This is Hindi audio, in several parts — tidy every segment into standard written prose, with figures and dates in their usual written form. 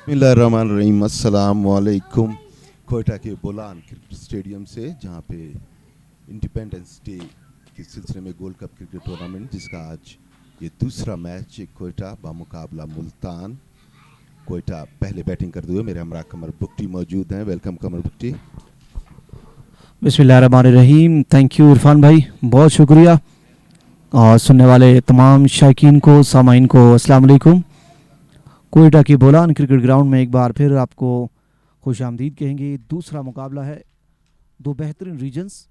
बिस्मिल्लाहिर्रहमानिर्रहीम, अस्सलाम वालेकुम। कोयटा के बोलान क्रिकेट स्टेडियम से, जहाँ पे इंडिपेंडेंस डे के सिलसिले में गोल्ड कप क्रिकेट टूर्नामेंट, जिसका आज ये दूसरा मैच कोयटा बामुकाबला मुल्तान। कोयटा पहले बैटिंग करते हुए मेरे हमरा कमर बुक्टी मौजूद हैं। वेलकम कमर बुक्टी। बिस्मिल्लाहिर्रहमानिर्रहीम। थैंक यू इरफान भाई, बहुत शुक्रिया। और सुनने वाले तमाम शायकीन को, सामाइन को अस्सलाम वालेकुम। कोयटा के बोलान क्रिकेट ग्राउंड में एक बार फिर आपको खुश आमदीद कहेंगे। दूसरा मुकाबला है दो बेहतरीन रीजन्स,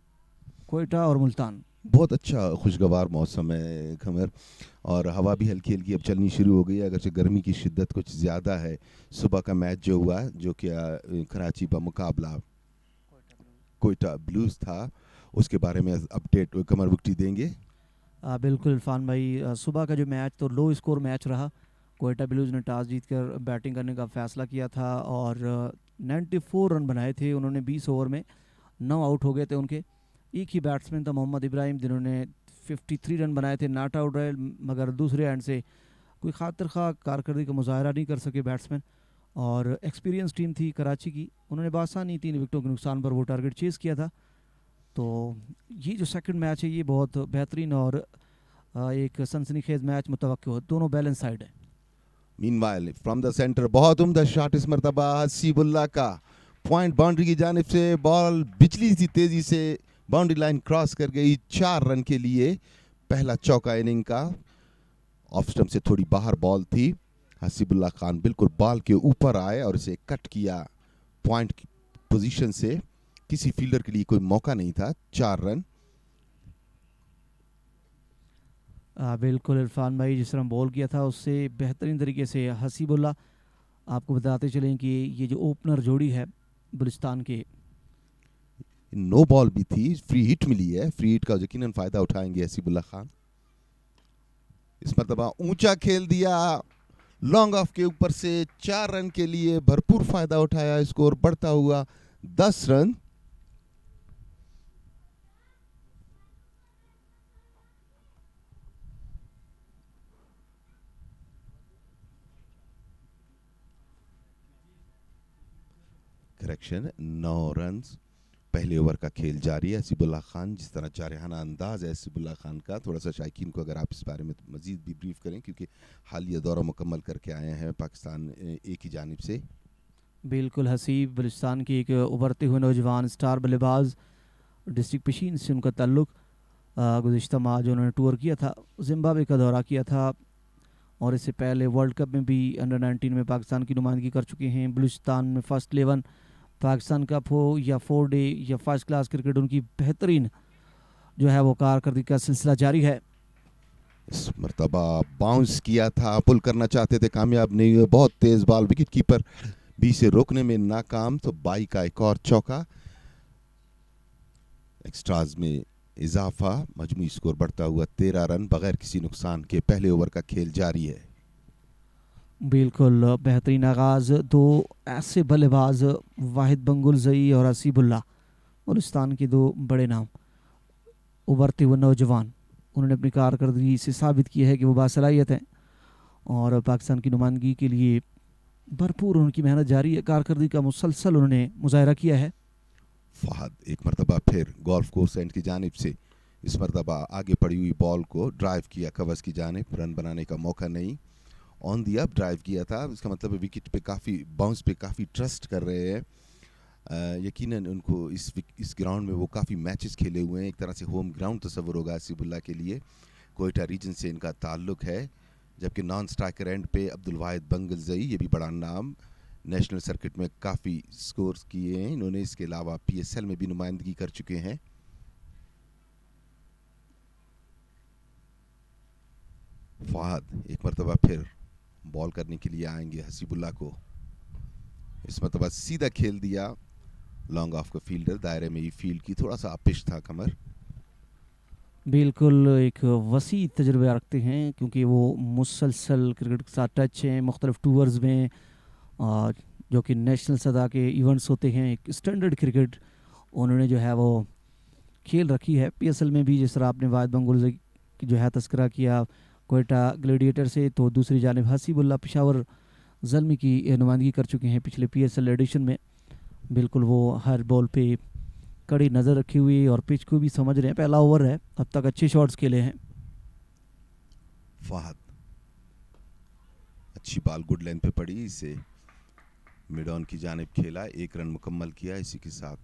कोयटा और मुल्तान। बहुत अच्छा खुशगवार मौसम है कमर, और हवा भी हल्की हल्की अब चलनी शुरू हो गई है, अगरचे गर्मी की शिद्दत कुछ ज़्यादा है। सुबह का मैच जो हुआ, जो कि कराची बामुकाबला कोयटा ब्लूज़ था, उसके बारे में अपडेट कमर बुक्टी देंगे। बिल्कुल इरफान भाई, सुबह का जो मैच तो लो स्कोर मैच रहा। कोयटा ब्लूज़ ने टॉस जीतकर बैटिंग करने का फ़ैसला किया था और 94 रन बनाए थे उन्होंने 20 ओवर में। 9 आउट हो गए थे उनके। एक ही बैट्समैन था मोहम्मद इब्राहिम, जिन्होंने 53 रन बनाए थे, नॉट आउट रहे, मगर दूसरे एंड से कोई खातिर खा कारकर्दगी का मुजाहरा नहीं कर सके बैट्समैन। और एक्सपीरियंस टीम थी कराची की, उन्होंने बासानी 3 विकेटों के नुकसान पर वो टारगेट चेज़ किया था। तो ये जो सेकंड मैच है ये बहुत बेहतरीन और एक सनसनीखेज मैच मुतवक्किल हो, दोनों बैलेंस साइड है। मीनवाइल फ्रॉम द सेंटर बहुत उम्दा शॉट इस मरतबा हसीबुल्ला का, पॉइंट बाउंड्री की जानिब से बॉल बिजली सी तेजी से बाउंड्री लाइन क्रॉस कर गई। 4 रन के लिए पहला चौका इनिंग का। ऑफ स्टंप से थोड़ी बाहर बॉल थी। हसीबुल्ला खान बिल्कुल बॉल के ऊपर आए और इसे कट किया पॉइंट की पोजीशन से। किसी फील्डर के लिए कोई मौका नहीं था। 4 रन। बिल्कुल इरफान भाई, जिस तरह बॉल किया था उससे बेहतरीन तरीके से हसीबुल्ला। आपको बताते चलें कि ये जो ओपनर जोड़ी है बलुचिस्तान के, नो बॉल भी थी, फ्री हिट मिली है। फ्री हिट का यकीनन फायदा उठाएंगे हसीबुल्ला खान। इस मरतबा ऊंचा खेल दिया लॉन्ग ऑफ के ऊपर से, 4 रन के लिए भरपूर फायदा उठाया। स्कोर बढ़ता हुआ 10 रन। Correction, 9 run. पहले ओवर का खेल जारी है। हसीबुल्ला खान, जिस तरह जारहाना अंदाज है हसीबुल्ला खान का, थोड़ा सा शायकीन को अगर आप इस बारे में मजीद भी ब्रीफ करें, क्योंकि हालिया दौरा मुकम्मल करके आए हैं पाकिस्तान एक ही जानिब से। बिल्कुल हसीब बलुचिस्तान की एक उभरते हुए नौजवान स्टार बल्लेबाज, डिस्ट्रिक्ट पशीन से उनका ताल्लुक। गुज़िश्ता माह जो उन्होंने टूर किया था, जिम्बाब्वे का दौरा किया था, और इससे पहले वर्ल्ड कप में भी अंडर 19 में पाकिस्तान की नुमाइंदगी कर चुके हैं। बलूचिस्तान में फर्स्ट 11, पाकिस्तान कप हो या 4 डे या फर्स्ट क्लास क्रिकेट, उनकी बेहतरीन जो है वो कारकर्दगी का सिलसिला जारी है। इस मरतबा बाउंस किया था, पुल करना चाहते थे, कामयाब नहीं हुए। बहुत तेज बॉल, विकेट कीपर भी से रोकने में नाकाम। तो 22 का एक और चौका। एक्स्ट्राज में इजाफा, मजमूई स्कोर बढ़ता हुआ 13 रन बगैर किसी नुकसान के। पहले ओवर का खेल जारी है। बिल्कुल बेहतरीन आगाज़, दो ऐसे बल्लेबाज वाहिद बंगुलजई और हसीबुल्ला, बलूचिस्तान के दो बड़े नाम, उभरते हुए नौजवान। उन्होंने अपनी कारकर्दगी से साबित किया है कि वो बासलाहियत हैं और पाकिस्तान की नुमाइंदगी के लिए भरपूर उनकी मेहनत जारी है। कारकर्दगी का मुसलसल उन्होंने मुजाहरा किया है। फहद एक मरतबा फिर गोल्फ कोर्स एंड की जानिब से इस मरतबा आगे पड़ी हुई बॉल को ड्राइव किया कवर्स की जानिब। रन बनाने का मौका नहीं। ऑन दी अप ड्राइव किया था। इसका मतलब विकेट पे काफ़ी बाउंस पे काफ़ी ट्रस्ट कर रहे हैं। यकीनन उनको इस ग्राउंड में वो काफ़ी मैचेस खेले हुए हैं। एक तरह से होम ग्राउंड तस्वर होगा हसीबुल्ला के लिए। कोयटा रीजन से इनका ताल्लुक है। जबकि नॉन स्ट्राइकर एंड पे अब्दुल वाहिद बंगलजई, ये भी बड़ा नाम, नेशनल सर्किट में काफ़ी स्कोर्स किए हैं इन्होंने। इसके अलावा PSL में भी नुमाइंदगी कर चुके हैं। फहद एक मरतबा फिर बॉल करने के लिए आएंगे हसीबुल्ला को। इस मरतबा सीधा खेल दिया लॉन्ग ऑफ का फील्डर, दायरे में ही फील्ड की, थोड़ा सा अपिश था कमर। बिल्कुल एक वसी तजर्बा रखते हैं, क्योंकि वो मुसलसल क्रिकेट के साथ टच हैं मुख्तलिफ टूर्स में, और जो कि नेशनल सतह के इवेंट्स होते हैं। एक स्टैंडर्ड क्रिकेट उन्होंने जो है वो खेल रखी है। PSL में भी, जिस तरह आपने वाहिद बंगुल की जो है तस्करा किया कोयटा ग्लेडिएटर से, तो दूसरी जानब हसीबुल्ला पेशावर ज़ल्मी की नुमाइंदगी कर चुके हैं पिछले PSL एडिशन में। बिल्कुल वो हर बॉल पे कड़ी नज़र रखी हुई और पिच को भी समझ रहे हैं। पहला ओवर है, अब तक अच्छे शॉट्स खेले हैं। फहद, अच्छी बॉल गुड लेंथ पे पड़ी, इसे मिड ऑन की जानिब खेला, 1 रन मुकम्मल किया। इसी के साथ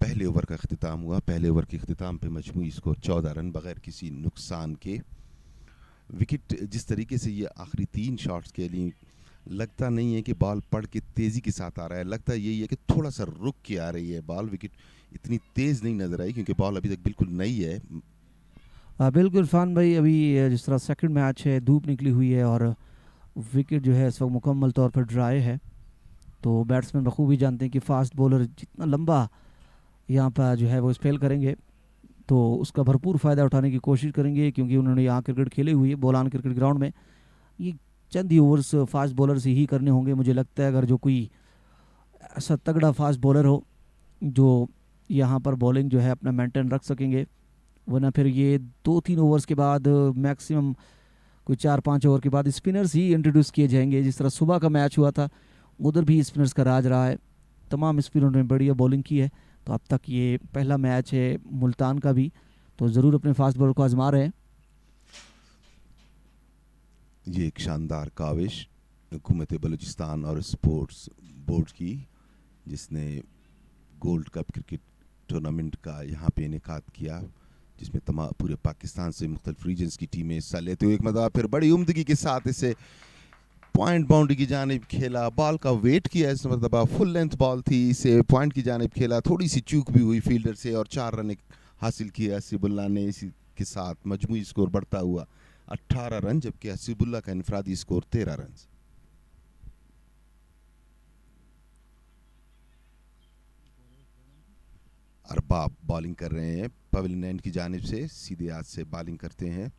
पहले ओवर का अख्तिताम हुआ। पहले ओवर के अख्तिताम पे मजमूई स्कोर 14 रन बगैर किसी नुकसान के। विकेट जिस तरीके से ये आखिरी 3 शॉट्स के लिए लगता नहीं है कि बॉल पड़ के तेज़ी के साथ आ रहा है, लगता यही है कि थोड़ा सा रुक के आ रही है बॉल। विकेट इतनी तेज़ नहीं नज़र आई क्योंकि बॉल अभी तक बिल्कुल नई है। बिल्कुल इरफान भाई, अभी जिस तरह सेकंड मैच है, धूप निकली हुई है और विकेट जो है इस वक्त मुकम्मल तौर पर ड्राई है, तो बैट्समैन बखूबी जानते हैं कि फास्ट बॉलर जितना लंबा यहाँ पर जो है वो स्पेल करेंगे तो उसका भरपूर फ़ायदा उठाने की कोशिश करेंगे, क्योंकि उन्होंने यहाँ क्रिकेट खेली हुई है बोलान क्रिकेट ग्राउंड में। ये चंद ही ओवर्स फास्ट बॉलर से ही करने होंगे मुझे लगता है, अगर जो कोई ऐसा तगड़ा फास्ट बॉलर हो जो यहाँ पर बॉलिंग जो है अपना मेंटेन रख सकेंगे। वरना फिर ये 2-3 ओवर्स के बाद मैक्सिमम कोई 4-5 ओवर के बाद स्पिनर्स ही इंट्रोड्यूस किए जाएंगे। जिस तरह सुबह का मैच हुआ था, उधर भी स्पिनर्स का राज रहा है, तमाम स्पिनरों ने बढ़िया बॉलिंग की है। तो अब तक ये पहला मैच है मुल्तान का भी, तो ज़रूर अपने फास्ट बॉलर को आजमा रहे हैं। ये एक शानदार काविश हुकूमत बलूचिस्तान और स्पोर्ट्स बोर्ड की, जिसने गोल्ड कप क्रिकेट टूर्नामेंट का यहाँ पे इनेकाद किया, जिसमें तमाम पूरे पाकिस्तान से मुख्तलिफ रीजन्स की टीमें हिस्सा लेते हुए एक मरतबा फिर बड़ी उम्दगी के साथ इसे पॉइंट बाउंड्री की जानिब खेला। बॉल का वेट किया, इस मरतबा फुल लेंथ बॉल थी, इसे पॉइंट की जानिब खेला। थोड़ी सी चूक भी हुई फील्डर से और 4 रन हासिल किया हसीबुल्ला ने। इसी के साथ मजमूई स्कोर बढ़ता हुआ 18 रन, जबकि हसीबुल्ला का इनफरादी स्कोर 13 रन। अरबाब बॉलिंग कर रहे हैं पवेलियन एंड की जानिब से, सीधे हाथ से बॉलिंग करते हैं।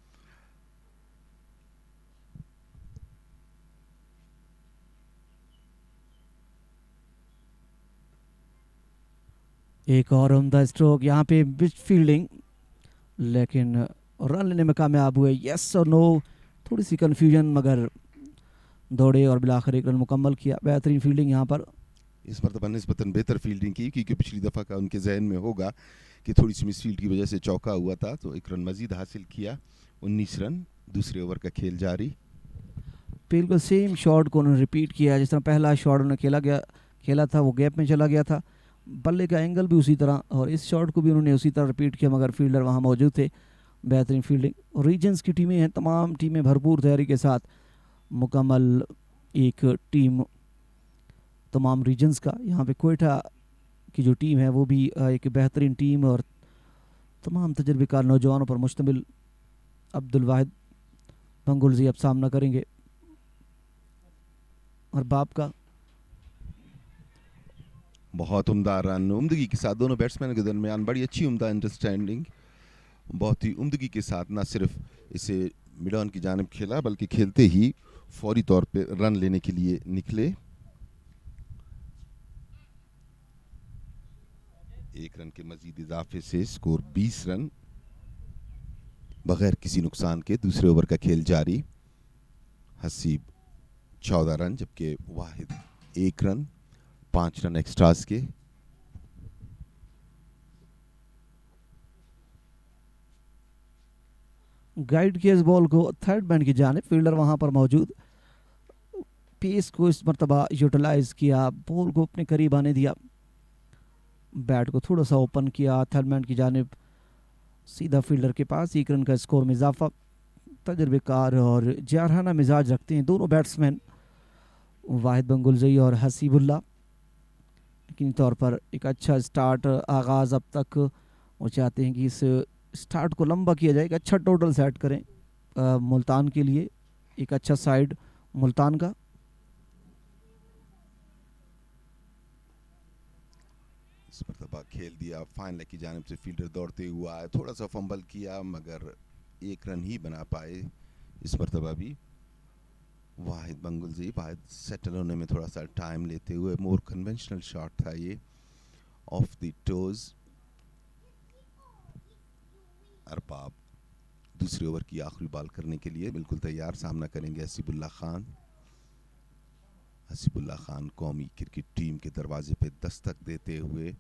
एक और उम्दा स्ट्रोक यहाँ पे, बिच फील्डिंग, लेकिन रन लेने में कामयाब हुए। यस और नो, थोड़ी सी कन्फ्यूजन, मगर दौड़े और बिलाखिर 1 रन मुकम्मल किया। बेहतरीन फील्डिंग यहाँ पर। इस मरतबा निस्बतन बेहतर फील्डिंग की, क्योंकि पिछली दफ़ा का उनके जहन में होगा कि थोड़ी सी मिसफील्ड की वजह से चौका हुआ था, तो 1 रन मजीद हासिल किया। 19 रन, दूसरे ओवर का खेल जारी। बिल्कुल सेम शॉट को उन्होंने रिपीट किया, जिस तरह पहला शॉट उन्होंने खेला था, वो गैप में चला गया था, बल्ले का एंगल भी उसी तरह, और इस शॉट को भी उन्होंने उसी तरह रिपीट किया, मगर फील्डर वहाँ मौजूद थे। बेहतरीन फील्डिंग। रीजन्स की टीमें हैं, तमाम टीमें भरपूर तैयारी के साथ, मुकम्मल एक टीम तमाम रीजन्स का। यहाँ पे कोयटा की जो टीम है वो भी एक बेहतरीन टीम और तमाम तजर्बेकार नौजवानों पर मुश्तमिल। अब्दुल वाहिद बंगुलजी अब सामना करेंगे और बाप का। बहुत उम्दा रन, उम्दगी के साथ दोनों बैट्समैन के दरमियान बड़ी अच्छी उम्दा अंडरस्टैंडिंग, बहुत ही उम्दगी के साथ ना सिर्फ इसे मिड ऑन की जानिब खेला, बल्कि खेलते ही फौरी तौर पे रन लेने के लिए निकले। 1 रन के मजीद इजाफे से स्कोर 20 रन बगैर किसी नुकसान के। दूसरे ओवर का खेल जारी। हसीब 14 रन, जबकि वाहिद 1 रन, 5 रन एक्स्ट्रास के। गाइड किया इस बॉल को थर्ड मैन की जानिब, फील्डर वहाँ पर मौजूद। पेस को इस मरतबा यूटिलाइज किया, बॉल को अपने करीब आने दिया, बैट को थोड़ा सा ओपन किया थर्ड मैन की जानिब, सीधा फील्डर के पास। 1 रन का स्कोर में इजाफा। तजर्बेकार और जारहाना मिजाज रखते हैं दोनों बैट्समैन, वाहिद बंगुलजई और हसीबुल्ला। यकीनी तौर पर एक अच्छा स्टार्ट आगाज़ अब तक, वो चाहते हैं कि इस स्टार्ट को लंबा किया जाए, एक अच्छा टोटल सेट करें मुल्तान के लिए, एक अच्छा साइड मुल्तान का। इस मरतबा खेल दिया फाइन लेग की जानिब से, फील्डर दौड़ते हुआ आए, थोड़ा सा फंबल किया मगर 1 रन ही बना पाए इस मरतबा भी। वाहिद बंगुलजी, वाहिद सेटल होने में थोड़ा सा टाइम लेते हुए, मोर कन्वेंशनल शॉट था ये, ऑफ द टोज। अरबाब दूसरे ओवर की आखिरी बॉल करने के लिए बिल्कुल तैयार, सामना करेंगे हसीबुल्ला खान। हसीबुल्ला खान कौमी क्रिकेट टीम के दरवाजे पे दस्तक देते हुए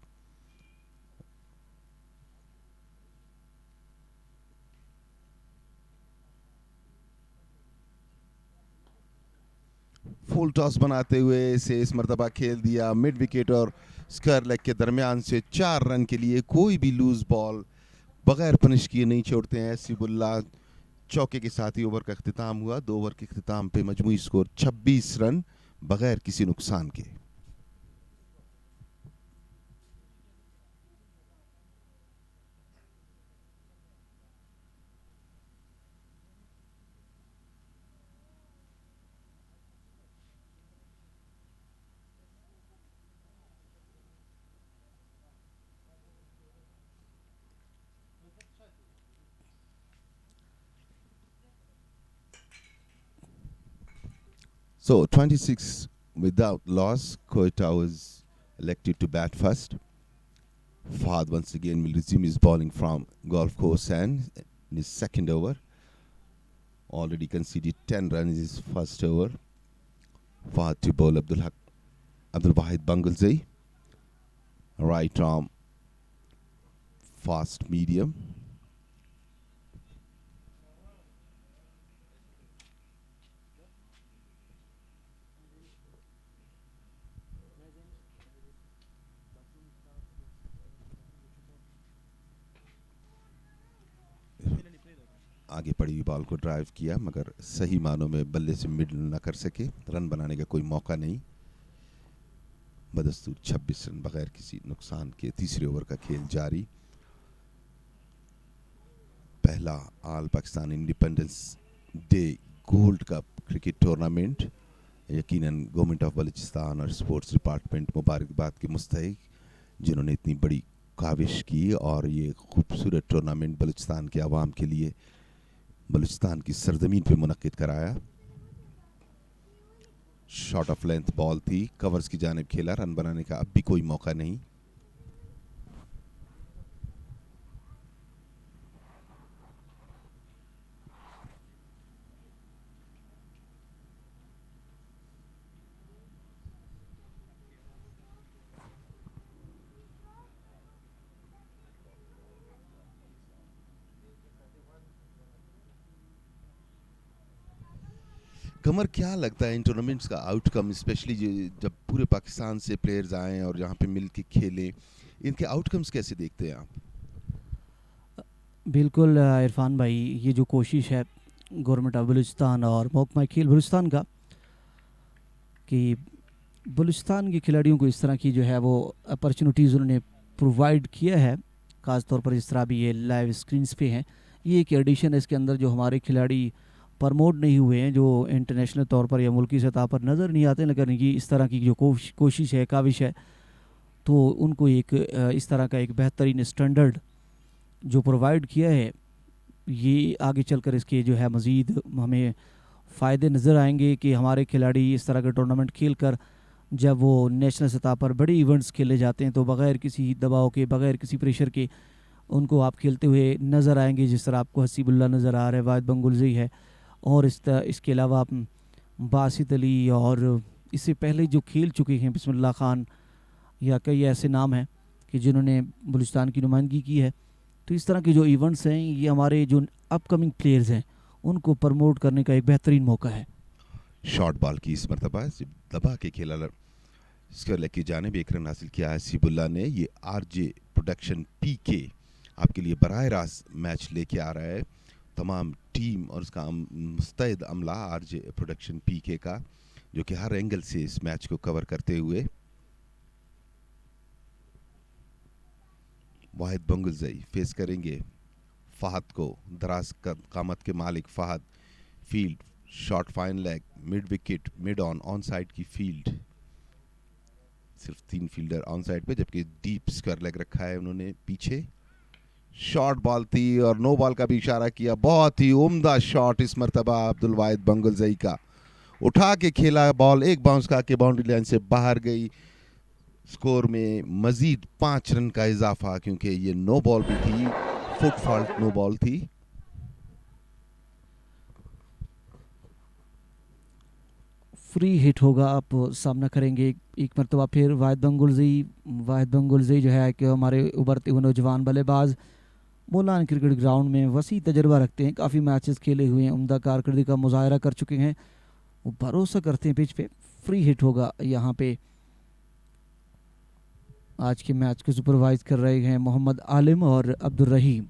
फुल टॉस बनाते हुए इसे इस मरतबा खेल दिया मिड विकेट और स्क्वायर लेग के दरमियान से 4 रन के लिए। कोई भी लूज बॉल बगैर पनिश किए नहीं छोड़ते हैं हसीबुल्ला। चौके के साथ ही ओवर का अख्तिताम हुआ। 2 ओवर के अख्तिताम पे मजमूई स्कोर 26 रन बगैर किसी नुकसान के। So 26 without loss. Quetta was elected to bat first. Fahad once again will resume his bowling from golf course and in his second over. Already conceded 10 runs in his first over. Fahad to bowl Abdul Wahid Bangulzai. Right arm, fast medium. आगे पड़ी हुई बॉल को ड्राइव किया मगर सही मानों में बल्ले से मिड न कर सके। रन बनाने का कोई मौका नहीं। बदस्तूर 26 रन बगैर किसी नुकसान के। तीसरे ओवर का खेल जारी। पहला all Pakistan Independence Day Gold Cup cricket tournament यकीनन गवर्नमेंट ऑफ बलूचिस्तान और स्पोर्ट्स डिपार्टमेंट मुबारकबाद के मुस्तहिक, जिन्होंने इतनी बड़ी काविश की और ये खूबसूरत टूर्नामेंट बलूचिस्तान के आवाम के लिए बलूचिस्तान की सरजमीन पे मुनक्किद कराया। शॉर्ट ऑफ लेंथ बॉल थी, कवर्स की जानिब खेला। रन बनाने का अब भी कोई मौका नहीं। कमर, क्या लगता है इन टूर्नामेंट्स का आउटकम, स्पेशली जब पूरे पाकिस्तान से प्लेयर्स आए और यहाँ पे मिल के खेलें, इनके आउटकम्स कैसे देखते हैं आप? बिल्कुल इरफान भाई, ये जो कोशिश है गवर्नमेंट ऑफ बलूचिस्तान और महकमा खेल बलूचिस्तान का कि बलूचिस्तान के खिलाड़ियों को इस तरह की जो है वो अपॉर्चुनिटीज़ उन्होंने प्रोवाइड किया है, ख़ास तौर पर जिस तरह भी ये लाइव स्क्रीन्स पे हैं। ये एक एडिशन है इसके अंदर जो हमारे खिलाड़ी प्रमोट नहीं हुए हैं, जो इंटरनेशनल तौर पर या मुल्की सतह पर नज़र नहीं आते, लेकिन ये इस तरह की जो कोशिश है, काविश है, तो उनको एक इस तरह का एक बेहतरीन स्टैंडर्ड जो प्रोवाइड किया है, ये आगे चलकर इसके जो है मज़ीद हमें फ़ायदे नज़र आएंगे कि हमारे खिलाड़ी इस तरह के टूर्नामेंट खेल कर जब वो नेशनल सतह पर बड़े इवेंट्स खेले जाते हैं तो बग़ैर किसी दबाव के, बग़ैर किसी प्रेशर के उनको आप खेलते हुए नज़र आएंगे। जिस तरह आपको हसीबुल्ला नज़र आ रहा है, वाहिद बंगुल्ज़ई है, और इसके अलावा आप बासित अली और इससे पहले जो खेल चुके हैं बिस्मिल्लाह खान या कई ऐसे नाम हैं कि जिन्होंने बलूचिस्तान की नुमाइंदगी की है। तो इस तरह के जो इवेंट्स हैं ये हमारे जो अपकमिंग प्लेयर्स हैं उनको प्रमोट करने का एक बेहतरीन मौका है। शॉर्ट बॉल की इस मरतबा दबा के खेला, स्क्वायर लेग की जानिब 1 रन हासिल किया है हसीबुल्ला ने। ये आरजे प्रोडक्शन पीके आपके लिए बराह रास्त मैच लेके आ रहा है। तमाम टीम और उसका मुस्तैद अमला आरजे प्रोडक्शन पीके का, जो कि हर एंगल से इस मैच को कवर करते हुए। वाहिद बंगुल्ज़ई फेस करेंगे फहद को। दराज कामत के मालिक Fahad. Field short fine leg, mid wicket, mid on side की फील्ड। सिर्फ 3 फील्डर ऑन साइड पे, जबकि डीप स्क्वायर लेग रखा है उन्होंने पीछे। शॉर्ट बॉल थी और नो बॉल का भी इशारा किया। बहुत ही उम्दा शॉट इस मरतबा अब्दुल वाहिद बंगुल्ज़ई का। उठा के खेला बॉल, एक बाउंस का के बाउंड्री लाइन से बाहर गई। स्कोर में मजीद 5 रन का इजाफा, क्योंकि ये नो बॉल भी थी, फुट फॉल्ट नो बॉल थी। फ्री हिट होगा, आप सामना करेंगे एक मरतबा फिर वाहिद बंगुलजई जो है कि हमारे उभरते हुए नौजवान बल्लेबाज मोलान क्रिकेट ग्राउंड में वसी तजर्बा रखते हैं, काफ़ी मैचेस खेले हुए हैं, उम्दा कारकर्दगी का मुजाहरा कर चुके हैं, वो भरोसा करते हैं पिच पे फ्री हिट होगा यहाँ पे। आज के मैच को सुपरवाइज कर रहे हैं मोहम्मद आलिम और अब्दुल रहीम।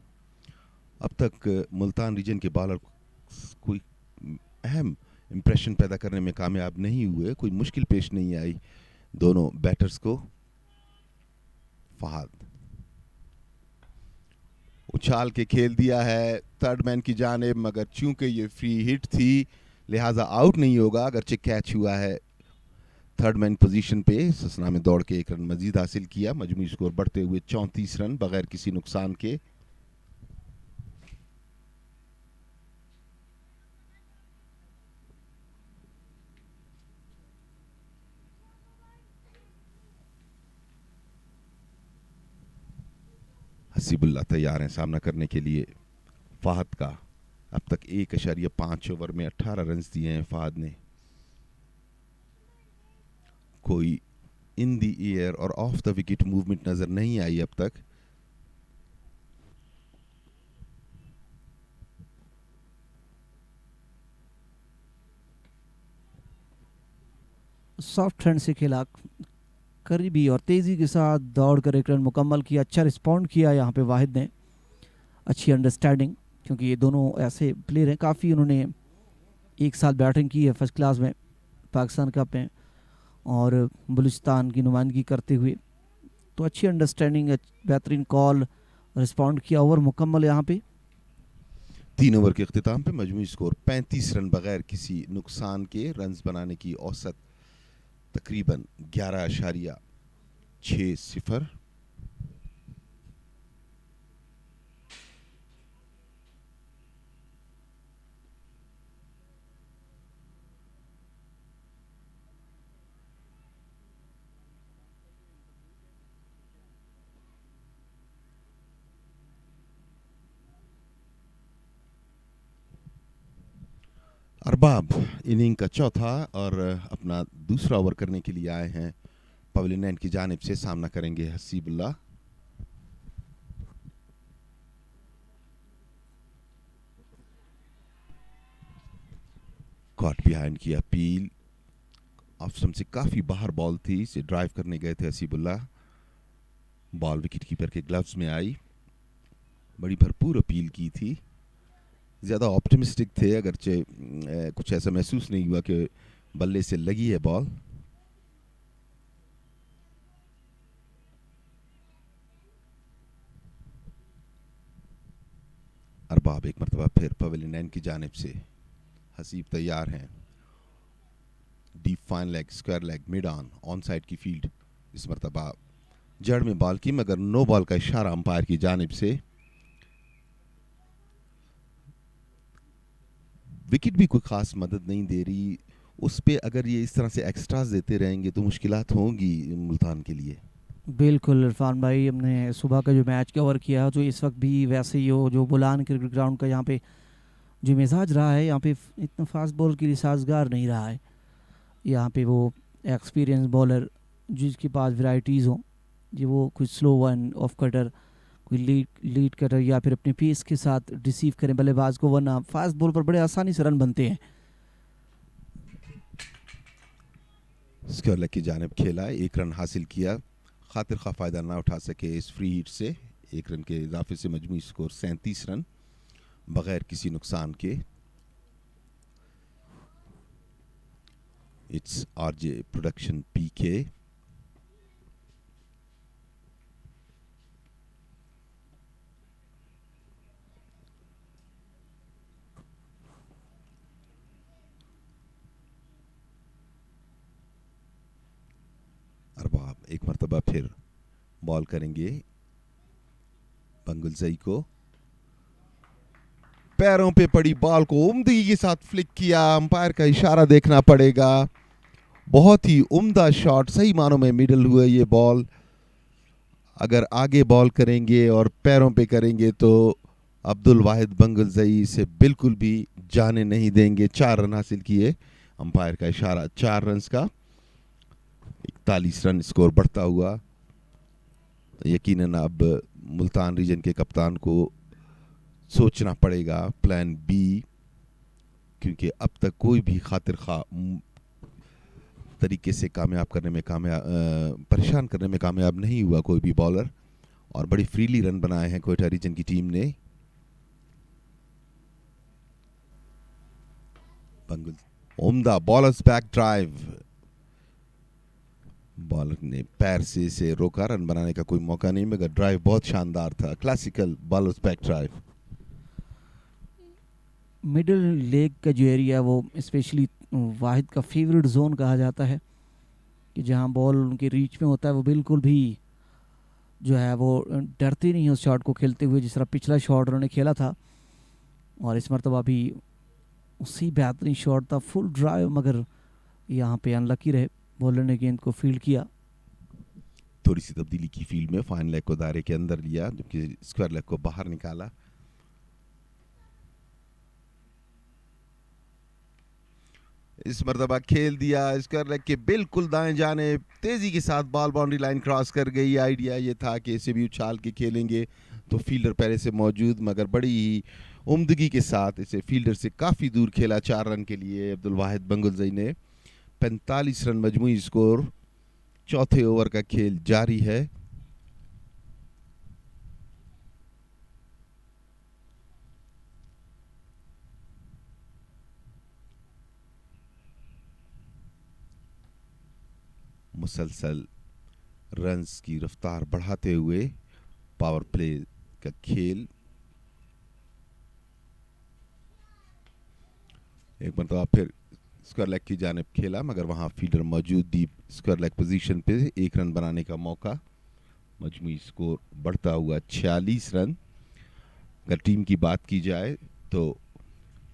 अब तक मुल्तान रीजन के बॉलर कोई अहम इम्प्रेशन पैदा करने में कामयाब नहीं हुए, कोई मुश्किल पेश नहीं आई दोनों बैटर्स को। फहद उछाल के खेल दिया है थर्ड मैन की जानिब, मगर चूंकि ये फ्री हिट थी लिहाजा आउट नहीं होगा, अगरचे कैच हुआ है थर्ड मैन पोजीशन पे। ससना में दौड़ के 1 रन मजीद हासिल किया, मजमूई स्कोर बढ़ते हुए 34 रन बगैर किसी नुकसान के। हसीबुल्लाह तैयार हैं सामना करने के लिए फहद का। अब तक 1.5 ओवर में 18 रन दिए हैं फहद ने। कोई इन द एयर और ऑफ द विकेट मूवमेंट नजर नहीं आई अब तक। सॉफ्ट हैंड से खेला, करीबी और तेज़ी के साथ दौड़कर 1 रन मुकम्मल किया, अच्छा रिस्पॉन्ड किया यहाँ पे वाहिद ने, अच्छी अंडरस्टैंडिंग, क्योंकि ये दोनों ऐसे प्लेयर हैं, काफ़ी उन्होंने एक साल बैटिंग की है फर्स्ट क्लास में पाकिस्तान कप में और बलूचिस्तान की नुमाइंदगी करते हुए, तो अच्छी अंडरस्टैंडिंग, बेहतरीन कॉल, रिस्पॉन्ड किया, ओवर मुकम्मल यहाँ पे। 3 ओवर के अख्तिताम पे मजमूई स्कोर 35 रन बगैर किसी नुकसान के। रन्स बनाने की औसत तकरीबन 11.60। अरबाब इनिंग का चौथा और अपना दूसरा ओवर करने के लिए आए हैं पवेलियन एंड की जानिब से। सामना करेंगे हसीबुल्लाह। कॉट बिहाइंड की अपील, ऑफ स्टंप से काफी बाहर बॉल थी, इसे ड्राइव करने गए थे हसीबुल्लाह। बॉल विकेट कीपर के ग्लव्स में आई, बड़ी भरपूर अपील की थी, ज़्यादा ऑप्टिमिस्टिक थे, अगरचे कुछ ऐसा महसूस नहीं हुआ कि बल्ले से लगी है बॉल। अरबाब एक मरतबा फिर पवेलियन एंड की जानिब से। हसीब तैयार हैं, deep fine leg, square leg, mid on side की फील्ड। इस मरतबा जड़ में बॉल की, मगर नो बॉल का इशारा अंपायर की जानिब से। विकेट भी कोई खास मदद नहीं दे रही उस पे, अगर ये इस तरह से एक्स्ट्रास देते रहेंगे तो मुश्किलात होंगी मुल्तान के लिए। बिल्कुल इरफान भाई, हमने सुबह का जो मैच कवर किया जो इस वक्त भी वैसे ही हो, जो बुलान क्रिकेट ग्राउंड का यहाँ पे जो मिजाज रहा है, यहाँ पे इतना फास्ट बॉल की साजगार नहीं रहा है। यहाँ पे वो एक्सपीरियंस बॉलर जिसके पास वैरायटीज़ हों, जो वो कुछ स्लो वन ऑफ कटर, कोई लीड कटर, या फिर अपने पेस के साथ रिसीव करें बल्लेबाज को, वरना फास्ट बॉल पर बड़े आसानी से रन बनते हैं। स्क्वायर लेग की जानिब खेला, 1 रन हासिल किया, खातिर खा फ़ायदा ना उठा सके इस फ्री हिट से। 1 रन के इजाफे से मजमूई स्कोर 37 रन बगैर किसी नुकसान के। इट्स आरजे प्रोडक्शन पीके। अरबाब एक मरतबा फिर बॉल करेंगे बंगुलजई को। पैरों पे पड़ी बॉल को उम्दगी के साथ फ्लिक किया, अंपायर का इशारा देखना पड़ेगा। बहुत ही उम्दा शॉट, सही मानों में मिडल हुआ ये बॉल। अगर आगे बॉल करेंगे और पैरों पे करेंगे तो अब्दुल वाहिद बंगुलजई इसे बिल्कुल भी जाने नहीं देंगे। 4 रन हासिल किए, अंपायर का इशारा 4 रन का, 41 रन स्कोर बढ़ता हुआ। यकीनन अब मुल्तान रीजन के कप्तान को सोचना पड़ेगा प्लान बी, क्योंकि अब तक कोई भी खातिर खा तरीके से परेशान करने में कामयाब नहीं हुआ कोई भी बॉलर, और बड़ी फ्रीली रन बनाए हैं क्वेटा रीजन की टीम ने। उम्दा बॉलर्स बैक ड्राइव, बॉलर ने पैर से इसे रोका, रन बनाने का कोई मौका नहीं, मगर ड्राइव बहुत शानदार था। Classical bowlers back drive. Middle leg का जो एरिया है वो स्पेशली वाहिद का फेवरेट जोन कहा जाता है, कि जहां बॉल उनके रीच में होता है वो बिल्कुल भी जो है वो डरते नहीं है उस शॉट को खेलते हुए, जिस तरह पिछला शॉट उन्होंने खेला था। और इस मरतबा भी उसी बेहतरीन शॉट था, फुल ड्राइव, मगर यहाँ पे अनलकी रहे, बॉलर ने गेंद को फील्ड किया। थोड़ी सी तब्दीली की फील्ड में, फाइन लेग को दायरे के अंदर लिया जबकि स्क्वायर लेग को बाहर निकाला। इस मरतबा खेल दिया स्क्वायर लेग के बिल्कुल दाएं जाने, तेजी के साथ बॉल बाउंड्री लाइन क्रॉस कर गई। आइडिया ये था कि इसे भी उछाल के खेलेंगे तो फील्डर पहले से मौजूद, मगर बड़ी ही उम्दगी के साथ इसे फील्डर से काफ़ी दूर खेला 4 रन के लिए अब्दुल वाहिद बंगुलजई ने। 45 रन मजमूई स्कोर। चौथे ओवर का खेल जारी है। मुसलसल रन्स की रफ्तार बढ़ाते हुए पावर प्ले का खेल। एक मरतबा फिर स्क्वायर लेग की जानिब खेला, मगर वहां फील्डर मौजूद, डीप स्क्वायर लेग पोजीशन पे 1 रन बनाने का मौका। मजमूई स्कोर बढ़ता हुआ 46 रन। अगर टीम की बात की जाए तो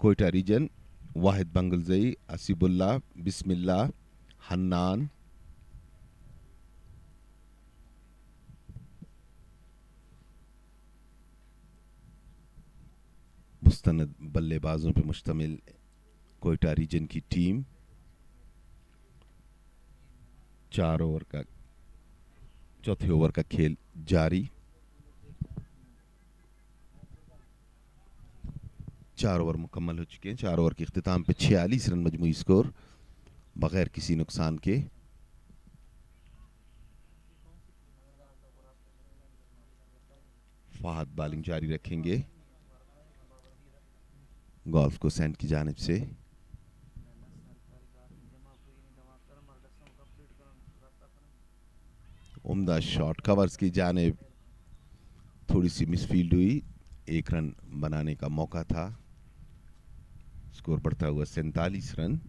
क्वेटा रीजन वाहिद बंगुलजई, असीबुल्ला, बिस्मिल्ला, हन्नान, मुस्तनद बल्लेबाजों पर मुश्तमिल क्वेटा रीजन की टीम। 4 ओवर का चौथे ओवर का खेल जारी। 4 ओवर मुकम्मल हो चुके हैं। 4 ओवर के इख्तिताम पे 46 रन मजमूई स्कोर बगैर किसी नुकसान के। फहद बॉलिंग जारी रखेंगे गोल्फ को सेंट की जानिब से। उम्दा शॉट कवर्स की जानिब, थोड़ी सी मिसफील्ड हुई, 1 रन बनाने का मौका था। स्कोर बढ़ता हुआ 47 रन।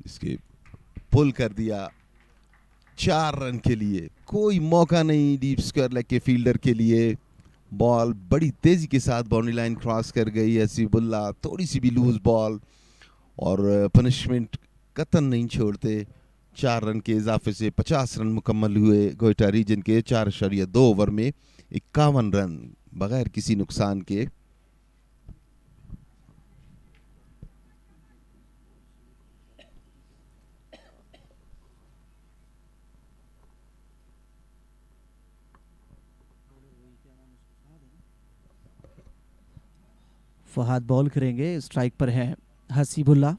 इसके पुल कर दिया 4 रन के लिए। कोई मौका नहीं डीप स्क्वायर लेग के फील्डर के लिए। बॉल बड़ी तेजी के साथ बाउंड्री लाइन क्रॉस कर गई। हसीबुल्ला थोड़ी सी भी लूज बॉल, और पनिशमेंट कतन नहीं छोड़ते। 4 रन के इजाफे से 50 रन मुकम्मल हुए क्वेटा रीजन के। 4.2 ओवर में 51 रन बगैर किसी नुकसान के। फहद बॉल करेंगे, स्ट्राइक पर है हसीबुल्ला।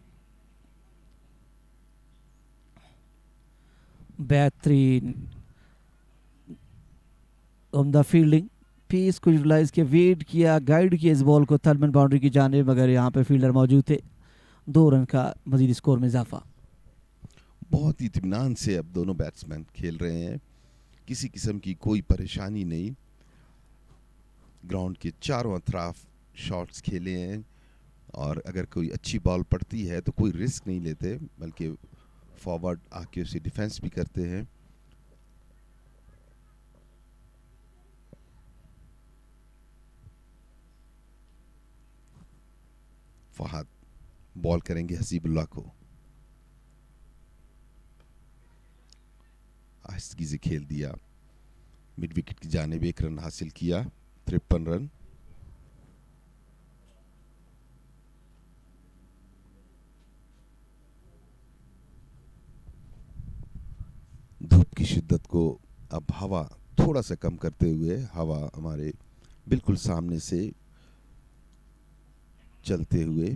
बेहतरीन उम्दा फील्डिंग, पेस को यूटिलाइज किया, वेट किया, गाइड किया इस बॉल को थर्मन बाउंड्री की जाने, मगर यहाँ पे फील्डर मौजूद थे। 2 रन का मजीद स्कोर में इजाफा। बहुत इत्मीनान से अब दोनों बैट्समैन खेल रहे हैं, किसी किस्म की कोई परेशानी नहीं। ग्राउंड के चारों अतराफ शॉट्स खेले हैं, और अगर कोई अच्छी बॉल पड़ती है तो कोई रिस्क नहीं लेते, बल्कि फॉरवर्ड आके उसे डिफेंस भी करते हैं। फहद बॉल करेंगे हसीबुल्लाह को, आहिस्तगी से खेल दिया, मिड विकेट की जानिब 1 रन हासिल किया, 53 रन। धूप की शिद्दत को अब हवा थोड़ा सा कम करते हुए, हवा हमारे बिल्कुल सामने से चलते हुए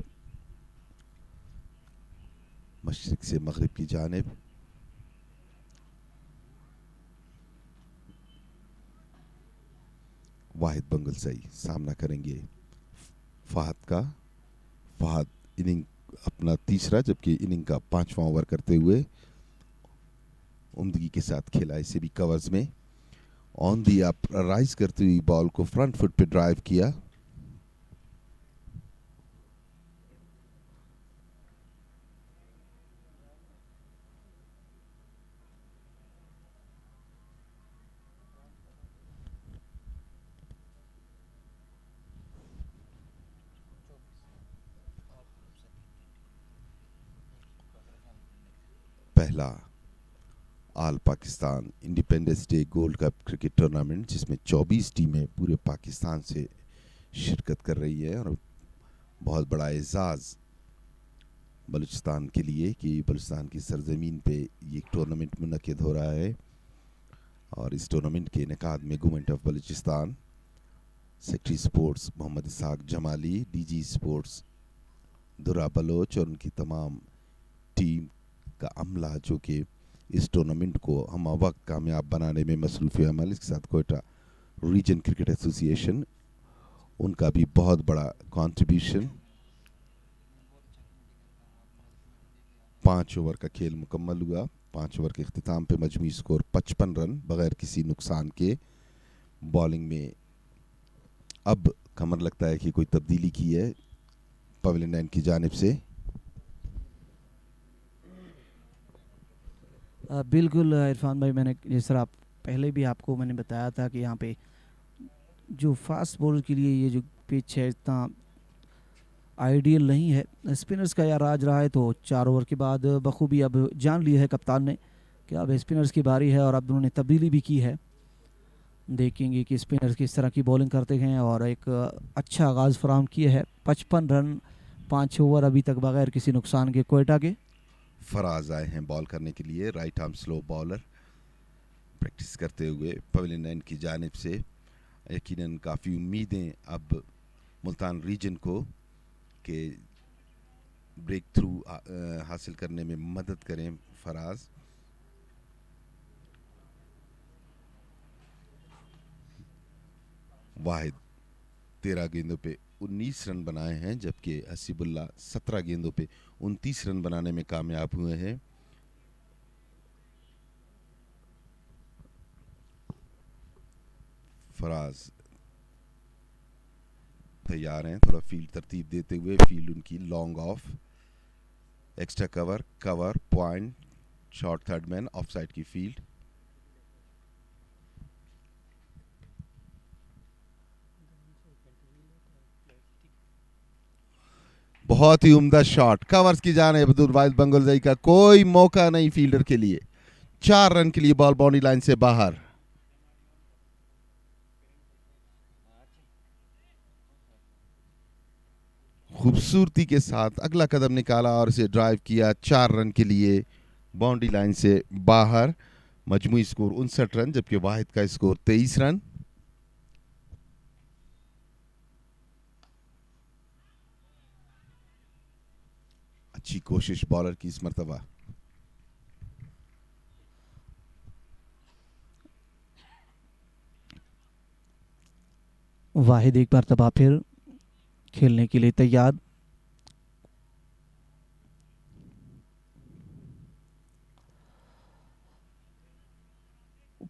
मशरिक से मगरिब की जानिब, वाहिद बंगल सही सामना करेंगे फहद का। फहद इनिंग अपना तीसरा जबकि इनिंग का 5वां ओवर करते हुए उम्दगी के साथ खेला, इसे भी कवर्स में। ऑन दी अप राइज करती हुई बॉल को फ्रंट फुट पे ड्राइव किया, पहला all Pakistan Independence Day Gold Cup cricket tournament जिसमें 24 टीमें पूरे पाकिस्तान से शिरकत कर रही है, और बहुत बड़ा एजाज़ बलूचिस्तान के लिए कि बलूचिस्तान की सरजमीन पे ये टूर्नामेंट मुनक़िद हो रहा है। और इस टूर्नामेंट के इनेकाद में government of Balochistan, secretary sports Mohammad Ishaq Jamali, DG sports Dura Baloch और उनकी तमाम टीम का अमला जो कि इस टूर्नामेंट को हम वक्त कामयाब बनाने में मसरूफ़ अमल, इसके साथ कोयटा रीजन क्रिकेट एसोसिएशन, उनका भी बहुत बड़ा कंट्रीब्यूशन। 5 ओवर का खेल मुकम्मल हुआ। 5 ओवर के इख्तिताम पे मजमूई स्कोर 55 रन बगैर किसी नुकसान के। बॉलिंग में अब कमर लगता है कि कोई तब्दीली की है पवेलियन एंड की जानिब से। बिल्कुल इरफान भाई, मैंने जिस तरह पहले भी आपको मैंने बताया था कि यहाँ पे जो फास्ट बॉलर के लिए ये जो पिच है इतना आइडियल नहीं है। स्पिनर्स का यार राज रहा है, तो 4 ओवर के बाद बखूबी अब जान लिया है कप्तान ने कि अब स्पिनर्स की बारी है, और अब उन्होंने तब्दीली भी की है। देखेंगे कि स्पिनर्स किस तरह की बॉलिंग करते हैं, और एक अच्छा आगाज़ फराहम किया है। 55 रन 5 ओवर अभी तक बगैर किसी नुकसान के कोयटा के। फराज आए हैं बॉल करने के लिए, right arm slow bowler, practice करते हुए पवेलियन एंड की जानिब से। यकीनन काफ़ी उम्मीदें अब मुल्तान रीजन को के ब्रेक थ्रू हासिल करने में मदद करें फराज। वाहिद 13 गेंदों पे 19 रन बनाए हैं, जबकि हसीबुल्लाह 17 गेंदों पे 29 रन बनाने में कामयाब हुए हैं। फराज तैयार हैं, थोड़ा फील्ड तरतीब देते हुए। फील्ड उनकी long off, extra cover, cover point, short third man, of side की फील्ड। बहुत ही उम्दा शॉट, कवर्स की जाने अब्दुल वाहिद बंगलजई का कोई मौका नहीं फील्डर के लिए। 4 रन के लिए बॉल बाउंड्री लाइन से बाहर। खूबसूरती के साथ अगला कदम निकाला और इसे ड्राइव किया 4 रन के लिए बाउंड्री लाइन से बाहर। मजमूई स्कोर 59 रन, जबकि वाहिद का स्कोर 23 रन। अच्छी कोशिश बॉलर की इस मर्तबा। वाहिद एक बार तबाह फिर खेलने के लिए तैयार।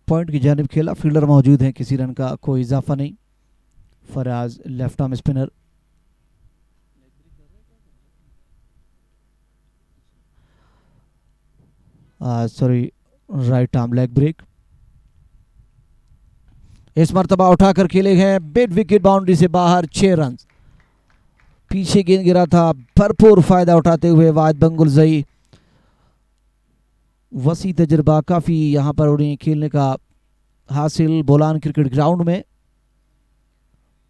पॉइंट की जानिब खेला, फील्डर मौजूद हैं, किसी रन का कोई इजाफा नहीं। Faraz left arm spinner. Sorry, right arm leg break. इस मरतबा उठाकर खेले हैं मिड विकेट बाउंड्री से बाहर, 6 रन। पीछे गेंद गिरा था, भरपूर फायदा उठाते हुए वाहिद बंगुलजई। वसी तजर्बा काफ़ी यहाँ पर उन्हें खेलने का हासिल बोलान क्रिकेट ग्राउंड में,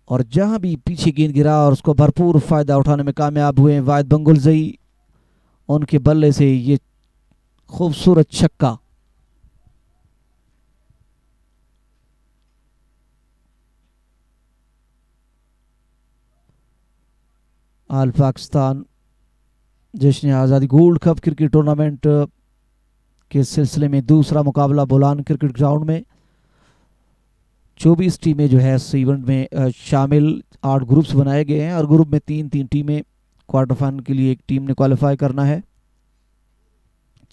और जहां भी पीछे गेंद गिरा और उसको भरपूर फायदा उठाने में कामयाब हुए वाहिद बंगुलजई। उनके बल्ले से ये खूबसूरत छक्का। आल पाकिस्तान जश्न आज़ादी गोल्ड कप क्रिकेट टूर्नामेंट के सिलसिले में दूसरा मुकाबला बोलान क्रिकेट ग्राउंड में। 24 टीमें जो है इस इवेंट में शामिल, 8 ग्रुप्स बनाए गए हैं और ग्रुप में 3-3 टीमें, क्वार्टर फाइनल के लिए एक टीम ने क्वालिफाई करना है।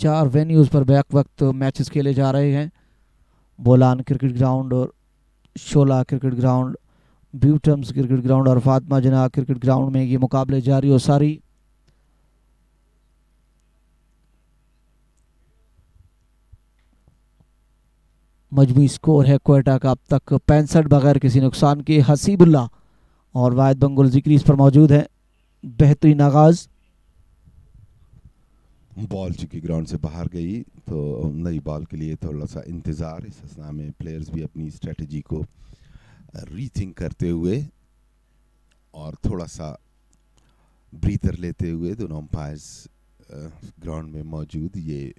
4 वेन्यूज़ पर बैक वक्त मैचेस खेले जा रहे हैं। बोलान क्रिकेट ग्राउंड और शोला क्रिकेट ग्राउंड, ब्यूटम्स क्रिकेट ग्राउंड और फातिमा जना क्रिकेट ग्राउंड में ये मुकाबले जारी और सारी। मजमूई स्कोर है क्वेटा का अब तक 65 बगैर किसी नुकसान के। हसीबुल्ला और वाहिद बंगुलजई क्रीज पर मौजूद है। बेहतरीन आगाज। बॉल चूंकि ग्राउंड से बाहर गई तो नई बॉल के लिए थोड़ा सा इंतज़ार। इस असना में प्लेयर्स भी अपनी स्ट्रेटजी को रीथिंक करते हुए और थोड़ा सा ब्रीथर लेते हुए दोनों अंपायर्स ग्राउंड में मौजूद। ये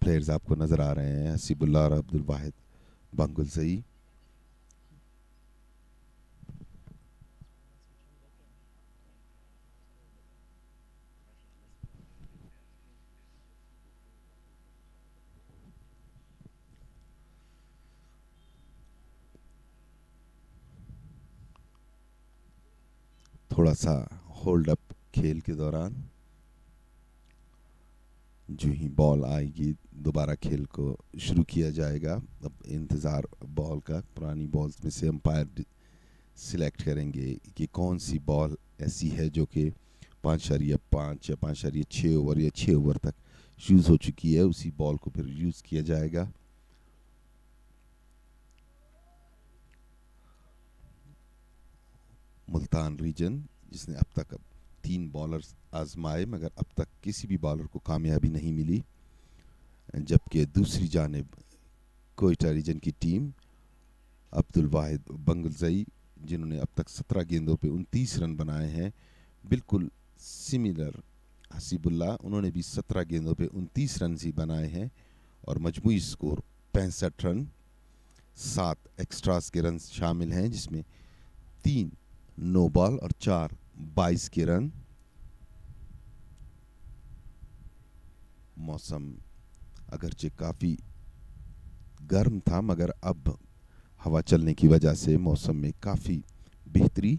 प्लेयर्स आपको नज़र आ रहे हैं, हसीबुल्ला और अब्दुल वाहिद बंगुलजई। थोड़ा सा होल्ड अप खेल के दौरान जो ही बॉल आएगी दोबारा खेल को शुरू किया जाएगा। अब इंतज़ार बॉल का, पुरानी बॉल्स में से अंपायर सिलेक्ट करेंगे कि कौन सी बॉल ऐसी है जो कि 5.5 या 5.6 ओवर या 6 ओवर तक यूज़ हो चुकी है, उसी बॉल को फिर यूज़ किया जाएगा। मुल्तान रीजन जिसने अब तक 3 बॉलर्स आजमाए मगर अब तक किसी भी बॉलर को कामयाबी नहीं मिली, जबकि दूसरी जानिब कोयटा रीजन की टीम अब्दुल वाहिद बंगुलजई जिन्होंने अब तक 17 गेंदों पे 29 रन बनाए हैं, बिल्कुल सिमिलर हसीबुल्ला, उन्होंने भी 17 गेंदों पे 29 रन ही बनाए हैं और मजमूई स्कोर 65 रन। 7 एक्स्ट्रास के रन शामिल हैं जिसमें 3 नो बॉल और 4 22 के रन। मौसम अगरचे काफ़ी गर्म था मगर अब हवा चलने की वजह से मौसम में काफ़ी बेहतरी।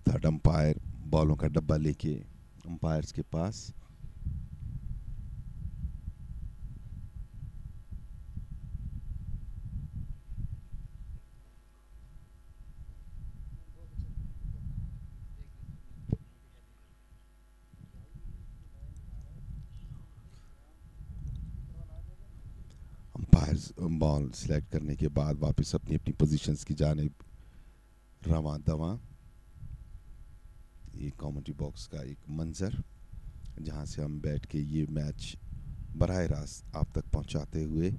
थर्ड अंपायर बॉलों का डब्बा लेके अंपायर्स के पास। अंपायर्स बॉल सिलेक्ट करने के बाद वापस अपनी अपनी पोजीशंस की जानिब रवां दवां। ये कमेंट्री बॉक्स का एक मंजर जहां से हम बैठ के ये मैच बराह रास्त आप तक पहुंचाते हुए।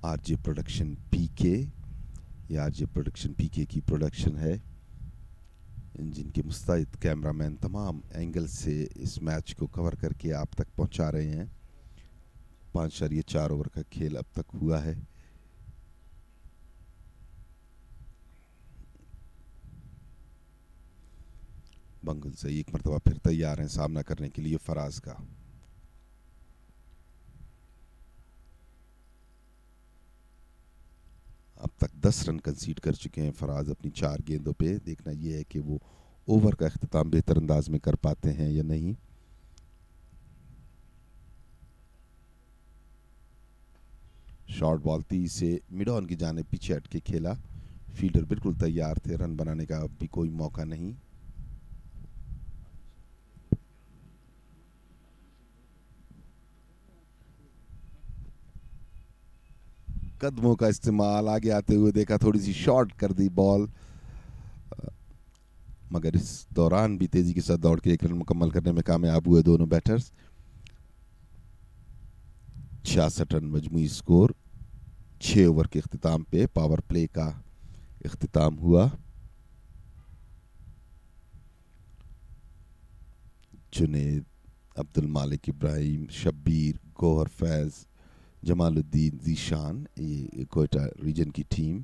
आरजे प्रोडक्शन पीके, ये आरजे प्रोडक्शन पीके की प्रोडक्शन है जिनके मुस्तैद कैमरामैन तमाम एंगल से इस मैच को कवर करके आप तक पहुंचा रहे हैं। 5.4 ओवर का खेल अब तक हुआ है। बंगुलजई एक मरतबा फिर तैयार हैं सामना करने के लिए फराज का। अब तक 10 रन कंसीड कर चुके हैं फराज अपनी 4 गेंदों पे। देखना यह है कि वो ओवर का अख्ताम बेहतर अंदाज में कर पाते हैं या नहीं। शॉर्ट बॉल 30 से मिड ऑन की जाने पीछे हट के खेला, फील्डर बिल्कुल तैयार थे, रन बनाने का भी कोई मौका नहीं। कदमों का इस्तेमाल, आगे आते हुए देखा, थोड़ी सी शॉर्ट कर दी बॉल, मगर इस दौरान भी तेजी के साथ दौड़ के एक रन मुकम्मल करने में कामयाब हुए दोनों बैटर्स। 66 रन मजमूई स्कोर। 6 ओवर के इख्तिताम पे पावर प्ले का इख्तिताम हुआ। जुनेद, अब्दुल मालिक इब्राहिम, शब्बीर, गौहर फैज, जमालुद्दीन, जीशान, ये कोयटा रीजन की टीम।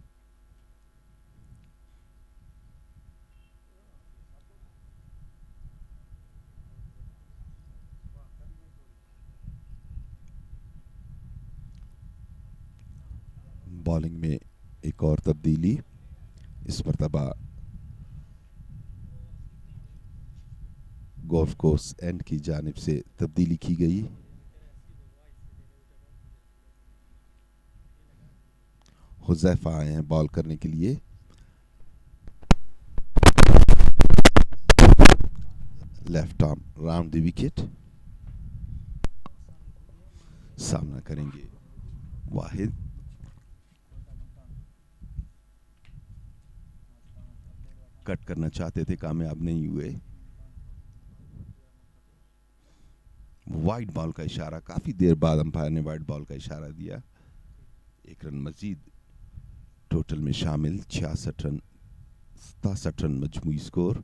बॉलिंग में एक और तब्दीली, इस मरतबा गोल्फ कोर्स एंड की जानिब से तब्दीली की गई। हुज़ैफा आए हैं बॉल करने के लिए। Left arm round the wicket. सामना करेंगे वाहिद। कट करना चाहते थे, कामयाब नहीं हुए। वाइड बॉल का इशारा, काफी देर बाद अंपायर ने वाइड बॉल का इशारा दिया। एक रन मजीद टोटल में शामिल। 66 रन, 67 रन मजमूई स्कोर।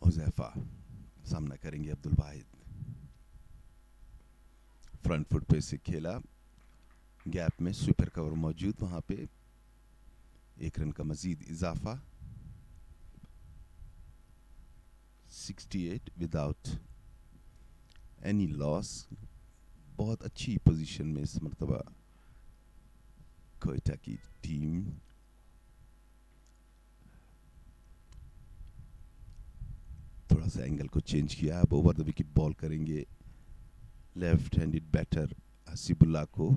हुज़ैफा सामना करेंगे अब्दुल वाहिद। फ्रंट फुट पे से खेला, गैप में स्वीपर कवर मौजूद, वहां पे एक रन का मजीद इजाफा। 68 विदाउट एनी लॉस। बहुत अच्छी पोजीशन में इस मरतबा कोयटा की टीम। थोड़ा सा एंगल को चेंज किया, अब ओवर द विकेट बॉल करेंगे लेफ्ट हैंडेड बैटर हसीबुल्लाह को।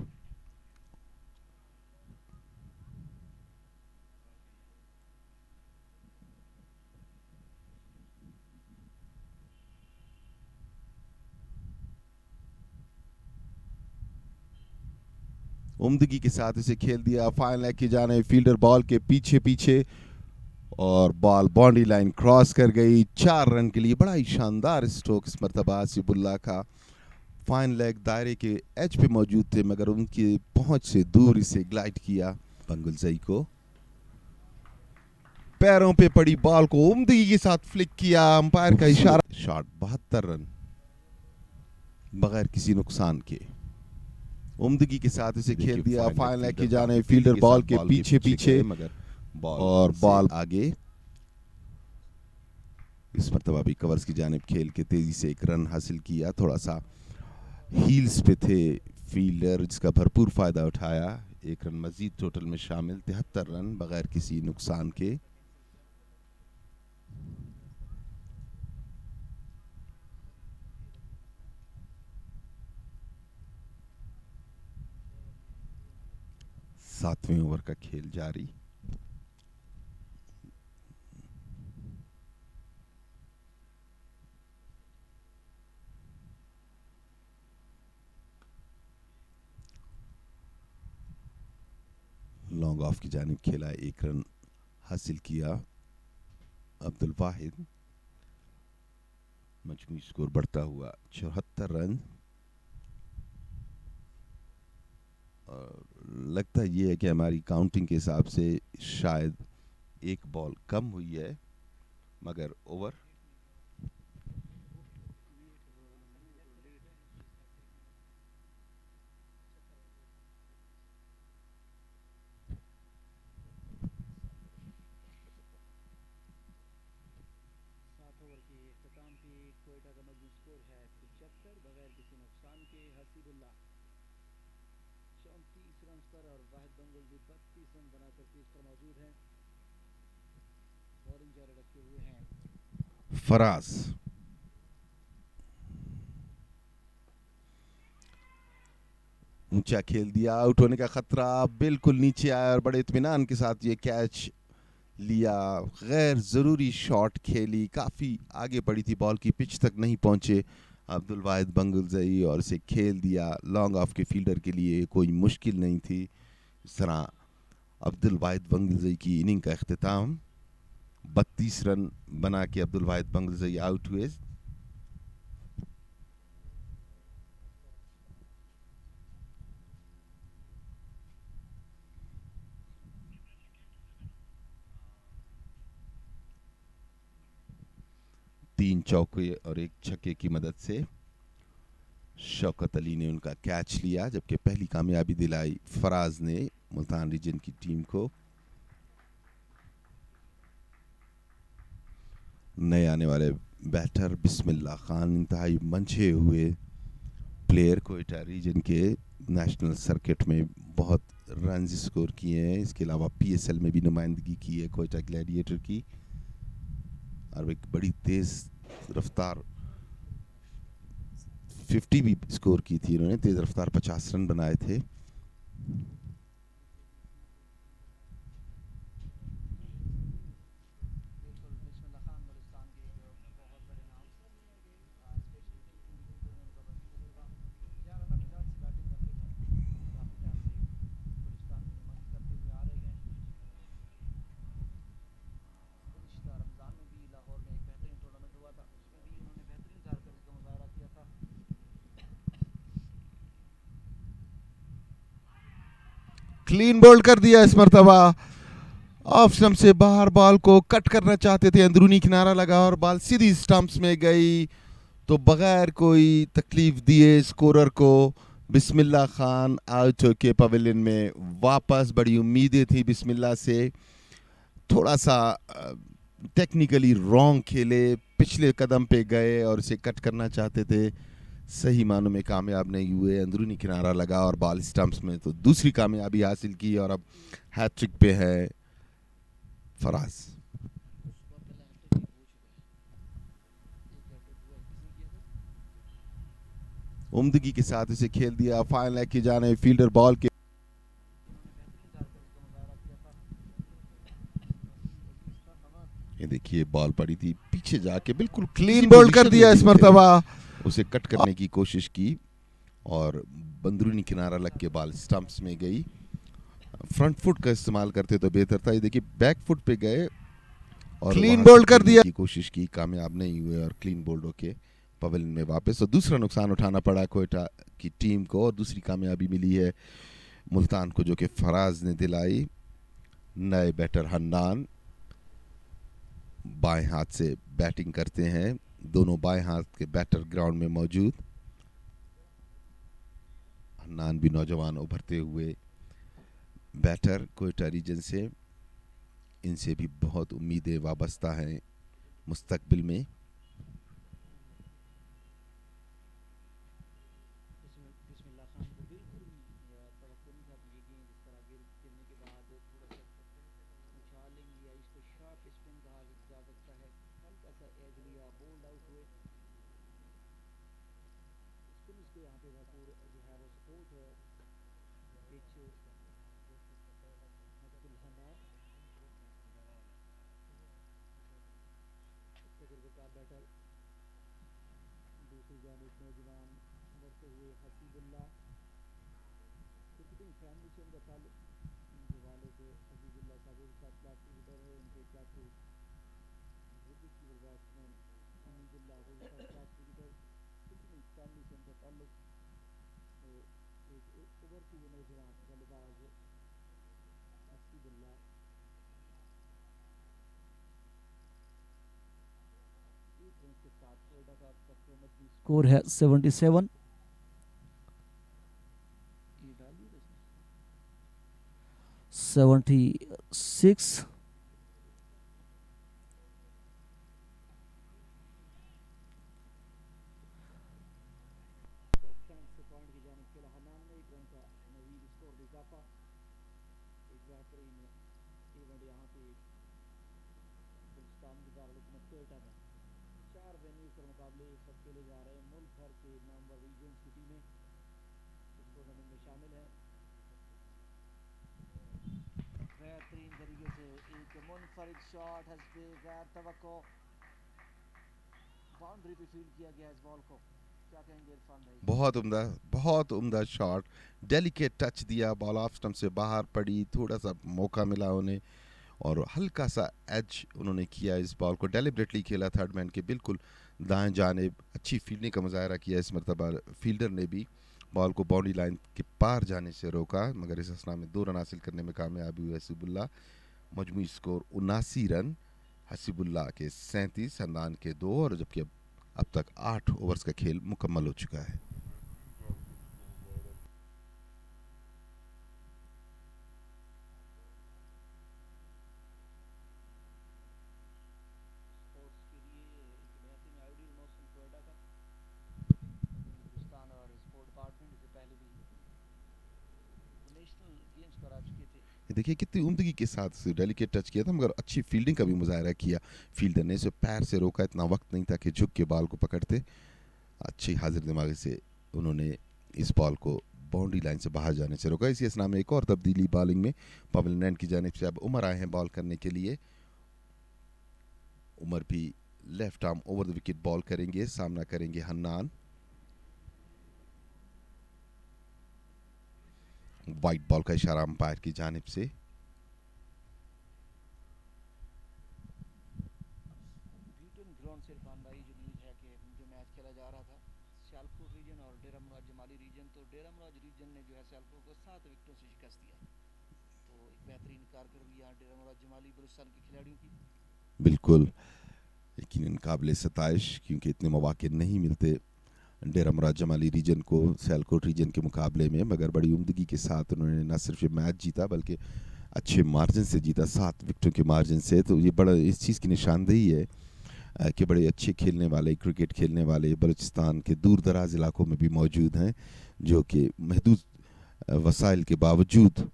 उम्दगी के साथ इसे खेल दिया, फाइन लेग की जाने, फील्डर बॉल के पीछे पीछे और बॉल बाउंड्री लाइन क्रॉस कर गई। 4 रन के लिए बड़ा ही शानदार स्ट्रोक इस मरतबा हसीबुल्लाह का। फाइन लेग दायरे के एज पे मौजूद थे, मगर उनकी पहुंच से दूर इसे ग्लाइड किया। पंगुलजई को पैरों पे पड़ी बॉल को उम्दगी के साथ फ्लिक किया, अंपायर का इशारा। शॉट 72 रन बगैर किसी नुकसान के। उम्दगी के साथ इसे खेल दिया, फाइन लेग की जाने, फील्डर बॉल के पीछे पीछे मगर और बॉल आगे। इस मरतबा भी कवर्स की जानिब खेल के तेजी से एक रन हासिल किया। थोड़ा सा हील्स पे थे फील्डर, जिसका भरपूर फायदा उठाया। एक रन मजीद टोटल में शामिल। 73 रन बगैर किसी नुकसान के। सातवें ओवर का खेल जारी। लॉन्ग ऑफ की जानिब खेला, एक रन हासिल किया अब्दुल वाहिद। मजमूई स्कोर बढ़ता हुआ 74 रन। और लगता ये है कि हमारी काउंटिंग के हिसाब से शायद एक बॉल कम हुई है, मगर ओवर कोयटा का मजमू स्कोर है 75 बगैर किसी नुकसान के। हसीबुल्ला 34 रन पर और वाहिद बंगुल्जी 32 रन बनाकर क्रीज पर मौजूद हैं। बॉलिंग जारी रखे हुए हैं फराज। ऊंचा खेल दिया, आउट होने का खतरा, बिल्कुल नीचे आया और बड़े इत्मीनान के साथ ये कैच लिया। गैर ज़रूरी शॉट खेली, काफ़ी आगे पड़ी थी बॉल की, पिच तक नहीं पहुंचे अब्दुल वाहिद बंगुल्ज़ई और इसे खेल दिया। लॉन्ग ऑफ के फील्डर के लिए कोई मुश्किल नहीं थी। इस तरह अब्दुल वाहिद बंगुल्ज़ई की इनिंग का अख्तिताम। 32 रन बना के अब्दुल वाहिद बंगुल्ज़ई आउट हुए। तीन चौके और एक छक्के की मदद से शौकत अली ने उनका कैच लिया, जबकि पहली कामयाबी दिलाई फराज ने मुल्तान रीजन की टीम को। नए आने वाले बैटर बिस्मिल्लाह खान इंतहाई मंझे हुए प्लेयर, कोयटा रीजन के नेशनल सर्किट में बहुत रन स्कोर किए हैं। इसके अलावा पीएसएल में भी नुमाइंदगी की है कोयटा ग्लैडिएटर की, और एक बड़ी तेज रफ्तार 50 भी स्कोर की थी इन्होंने। तेज रफ्तार 50 रन बनाए थे। क्लीन बोल्ड कर दिया इस मरतबा। ऑफ स्टंप से बाहर बॉल को कट करना चाहते थे, अंदरूनी किनारा लगा और बॉल सीधी स्टंप्स में गई। तो बगैर कोई तकलीफ दिए स्कोरर को बिस्मिल्लाह खान आउट होके पवेलियन में वापस। बड़ी उम्मीदें थी बिस्मिल्लाह से, थोड़ा सा टेक्निकली रॉन्ग खेले, पिछले कदम पे गए और इसे कट करना चाहते थे, सही मानों में कामयाब नहीं हुए। अंदरूनी किनारा लगा और बॉल स्टंप्स में, तो दूसरी कामयाबी हासिल की और अब हैट्रिक पे है फराज। उम्दगी के साथ इसे खेल दिया फाइनल लेग की जाने, फील्डर बॉल के ये देखिए बॉल पड़ी थी पीछे जाके, बिल्कुल क्लीन बोल्ड कर दिया इस मरतबा। उसे कट करने की कोशिश की और अंदरूनी किनारा लग के बॉल स्टंप्स में गई। फ्रंट फुट का इस्तेमाल करते तो बेहतर था। ये देखिए बैक फुट पे गए और क्लीन बोल्ड कर दिया की कोशिश की, कामयाब नहीं हुए और क्लीन बोल्ड होके पवेलियन में वापस। तो दूसरा नुकसान उठाना पड़ा कोयटा की टीम को और दूसरी कामयाबी मिली है मुल्तान को, जो कि फराज ने दिलाई। नए बैटर हन्नान बाएं हाथ से बैटिंग करते हैं, दोनों बाएं हाथ के बैटर ग्राउंड में मौजूद। हन्नान भी नौजवान उभरते हुए बैटर कोयटा रीजन से, इनसे भी बहुत उम्मीदें वाबस्ता हैं मुस्तकबिल में। स्कोर है 77। Seventy six. मोहम्मद इजाफा एक बेहतरीन इवेंट यहाँ पे बलूचिस्तान की दारुल कोयटा में 4 वेन्यूज पर मुकाबले इस वक्त खेले जा रहे हैं। मुल्क भर के नामवर रीजन्स की टीमें इस टूर्नामेंट में शामिल हैं। बेहतरीन तरीके से एक मुनफरिद शॉट हस्बे गैर तवक्को बाउंड्री पे फील्ड किया गया इस बॉल को। क्या कहेंगे इरफान भाई? बहुत उम्दा शॉट, डेलिकेट टच दिया, बॉल ऑफ स्टंप से बाहर पड़ी, थोड़ा सा मौका मिला उन्हें और हल्का सा एज उन्होंने किया। इस बॉल को डेलिबरेटली खेला थर्ड मैन के बिल्कुल दाएं जानिब, अच्छी फील्डिंग का मुजाहरा किया इस मरतबा। फील्डर ने भी बॉल को बाउंड्री लाइन के पार जाने से रोका, मगर इस असना में 2 रन हासिल करने में कामयाब हुए हसीबुल्ला। मजमूई स्कोर 79 रन, हसीबुल्ला के 37, हन्नान के 2, और जबकि अब तक 8 ओवर्स का खेल मुकम्मल हो चुका है। स्पोर्ट्स के लिए एक बेहतरीन आइडियल मौसम कोयटा का हिंदुस्तान और स्पोर्ट डिपार्टमेंट इससे पहले भी नेशनल गेम्स करा चुके थे। देखिए कितनी उम्दगी के साथ डेलिकेट टच किया था, मगर अच्छी फील्डिंग का भी मुजाहरा किया। फील्डर ने इसे पैर से रोका, इतना वक्त नहीं था कि झुक के बॉल को पकड़ते। अच्छी हाजिर दिमागी से उन्होंने इस बॉल को बाउंड्री लाइन से बाहर जाने से रोका। इसी असना में एक और तब्दीली बॉलिंग में पवन लैंड की जानिब से अब उमर आए हैं बॉल करने के लिए। उमर भी left arm over the wicket ball करेंगे, सामना करेंगे हन्नान। वाइट बॉल का इशारा अंपायर की जानिब से। ब्यूटन ग्राउंड से इरफान भाई जो न्यूज़ है कि जो मैच खेला जा रहा था सियालकोट रीजन और डेरा मुराद जमाली रीजन, तो डेरा मुराद रीजन ने जो है सियालकोट को 7 विकेटों से शिकस्त दिया। तो एक बेहतरीन कारकर्दगी यहाँ डेरा मुराद जमाली बलूचिस्तान के खिलाड़ियों की। बिल्कुल यकीनन काबिल सताइश, क्योंकि इतने मौके नहीं मिलते डेरा मुराद जमाली रीजन को सियालकोट रीजन के मुकाबले में, मगर बड़ी उम्दगी के साथ उन्होंने न सिर्फ ये मैच जीता बल्कि अच्छे मार्जिन से जीता, 7 विकेटों के मार्जिन से। तो ये बड़ा इस चीज़ की निशानदेही है कि बड़े अच्छे खेलने वाले, क्रिकेट खेलने वाले बलूचिस्तान के दूर दराज इलाकों में भी मौजूद हैं, जो कि महदूद वसाइल के बावजूद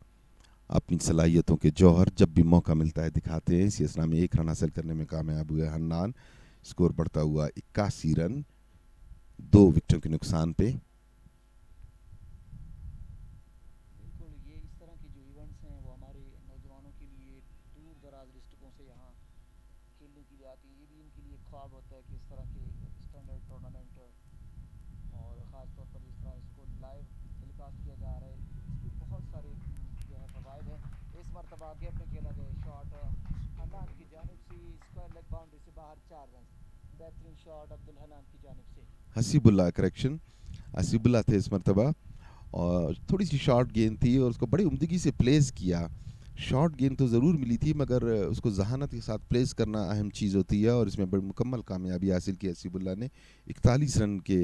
अपनी सलाहियतों के जौहर जब भी मौका मिलता है दिखाते हैं। इसी असना में 1 रन हासिल करने में कामयाब हुए हन्नान। स्कोर बढ़ता हुआ 81 रन 2 विकेटों के नुकसान पे। बिल्कुल ये इस तरह के जो इवेंट्स हैं वो हमारे नौजवानों के लिए दूर दराज डिस्ट्रिक्टों से यहाँ खेलने के लिए आती है। ये भी इनके लिए ख्वाब होता है कि इस तरह के स्टैंडर्ड टूर्नामेंट और ख़ास तौर पर जिस तरह इसको लाइव टेलीकास्ट किया जा रहा है इसके बहुत सारे जो है फ़वाइद हैं। इस मरतबा गेम में खेला गया शॉट हन्नान की जानिब से स्क्वायर लेग बाउंड्री से बाहर 4 रन। बेहतरीन शॉट अब्दुल हन्नान की जानिब से। हसीबुल्ला करेक्शन, हसीबुल्ला थे इस मरतबा, और थोड़ी सी शॉर्ट गेंद थी और उसको बड़ी उम्दगी से प्लेस किया। शॉर्ट गेंद तो ज़रूर मिली थी, मगर उसको जहानत के साथ प्लेस करना अहम चीज़ होती है, और इसमें बड़ी मुकम्मल कामयाबी हासिल की हसीबुल्ला ने। 41 रन के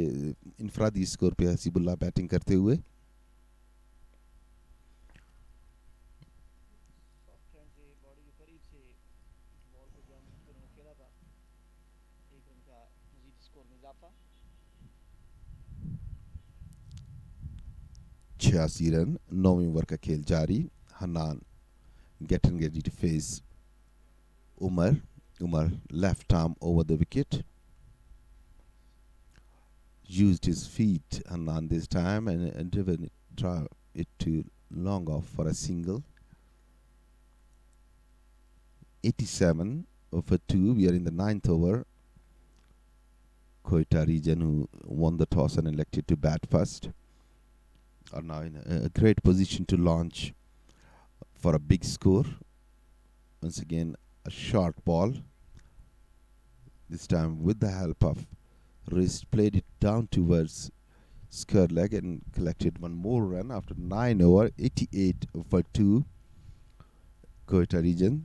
इनफरादी स्कोर पे हसीबुल्ला बैटिंग करते हुए। सॉफ्ट हैंड से बॉडी के करीब से बॉल को जाने की उन्होंने खेला था। 1 रन का मजीद स्कोर में इजाफा। 86 रन, 9वीं ओवर का खेल जारी। Hannan getting ready to face Umar. Umar left arm over the wicket, used his feet Hannan this time and driven it to long off for a single. 87 over 2. We are in the 9th over. Quetta region, who won the toss and elected to bat first, are now in a great position to launch for a big score. Once again, a short ball. This time with the help of wrist, played it down towards square leg and collected one more run after 9 over. 88 for 2. Quetta region.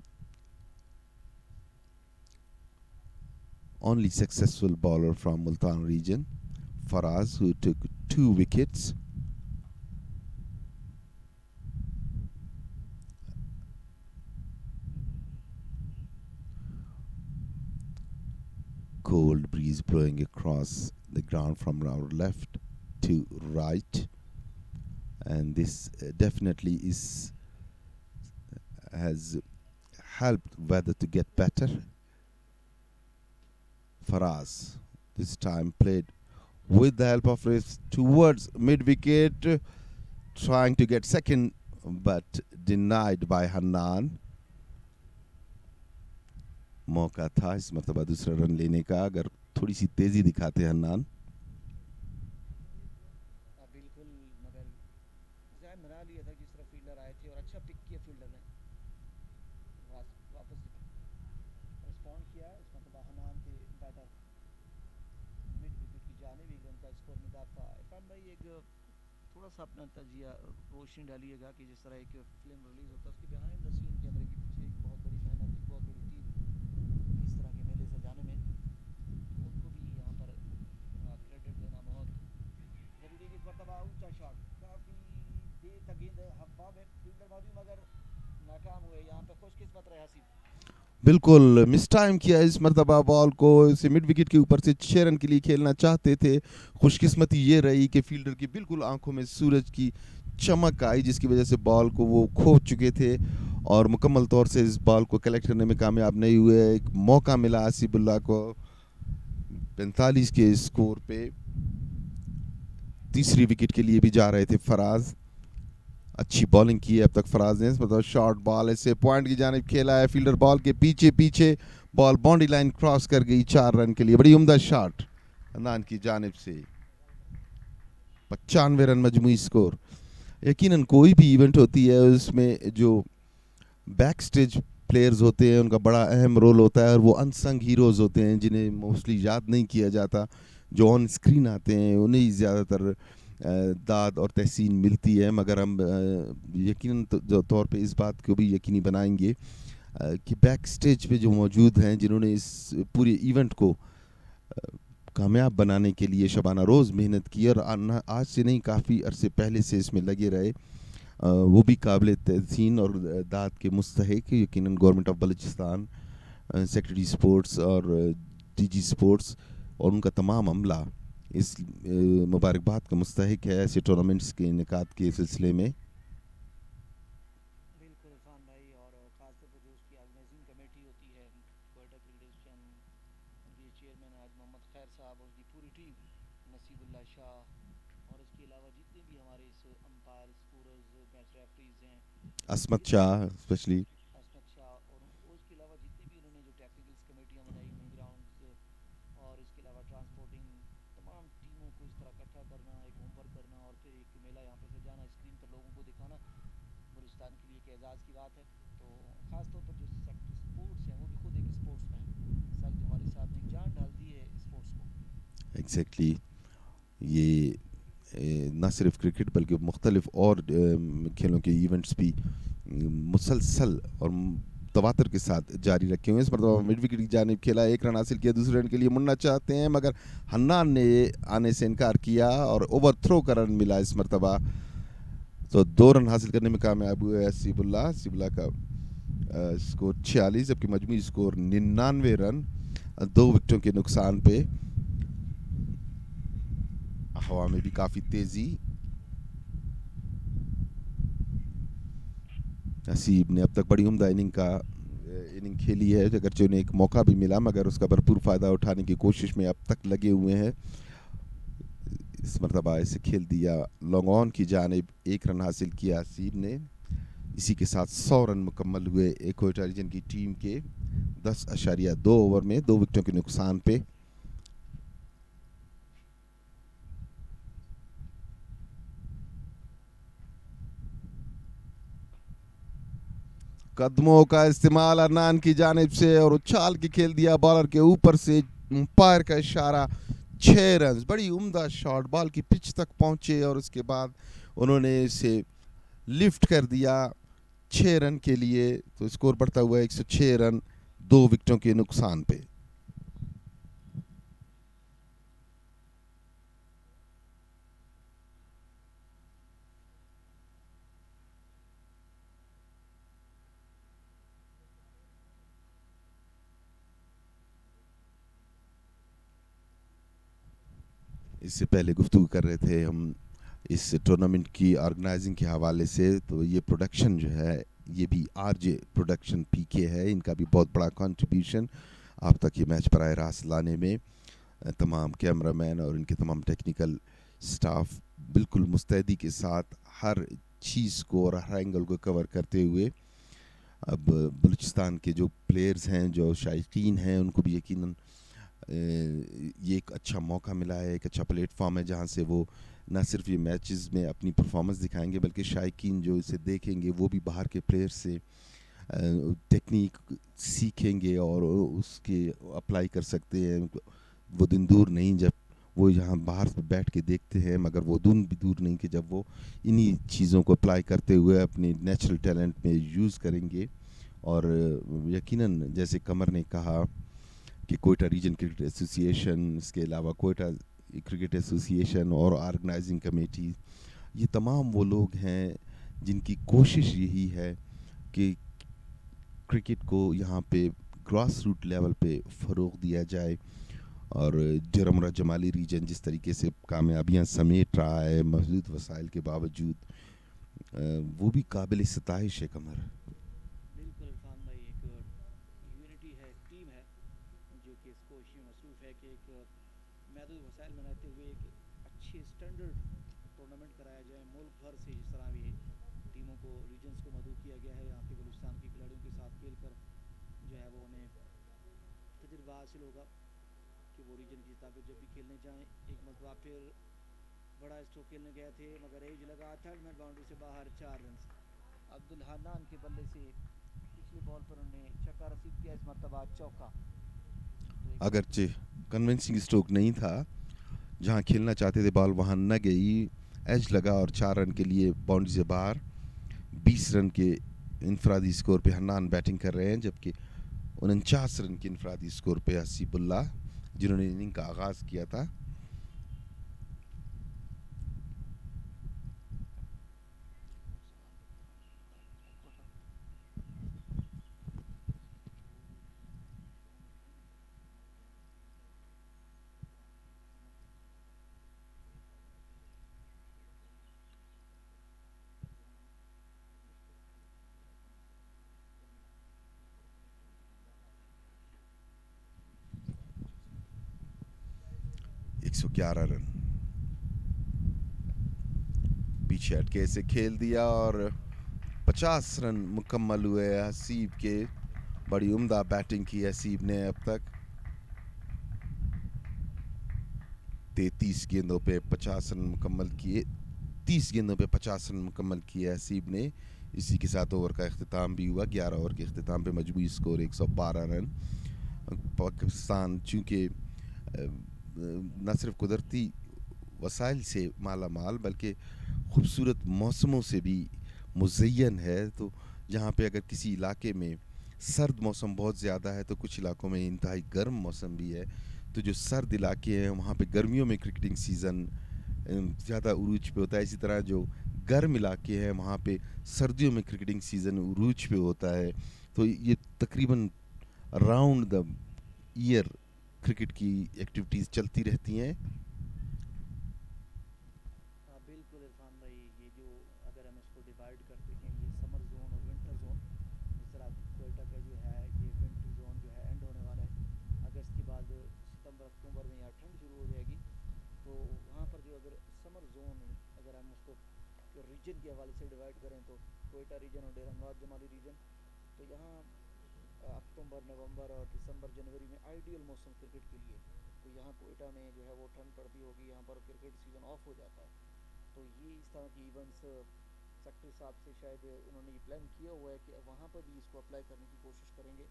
Only successful bowler from Multan region, Faraz, who took 2 wickets. Cold breeze blowing across the ground from our left to right, and this definitely is has helped weather to get better. Faraz this time played with the help of race towards mid wicket, trying to get second but denied by Hannan. मौका था इस मरतबा दूसरा रन लेने का, अगर थोड़ी सी तेजी दिखाते हन्नान। बिल्कुल, मगर जहन बना लिया था जिस तरह फील्डर आए थे और अच्छा पिक किया फील्डर ने, वापस रिस्पॉन्ड किया। इस मतलब हनान के बैटर मिड विकेट की जानिब 1 रन का स्कोर में इजाफा। इरफान भाई एक थोड़ा सा अपना तजिया रोशनी डालिएगा कि जिस तरह एक फिल्म रिलीज होता है उसके बिहाइंड द सीन कैमरे के पीछे एक बहुत बड़ी मेहनत, एक बहुत बड़ी टीम इस तरह के मेले सजाने में, उनको भी यहाँ पर क्रेडिट देना बहुत जरूरी है। कि इस मरतबा ऊंचा शॉट, काफ़ी देर तक गेंद हवा में, फील्डर मौजूद मगर नाकाम हुए। यहाँ पर खुशकिस्मत रहे हसीब, बिल्कुल मिस टाइम किया इस मरतबा बॉल को, इसे मिड विकेट के ऊपर से 6 रन के लिए खेलना चाहते थे। खुशकिस्मती ये रही कि फील्डर की बिल्कुल आंखों में सूरज की चमक आई, जिसकी वजह से बॉल को वो खो चुके थे और मुकम्मल तौर से इस बॉल को कलेक्ट करने में कामयाब नहीं हुए। एक मौका मिला आसिफुल्लाह को 45 के स्कोर पे, तीसरी विकेट के लिए भी जा रहे थे फराज। अच्छी बॉलिंग की है अब तक फराज ने, मतलब शॉर्ट बॉल ऐसे पॉइंट की जानिब खेला है, फील्डर बॉल के पीछे पीछे, बॉल बाउंड्री लाइन क्रॉस कर गई 4 रन के लिए। बड़ी उम्दा शॉट हन्नान की जानिब से, 95 रन मजमूई स्कोर। यकीनन कोई भी इवेंट होती है उसमें जो बैक स्टेज प्लेयर्स होते हैं उनका बड़ा अहम रोल होता है, और वो अनसंग हीरोज़ होते हैं जिन्हें मोस्टली याद नहीं किया जाता। जो ऑन स्क्रीन आते हैं उन्हें ज़्यादातर दाद और तहसीन मिलती है, मगर हम यकीनन तौर पे इस बात को भी यकीनी बनाएंगे कि बैक स्टेज पे जो मौजूद हैं, जिन्होंने इस पूरे इवेंट को कामयाब बनाने के लिए शबाना रोज़ मेहनत की, और आज से नहीं काफ़ी अरसे पहले से इसमें लगे रहे, वो भी काबिल तहसीन और दाद के मुस्तहिक। यकीनन government of Balochistan, secretary sports और डीजी स्पोर्ट्स और उनका तमाम अमला इस मुबारकबाद का मुस्तहिक है ऐसे टूर्नामेंट्स के इनेकाद के सिलसिले में। बिल्कुल इरफान भाई, और ख़ासतौर पर जो उसकी ऑर्गेनाइजिंग कमेटी होती है कोयटा क्रिकेट, उनके चेयरमैन आज मोहम्मद खैर साहब और उसकी पूरी टीम, नसीबुल्लाह शाह, और इसके अलावा जितने भी हमारे इस अंपायर, स्कोरर्स, मैच रेफरीज हैं, असमत शाह स्पेशली, असमत शाह, और उसके अलावा जितने भी उन्होंने जो टेक्निकल्स कमेटियाँ बनाई हुई ग्राउंड्स, और इसके अलावा ट्रांसपोर्टिंग, तमाम टीमों को इस तरह इकट्ठा करना, एक होमवर्क करना और फिर एक मेला यहाँ पे सजाना, स्क्रीन पर लोगों को दिखाना बलूचिस्तान के लिए एक एजाज़ की बात है। तो ख़ासतौर पर जो सेक्टर स्पोर्ट्स हैं वो भी खुद एक स्पोर्ट्स मैन, सर जमाली साहब ने जान डाल दी है स्पोर्ट्स को। एग्जैक्टली। ये न सिर्फ क्रिकेट बल्कि मुख्तलिफ और खेलों के इवेंट्स भी मुसलसल और तवातर के साथ जारी रखे हुए हैं। इस मरतबा मिड विकेट की जानिब खेला, 1 रन हासिल किया, दूसरे रन के लिए मुड़ना चाहते हैं मगर हन्नान ने आने से इनकार किया और ओवर थ्रो का रन मिला इस मरतबा, तो 2 रन हासिल करने में कामयाब हुए हसीबुल्लाह का स्कोर 46, जबकि मजमूई स्कोर 99 रन, 2 विकेटों के नुकसान पे। हवा में भी काफ़ी तेज़ी, हसीब ने अब तक बड़ी उम्दा इनिंग खेली है, अगरचे उन्हें एक मौका भी मिला मगर उसका भरपूर फ़ायदा उठाने की कोशिश में अब तक लगे हुए हैं। इस मरतबा इसे खेल दिया लॉन्ग ऑन की जानिब, 1 रन हासिल किया हसीब ने। इसी के साथ 100 रन मुकम्मल हुए कोयटा रीजन की टीम के 10.2 ओवर में 2 विकेटों के नुकसान पे। कदमों का इस्तेमाल अरनान की जानिब से और उछाल के खेल दिया बॉलर के ऊपर से, अंपायर का इशारा, 6 रन। बड़ी उम्दा शॉट, बॉल की पिच तक पहुंचे और उसके बाद उन्होंने इसे लिफ्ट कर दिया 6 रन के लिए, तो स्कोर बढ़ता हुआ 106 रन 2 विकेटों के नुकसान पे। इससे पहले गुफ्तगू कर रहे थे हम इस टूर्नामेंट की ऑर्गेनाइजिंग के हवाले से। तो ये प्रोडक्शन जो है ये भी आरजे प्रोडक्शन पीके है, इनका भी बहुत बड़ा कंट्रीब्यूशन आप तक ये मैच बराह रास्त लाने में। तमाम कैमरामैन और इनके तमाम टेक्निकल स्टाफ बिल्कुल मुस्तैदी के साथ हर चीज़ को और हर एंगल को कवर करते हुए अब बलूचिस्तान के जो प्लेयर्स हैं, जो शायकीन हैं, उनको भी यकीनन ये एक अच्छा मौका मिला है, एक अच्छा प्लेटफॉर्म है जहाँ से वो ना सिर्फ ये मैचेस में अपनी परफॉर्मेंस दिखाएंगे बल्कि शायकीन जो इसे देखेंगे वो भी बाहर के प्लेयर्स से टेक्निक सीखेंगे और उसके अप्लाई कर सकते हैं। वो दिन दूर नहीं जब वो यहाँ बाहर से बैठ के देखते हैं, मगर वो दिन भी दूर नहीं कि जब वो इन्हीं चीज़ों को अप्लाई करते हुए अपने नेचुरल टैलेंट में यूज़ करेंगे। और यकीनन जैसे कमर ने कहा कि कोयटा रीजन क्रिकेट एसोसिएशन, इसके अलावा कोयटा क्रिकेट एसोसिएशन और ऑर्गेनाइजिंग कमेटी, ये तमाम वो लोग हैं जिनकी कोशिश यही है कि क्रिकेट को यहाँ पे ग्रास रूट लेवल पे फ़रोग दिया जाए। और जरमरा जमाली रीजन जिस तरीके से कामयाबियाँ समेट रहा है महदूद वसाइल के बावजूद, वो भी काबिल सताइश है कमर। बिल्कुल इरफान भाई, एक यूनिटी है, एक टीम है जो कि इसको इसी में मसरूफ़ है कि एक महदूद वसाइल बनाते हुए एक अच्छी स्टैंडर्ड टूर्नामेंट कराया जाए मुल्क भर से। जिस तरह भी टीमों को, रीजन्स को मदऊ किया गया है, यहाँ के बलूचिस्तान के खिलाड़ियों के साथ खेल कर जो है वो उन्हें तजुर्बा हासिल होगा कि वो रीजन की ताकत जब भी खेलने जाएँ। एक मरतबा फिर बड़ा स्ट्रोक खेलने गए थे मगर एज लगा, थर्ड मैन बाउंड्री से बाहर 4 रन अब्दुल हन्नान के बल्ले से पिछले बॉल पर उन्होंने छक्का रसीद किया, इस मरतबा चौका। तो एक अगरचे कन्विंसिंग स्ट्रोक नहीं था, जहाँ खेलना चाहते थे बॉल वहाँ न गई, एज लगा और 4 रन के लिए बाउंड्री से बाहर। 20 रन के इनफरादी स्कोर पे हन्नान बैटिंग कर रहे हैं, जबकि 49 रन के इनफरादी स्कोर पे हसीबुल्लाह जिन्होंने इनिंग का आगाज़ किया था। एक 111 रन पीछे हटके से खेल दिया और 50 रन मुकम्मल हुए हसीब के। बड़ी उम्दा बैटिंग की हसीब ने अब तक 33 गेंदों पे 50 रन मुकम्मल किए, 30 गेंदों पे 50 रन मुकम्मल किए हसीब ने। इसी के साथ ओवर का अख्तिताम भी हुआ। 11 ओवर के अख्तिताम पे मजमूई स्कोर 112 रन। पाकिस्तान चूँकि न सिर्फ कुदरती वसाइल से माला माल बल्कि खूबसूरत मौसमों से भी मुज़य्यन है, तो जहाँ पे अगर किसी इलाके में सर्द मौसम बहुत ज़्यादा है तो कुछ इलाकों में इंतहाई गर्म मौसम भी है। तो जो सर्द इलाके हैं वहाँ पे गर्मियों में क्रिकेटिंग सीज़न ज़्यादा उरूज पे होता है। इसी तरह जो गर्म इलाके हैं वहाँ पे सर्दियों में क्रिकेटिंग सीज़न उरूज पे होता है। तो ये तकरीबन राउंड द ईयर क्रिकेट की एक्टिविटीज़ चलती रहती हैं। हाँ बिल्कुल इरफान भाई, ये जो अगर हम इसको डिवाइड करते हैं ये समर जोन और विंटर जोन, जिस तरह कोयटा का जो है ये विंटर जोन जो है एंड होने वाला है अगस्त के बाद, सितंबर अक्टूबर में यहाँ ठंड शुरू हो जाएगी। तो वहाँ पर जो अगर समर जोन, अगर हम उसको रीजन के हवाले से डिवाइड करें तो कोयटा रीजन और डेरा मुराद जमाली रीजन, तो यहाँ अक्टूबर, नवंबर और दिसंबर, जनवरी में आइडियल मौसम क्रिकेट के लिए। तो यहाँ कोयटा में जो है वो ठंड पड़ती होगी, यहाँ पर क्रिकेट सीज़न ऑफ हो जाता है। तो ये इस तरह की इवेंट्स सेक्रेटरी साहब से शायद उन्होंने ये प्लान किया हुआ है कि वहाँ पर भी इसको अप्लाई करने की कोशिश करेंगे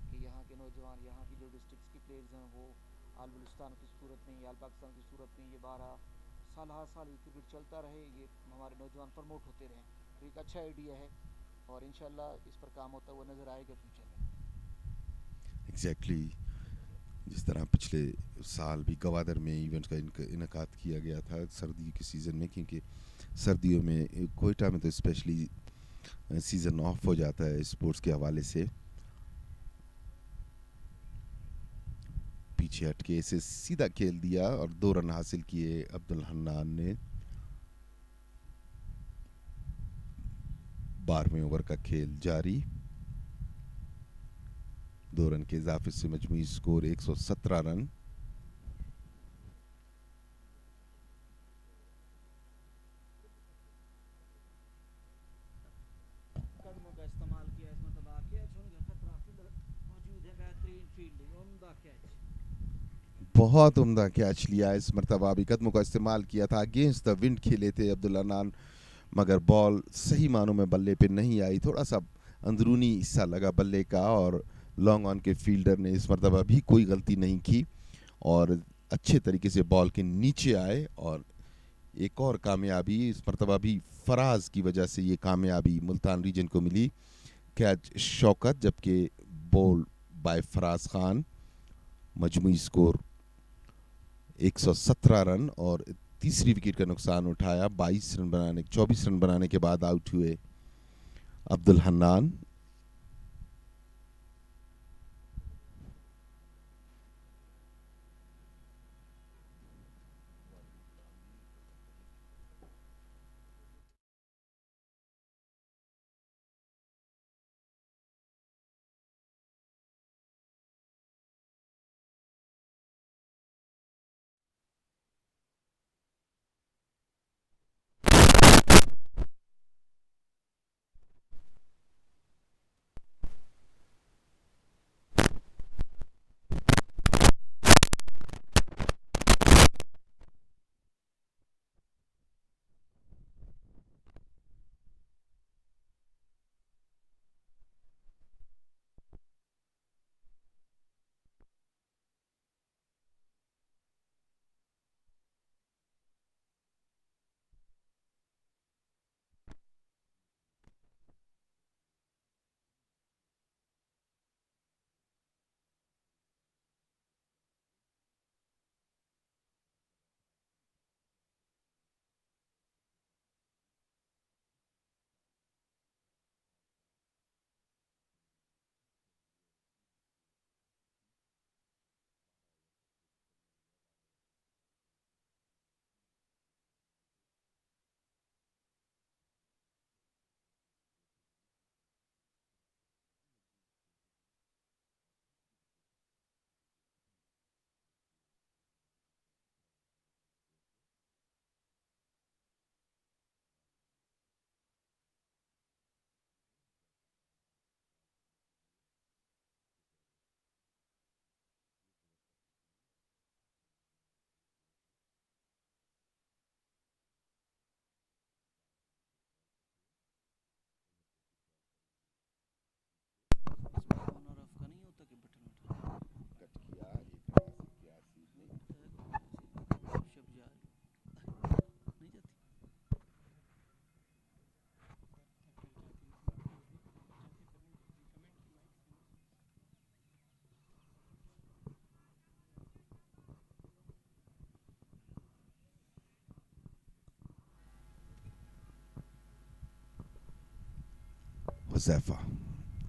कि यहाँ के नौजवान, यहाँ की जो डिस्ट्रिक्ट के प्लेयर्स हैं वो आल बलूचिस्तान की सूरत में या आल पाकिस्तान की सूरत में ये 12 साल हर साल ये क्रिकेट चलता रहे, ये हमारे नौजवान प्रमोट होते रहें। तो एक अच्छा आइडिया है और इंशाल्लाह इस पर काम होता हुआ नज़र आएगा फ्यूचर में। एग्जैक्टली जिस तरह पिछले साल भी गवादर में इवेंट का इनकाद किया गया था सर्दी के सीज़न में, क्योंकि सर्दियों में कोयटा में तो स्पेशली सीज़न ऑफ हो जाता है स्पोर्ट्स के हवाले से। पीछे हटके इसे सीधा खेल दिया और 2 रन हासिल किए अब्दुल हन्नान ने। 12वें ओवर का खेल जारी। 2 रन के इजाफे से मजमूई स्कोर 117 रन। कदमों का इस्तेमाल किया इस मरतबा, कैच होने का खतरा, फील्डर मौजूद है, बेहतरीन फील्डिंग, उम्दा कैच। बहुत उम्दा कैच लिया इस मरतबा भी, कदमों का इस्तेमाल किया था। अगेंस्ट द विंड खेले थे अब्दुल हन्नान, मगर बॉल सही मानों में बल्ले पे नहीं आई। थोड़ा सा अंदरूनी हिस्सा लगा बल्ले का और लॉन्ग ऑन के फील्डर ने इस मरतबा भी कोई गलती नहीं की और अच्छे तरीके से बॉल के नीचे आए। और एक और कामयाबी इस मरतबा भी फराज की वजह से ये कामयाबी मुल्तान रीजन को मिली। कैच शौकत, जबकि बॉल बाय फराज खान। मजमूई स्कोर 117 रन और तीसरी विकेट का नुकसान उठाया। 24 रन बनाने के बाद आउट हुए अब्दुल हन्नान। ऑनर ऑफ का नहीं होता कि बटन उठा कट किया 81 शब जारी नहीं जाती। हुज़ैफा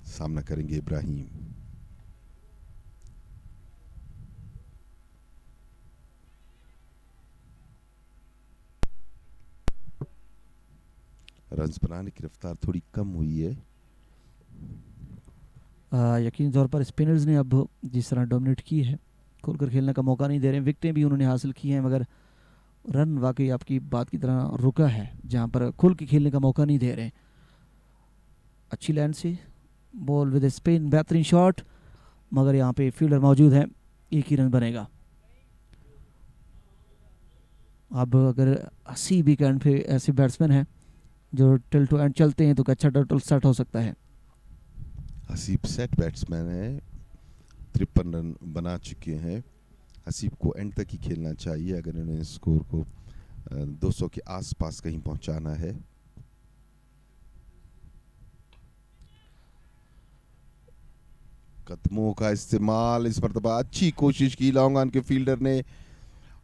सामना करेंगे इब्राहिम। रन्स बनाने की रफ्तार थोड़ी कम हुई है। यकीनी तौर पर स्पिनर्स ने अब जिस तरह डोमिनेट की है, खुलकर खेलने का मौका नहीं दे रहे हैं। विकेटें भी उन्होंने हासिल की हैं, मगर रन वाकई आपकी बात की तरह रुका है, जहां पर खुल के खेलने का मौका नहीं दे रहे। अच्छी लैंड से बॉल विद स्पिन, बेहतरीन शॉट, मगर यहाँ पे फील्डर मौजूद है, एक ही रन बनेगा। अब अगर 80 वीकेंड पे ऐसे बैट्समैन हैं जो टिल टू एंड चलते हैं तो अच्छा टोटल सेट हो सकता है। हसीब सेट बैट्समैन है, 53 रन बना चुके हैं। हसीब को एंड तक ही खेलना चाहिए अगर इन्हें स्कोर को 200 के आसपास कहीं पहुंचाना है। कदमों का इस्तेमाल, इस मरतबा अच्छी कोशिश की लॉन्ग ऑन के फील्डर ने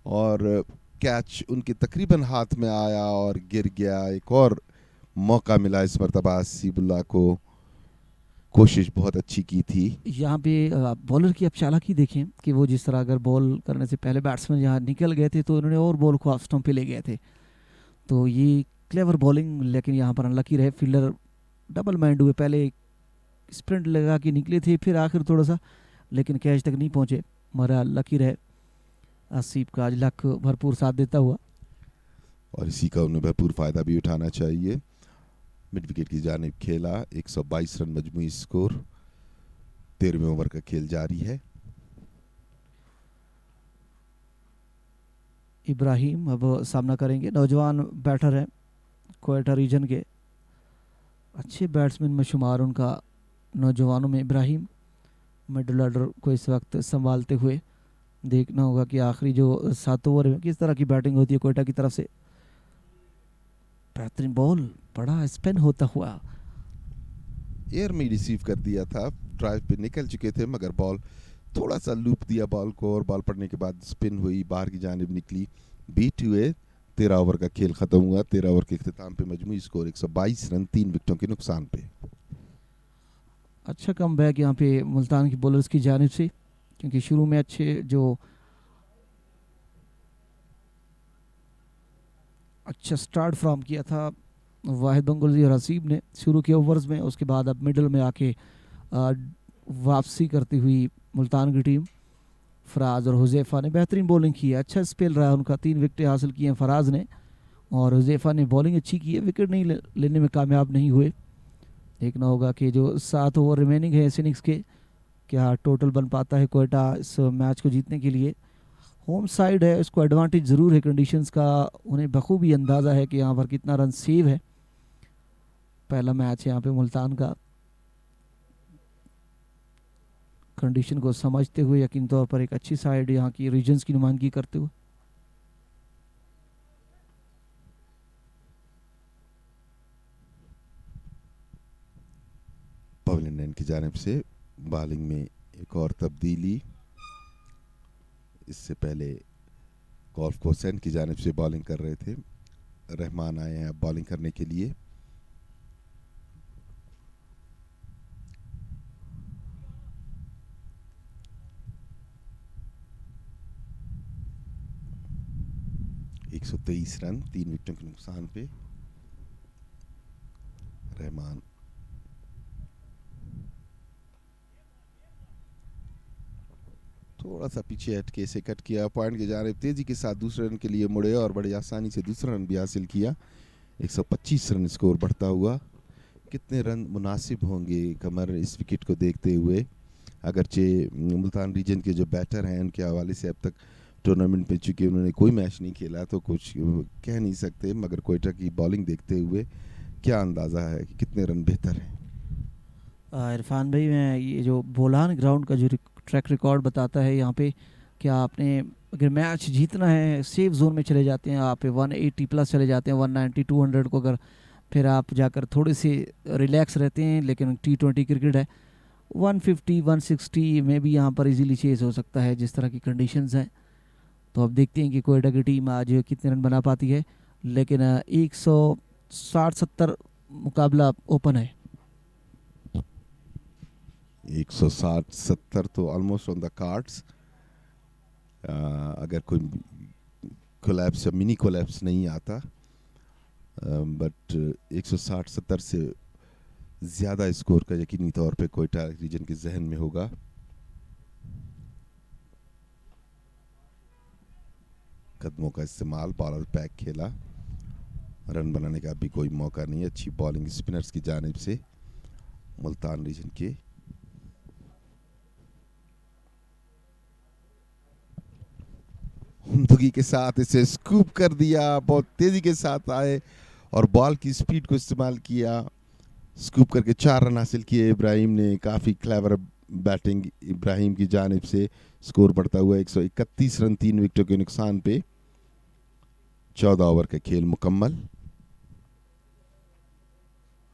और कैच उनके तकरीबन हाथ में आया और गिर गया। एक और मौका मिला इस मरतबा हसीबुल्लाह को, कोशिश बहुत अच्छी की थी। यहाँ पे बॉलर की आप चालाकी देखें कि वो जिस तरह अगर बॉल करने से पहले बैट्समैन यहाँ निकल गए थे तो इन्होंने और बॉल को ऑफ स्टंप पे ले गए थे। तो ये क्लेवर बॉलिंग, लेकिन यहाँ पर अनलकी रहे, फील्डर डबल माइंड हुए, पहले स्प्रिंट लगा के निकले थे, फिर आखिर थोड़ा सा, लेकिन कैच तक नहीं पहुंचे। मरा लकी रहे आसिफ का, आज लक भरपूर साथ देता हुआ। और इसी का उन्हें भरपूर फ़ायदा भी उठाना चाहिए। मिड विकेट की जानिब खेला, 122 रन मजमूई स्कोर। 13वें ओवर का खेल जारी है। इब्राहिम अब सामना करेंगे, नौजवान बैटर हैं क्वेटा रीजन के, अच्छे बैट्समैन में शुमार उनका नौजवानों में इब्राहिम। मिडल ऑर्डर को इस वक्त संभालते हुए देखना होगा कि आखिरी जो 7 ओवर में किस तरह की बैटिंग होती है क्वेटा की तरफ से। बेहतरीन बॉल, बड़ा स्पिन होता हुआ, एयर में रिसीव कर दिया था, ड्राइव पे निकल चुके थे, मगर बॉल थोड़ा सा लूप दिया बॉल को, और बॉल पड़ने के बाद स्पिन हुई, बाहर की जानिब निकली, बीट हुए। 13 ओवर का खेल खत्म हुआ। 13 ओवर के अख्तिताम पे मजमूई स्कोर 122 रन 3 विकेटों के नुकसान पे। अच्छा कम बैक यहाँ पे मुल्तान की बॉलर्स की जानिब से, क्योंकि शुरू में अच्छे जो अच्छा स्टार्ट फ्रॉम किया था वाहिद बंगोली और हसीब ने शुरू के ओवर्स में, उसके बाद अब मिडल में आके वापसी करती हुई मुल्तान की टीम। फराज और हुजैफा ने बेहतरीन बॉलिंग की है, अच्छा स्पेल रहा उनका, 3 विकेटें हासिल की हैं फराज ने, और हुजैफा ने बॉलिंग अच्छी की है, विकेट नहीं लेने में कामयाब नहीं हुए। देखना होगा कि जो 7 ओवर रिमेनिंग है इस इनिंग्स के, क्या टोटल बन पाता है क्वेटा इस मैच को जीतने के लिए। होम साइड है, इसको एडवांटेज ज़रूर है कंडीशंस का, उन्हें बखूबी अंदाज़ा है कि यहाँ पर कितना रन सेव है। पहला मैच यहाँ पे मुल्तान का, कंडीशन को समझते हुए यकीन तौर पर एक अच्छी साइड यहाँ की रीजन्स की नुमाइंदगी करते हुए। पवेलियन एंड की जानिब से बॉलिंग में एक और तब्दीली। इससे पहले गोल्फ कोर्स एंड की जानिब से बॉलिंग कर रहे थे, रहमान आए हैं अब बॉलिंग करने के लिए। एक 123 रन 3 विकेटों के नुकसान पे रहमान। थोड़ा सा पीछे हटके से कट किया, पॉइंट की जानिब तेजी के साथ दूसरे रन के लिए मुड़े और बड़ी आसानी से दूसरा रन भी हासिल किया। 125 रन स्कोर बढ़ता हुआ। कितने रन मुनासिब होंगे कमर इस विकेट को देखते हुए? अगरचे मुल्तान रीजन के जो बैटर हैं उनके हवाले से अब तक टूर्नामेंट में चूँकि उन्होंने कोई मैच नहीं खेला तो कुछ कह नहीं सकते, मगर क्वेटा की बॉलिंग देखते हुए क्या अंदाज़ा है कि कितने रन बेहतर हैं? इरफान भाई, मैं ये जो बोलान ग्राउंड का जो ट्रैक रिकॉर्ड बताता है यहाँ पे, क्या आपने अगर मैच जीतना है सेफ जोन में चले जाते हैं आप, 180 प्लस चले जाते हैं, 190 200 को, अगर फिर आप जाकर थोड़े से रिलैक्स रहते हैं, लेकिन T20 क्रिकेट है, 150 160 में भी यहाँ पर इजीली चेज हो सकता है जिस तरह की कंडीशंस हैं। तो अब देखते हैं कि कोयटा की टीम आज कितने रन बना पाती है, लेकिन 160-70 मुकाबला ओपन है। 160-70 तो ऑलमोस्ट ऑन द कार्ड्स। अगर कोई कोलैप्स या मिनी कोलैप्स नहीं आता, बट 160-70 से ज़्यादा स्कोर का यकीनी तौर पे कोयटा रीजन के जहन में होगा। कदमों का इस्तेमाल, बॉलर पैक खेला, रन बनाने का भी कोई मौका नहीं। अच्छी बॉलिंग स्पिनर्स की जानिब से मुल्तान रीजन के। हुमदगी के साथ इसे स्कूप कर दिया, बहुत तेजी के साथ आए और बॉल की स्पीड को इस्तेमाल किया, स्कूप करके 4 रन हासिल किए इब्राहिम ने। काफ़ी क्लेवर बैटिंग इब्राहिम की जानिब से। स्कोर बढ़ता हुआ 131 रन 3 विकेटों के नुकसान पे। 14 ओवर का खेल मुकम्मल।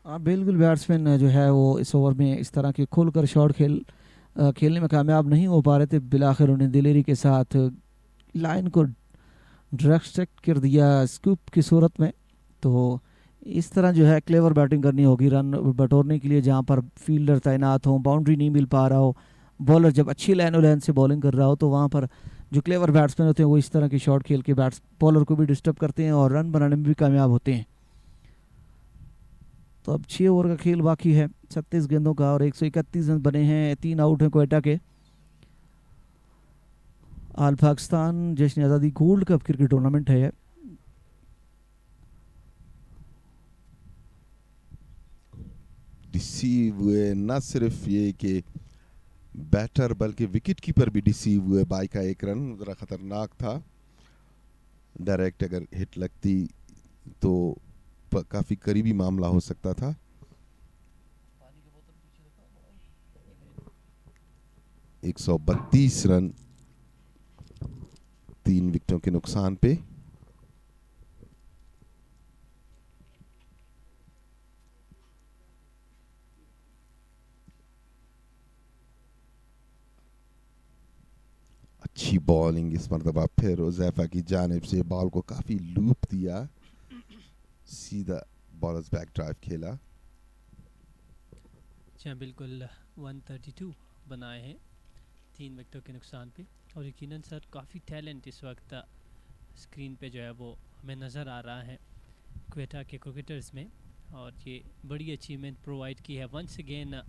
बिल्कुल, बैट्समैन जो है वो इस ओवर में इस तरह के खुलकर शॉट खेलने में कामयाब नहीं हो पा रहे थे। बिलाखिर उन्हें दिलेरी के साथ लाइन को डिस्ट्रैक्ट कर दिया स्कूप की सूरत में। तो इस तरह जो है क्लेवर बैटिंग करनी होगी रन बटोरने के लिए, जहाँ पर फील्डर तैनात हो, बाउंड्री नहीं मिल पा रहा हो, बॉलर जब अच्छी लाइन से बॉलिंग कर रहा हो, तो वहाँ पर जो क्लेवर बैट्समैन होते हैं वो इस तरह के शॉट खेल के बॉलर को भी डिस्टर्ब करते हैं और रन बनाने में भी कामयाब होते हैं। तो अब 6 ओवर का खेल बाकी है 36 गेंदों का और 131 रन बने हैं, 3 आउट हैं क्वेटा के। आल पाकिस्तान जश्न आज़ादी गोल्ड कप क्रिकेट टूर्नामेंट है ये। डिसीव हुए न सिर्फ ये कि बैटर बल्कि विकेट कीपर भी डिसीव हुए। बाई का एक रन ज़रा ख़तरनाक था, डायरेक्ट अगर हिट लगती तो काफ़ी करीबी मामला हो सकता था। 132 रन 3 विकेटों के नुकसान पे। अच्छी बॉलिंग इस मरतबा फिर उज़ैफा की जानिब से, बॉल को काफ़ी लूप दिया, सीधा बॉलर्स बैक ड्राइव खेला। अच्छा बिल्कुल 132 बनाए हैं 3 विकेटों के नुकसान पे। और यकीनन सर काफ़ी टैलेंट इस वक्त स्क्रीन पे जो है वो हमें नज़र आ रहा है क्वेटा के क्रिकेटर्स में, और ये बड़ी अचीवमेंट प्रोवाइड की है once again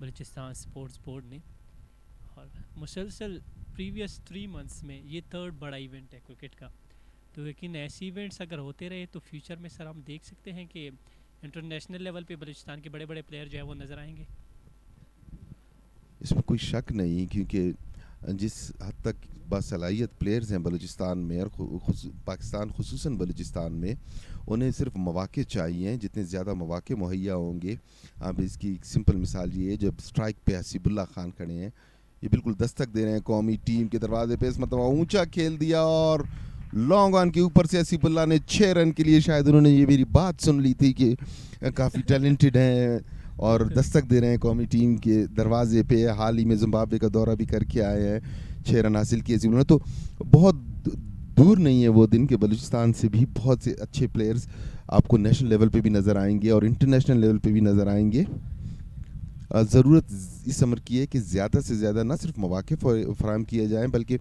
Balochistan sports board ने। और मुसलसल प्रीवियस 3 मंथ्स में ये 3rd बड़ा इवेंट है क्रिकेट का। तो लेकिन ऐसे इवेंट्स अगर होते रहे तो फ्यूचर में सर हम देख सकते हैं कि इंटरनेशनल लेवल पे बलूचिस्तान के बड़े बड़े प्लेयर जो है वो नज़र आएंगे। इसमें कोई शक नहीं, क्योंकि जिस हद तक बासलाहियत प्लेयर्स हैं बलूचिस्तान में और पाकिस्तान खुसूसन बलूचिस्तान में, उन्हें सिर्फ मौक़े चाहिए। जितने ज़्यादा मौक़े मुहैया होंगे, अब इसकी एक सिंपल मिसाल ये है, जब स्ट्राइक पे हसीबुल्ला खान खड़े हैं, ये बिल्कुल दस्तक दे रहे हैं कौमी टीम के दरवाजे पे। इस मतलब ऊंचा खेल दिया और लॉन्ग ऑन के ऊपर से हसीबुल्ला ने 6 रन के लिए, शायद उन्होंने ये मेरी बात सुन ली थी कि काफ़ी टैलेंटेड हैं और दस्तक दे रहे हैं कौमी टीम के दरवाजे पे। हाल ही में जिम्बाब्वे का दौरा भी करके आए हैं, 6 रन हासिल किए उन्होंने। तो बहुत दूर नहीं है वो दिन के बलूचिस्तान से भी बहुत से अच्छे प्लेयर्स आपको नेशनल लेवल पे भी नज़र आएंगे और इंटरनेशनल लेवल पे भी नज़र आएंगे। ज़रूरत इस अमर की है कि ज़्यादा से ज़्यादा ना सिर्फ मौक़े फ़राहम किए जाएँ, बल्कि